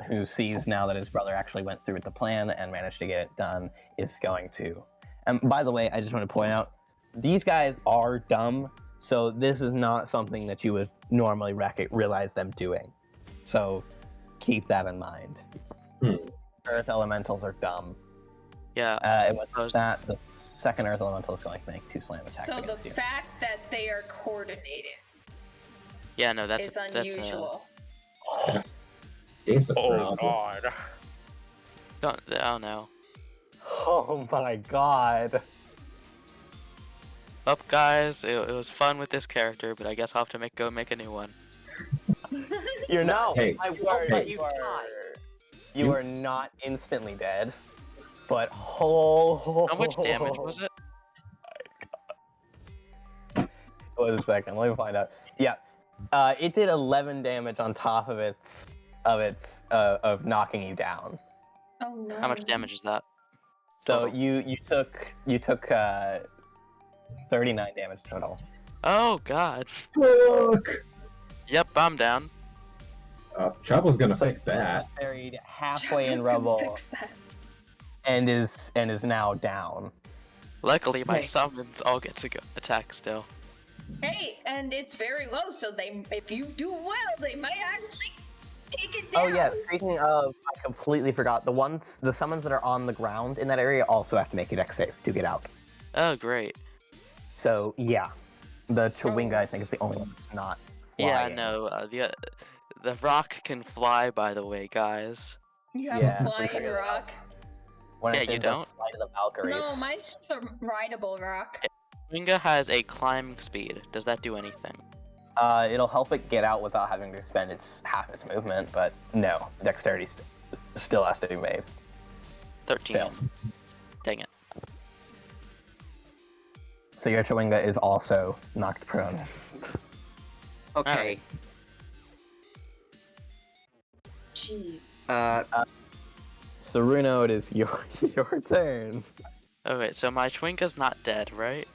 who sees now that his brother actually went through with the plan and managed to get it done, is going to. And by the way, I just want to point out, these guys are dumb, So this is not something that you would normally realize them doing. So keep that in mind. Earth elementals are dumb. Yeah. And with that, the second Earth elemental is going to make 2 slam attacks So against the you. fact that they are coordinated Yeah, no, is unusual. It's a problem. God. Oh no. Oh my god. Up, guys. It was fun with this character, but I guess I'll have to go make a new one. You're not. Hey, I won't let you die. You are not instantly dead, but how much damage was it? Wait a second, let me find out. Yeah, it did 11 damage on top of of knocking you down. Oh no. How much damage is that? So Total. you took 39 damage total. Oh god. Fuck! Yep, I'm down. Chopper's gonna fix that. Buried halfway in Chopper's gonna rubble fix that. and is now down. Luckily, my Okay. summons all get to attack still. Hey, and it's very low, so if you do well, they might actually take it down. Oh yeah, speaking of, I completely forgot. The summons that are on the ground in that area also have to make a dex save to get out. Oh, great. So yeah, the Chewinga I think is the only one that's not Yeah, flying. no, the rock can fly, by the way, guys. You have Yeah, a flying we rock. When Yeah, it you did the don't? Flight of the Valkyries. No, mine's just a rideable rock. Winga has a climbing speed. Does that do anything? It'll help it get out without having to spend half its movement, but no, dexterity still has to be made. 13. Fails. Dang it. So your Chewinga is also knocked prone. Okay. Jeez. Saruno, it is your turn. Okay, so my Chwinka's not dead, right?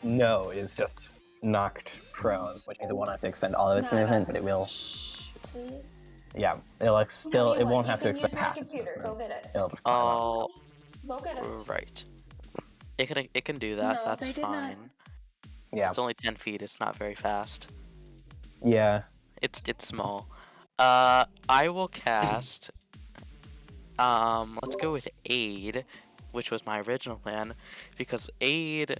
No, it is just knocked prone, which means it won't have to expend all of its movement, but it will. Yeah, it won't have to expend half its movement. Go get it. It'll just climb up. Oh, Go get it. right. It can do that. No, That's they did not. fine. Yeah. It's only 10 feet. It's not very fast. Yeah. It's small. I will cast. Let's go with Aid, which was my original plan, because Aid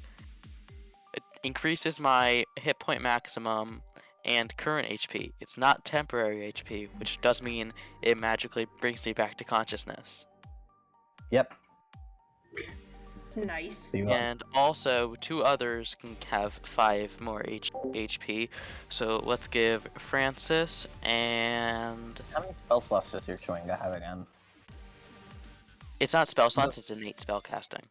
increases my hit point maximum and current HP. It's not temporary HP, which does mean it magically brings me back to consciousness. Yep. Nice. So you And also, 2 others can have 5 more HP. So let's give Francis and... How many spell slots does your Chewinga have again? It's not spell slots, it's innate spell casting.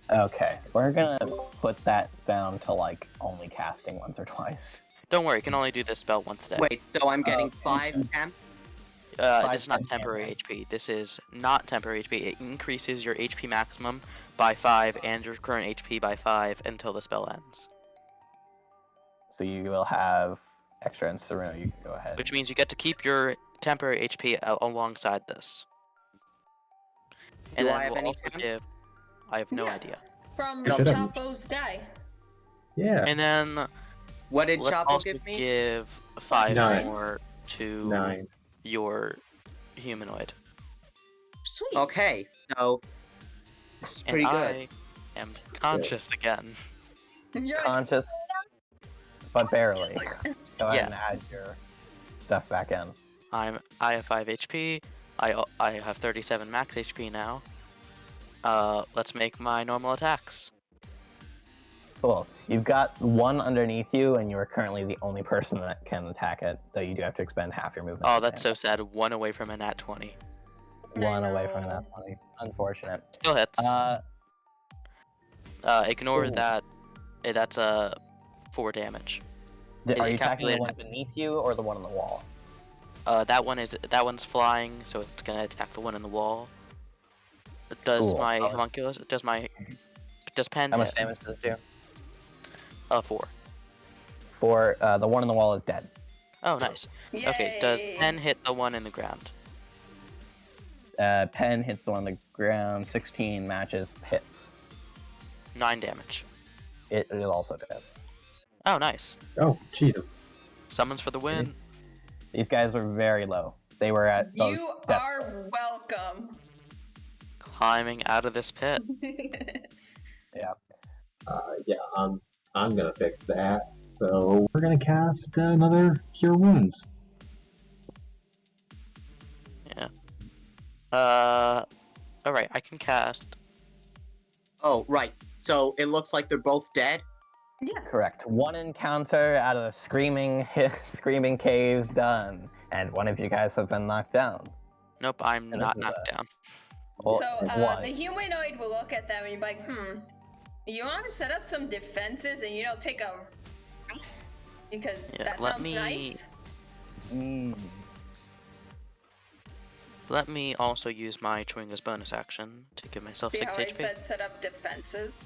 Okay, we're gonna put that down to like only casting once or twice. Don't worry, you can only do this spell once a day. Wait, so I'm getting 5 temp? This is not 5 temporary damage. HP. This is not temporary HP. It increases your HP maximum by 5 and your current HP by 5 until the spell ends. So you will have extra and Sereno, you can go ahead. Which means you get to keep your temporary HP alongside this. And Do then I have we'll any also temp? give... I have no Yeah. idea. From You should have- Chapo's die. Yeah. And then What did let's Chapo also give me? give 5 9. more to 9. your humanoid. Sweet. Okay, so this is pretty and good. I am conscious again. You're Conscious, but barely. Go ahead Yeah. and add your stuff back in. I have 5 HP. I have 37 max HP now. Let's make my normal attacks. Cool. You've got one underneath you, and you are currently the only person that can attack it, so you do have to expend half your movement. Oh, to that's so stand sad. 1 away from a nat 20. up. One away from know. that 20. Unfortunate. Still hits. Ignore Ooh. that. That's 4 damage. Are you attacking the calculated- one beneath you or the one on the wall? That one's flying, so it's gonna attack the one in the wall. Does Cool. my homunculus? Does Pen How much hit? damage does it do? 4. For the one on the wall is dead. Oh, nice. Okay, does Yay. Pen hit the one in the ground? Pen hits the one on the ground. 16 matches, hits. 9 damage. It is also dead. Oh, nice. Oh, Jesus. Summons for the win. These guys were very low. They were at both You death are squares. welcome. Climbing out of this pit. Yeah. Yeah, I'm gonna fix that. So we're gonna cast another Cure Wounds. Yeah. Alright, I can cast. Oh, right. So it looks like they're both dead. Yeah. Correct. One encounter out of the screaming caves done, and one of you guys have been knocked down. Nope, I'm And not this is knocked down. Well, So why? the humanoid will look at them and be like, you want to set up some defenses and, take a risk? Because Yeah, that let sounds me- nice. Let me also use my Chewinga's bonus action to give myself See 6 how I HP. said set up defenses?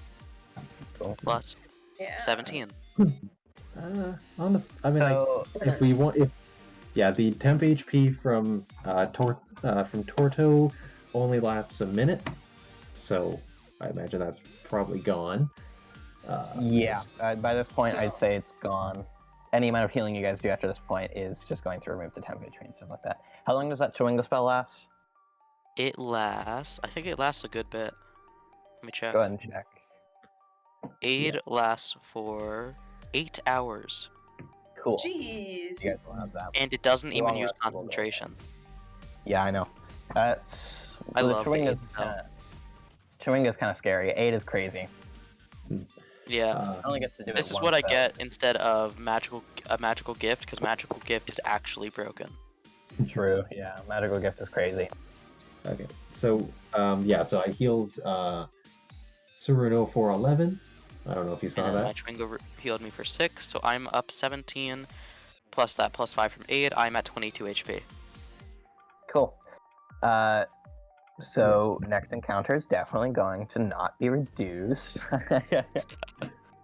Plus Yeah. 17. Honest. I mean, So if we want, the temp HP from Torto only lasts a minute, so I imagine that's probably gone. yeah, by this point, So- I'd say it's gone. Any amount of healing you guys do after this point is just going to remove the temp HP and stuff like that. How long does that Chewinga spell last? It lasts. I think it lasts a good bit. Let me check. Go ahead and check. Aid lasts for 8 hours. Cool. Jeez. You guys will have that. And it doesn't even Long use rest will go concentration. Yeah, I know. That's I the love the Chewinga's aid spell. Chewinga's kind of scary. 8 is crazy. Yeah. It only gets to do This it is once, what I though. get instead of a magical gift, because magical gift is actually broken. True. Yeah, magical gift is crazy. Okay, so so I healed Suruno for 11. I don't know if you saw And my that. Chewinga healed me for 6, so I'm up 17. Plus that plus 5 from aid, I'm at 22 HP. Cool. So next encounter is definitely going to not be reduced.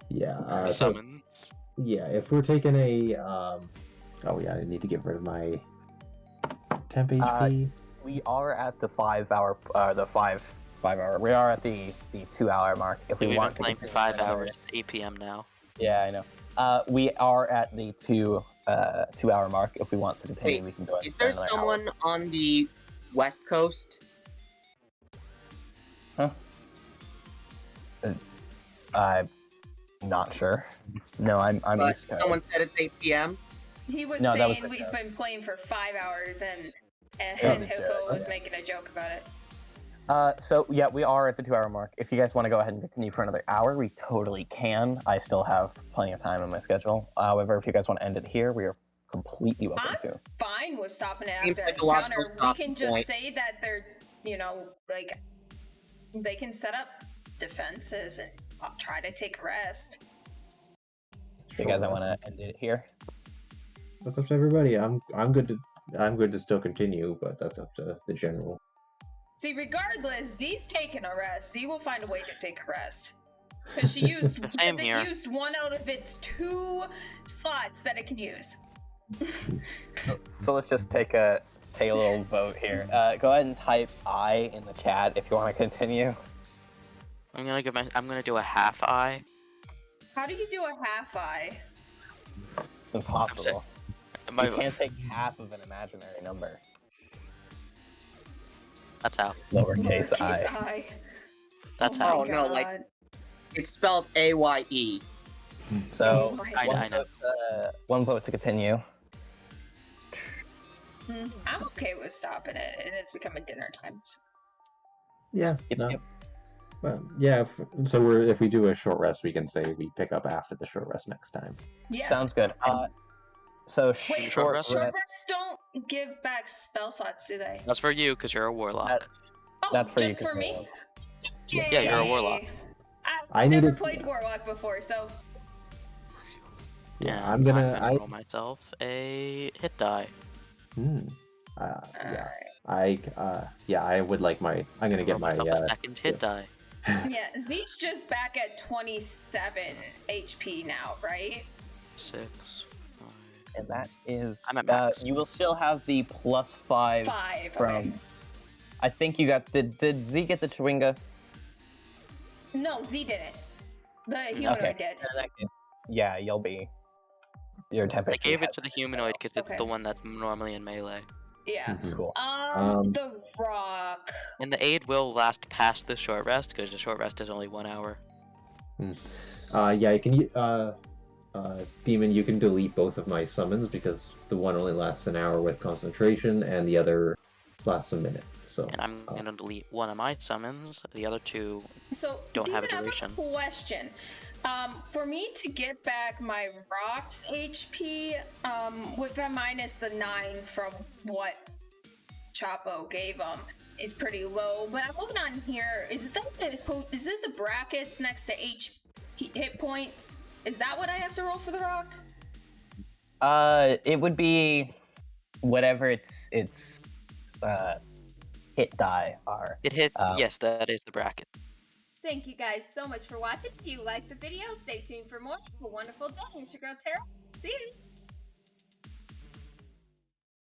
Yeah. Summons. If we're taking a I need to get rid of my temp HP. We are at the 5 hour, the 5 hour. We are at the 2 hour mark. If we We've want been to playing for continue 5 another- hours. It's 8 PM now. Yeah, I know. We are at the 2 hour mark. If we want to continue, Wait, we can go ahead. Is and there spend another hour. someone on the west coast? I'm not sure. No, I'm But East Coast. someone said it's 8 p.m. He was No, that was saying the we've joke. been playing for 5 hours and That was a Hippo joke. was making a joke about it. So yeah, we are at the 2 hour mark. If you guys want to go ahead and continue for another hour, we totally can. I still have plenty of time in my schedule. However, if you guys want to end it here, we are completely welcome to. Fine with stopping it Seems after like a logical encounter. We stopping can just point. say that they're, like, they can set up defenses and try to take a rest. If you guys want to end it here. That's up to everybody. I'm good to still continue, but that's up to the general. See, regardless, Z's taking a rest. Z will find a way to take a rest. Because she used, Same because here. it used one out of its 2 slots that it can use. So let's just take a little vote here. Go ahead and type I in the chat if you want to continue. I'm gonna do a half eye. How do you do a half eye? It's impossible. My, You can't take half of an imaginary number. that's how. Lowercase I. I. That's Oh how. my Oh, no, like- God. It's spelled A-Y-E. So Oh my I know. one vote to continue. I'm okay with stopping it. It is becoming dinner time. So. Yeah. Yep, No. yep. Well, yeah. If we do a short rest, we can say we pick up after the short rest next time. Yeah. Sounds good. So Wait, short short rest. rest? short rests don't give back spell slots, do they? That's for you, because you're a warlock. That's, Oh, that's for you. just for me? Castillo. Yeah, you're a warlock. I I've never needed- played Warlock before, so Yeah, And I'm gonna. roll myself a hit die. I would like my. I'm gonna get Roll my. myself a second hit die. yeah, Zeke's just back at 27 HP now, right? 6. 5. And that is. I'm at max. You will still have the +5 5. from. Okay. I think you got. Did Z get the Chewinga? No, Z didn't. The humanoid did. In that case, yeah, you'll be. Your temperature. I gave it to the humanoid because it's Okay. the one that's normally in melee. Yeah. Mhm. Cool. The rock. And the aid will last past the short rest because the short rest is only 1 hour. Yeah, you can. Demon, you can delete both of my summons because the one only lasts an hour with concentration, and the other lasts a minute. So. And I'm gonna delete one of my summons. The other two So, don't have a Demon, I duration. have a question. For me to get back my rock's HP, if I minus the 9 from what Chapo gave him, is pretty low. But I'm looking on here. Is it the brackets next to HP hit points? Is that what I have to roll for the rock? It would be whatever its hit die are. It hit. Yes, that is the bracket. Thank you guys so much for watching. If you liked the video, stay tuned for more. Have a wonderful day. It's your girl Tara. See you.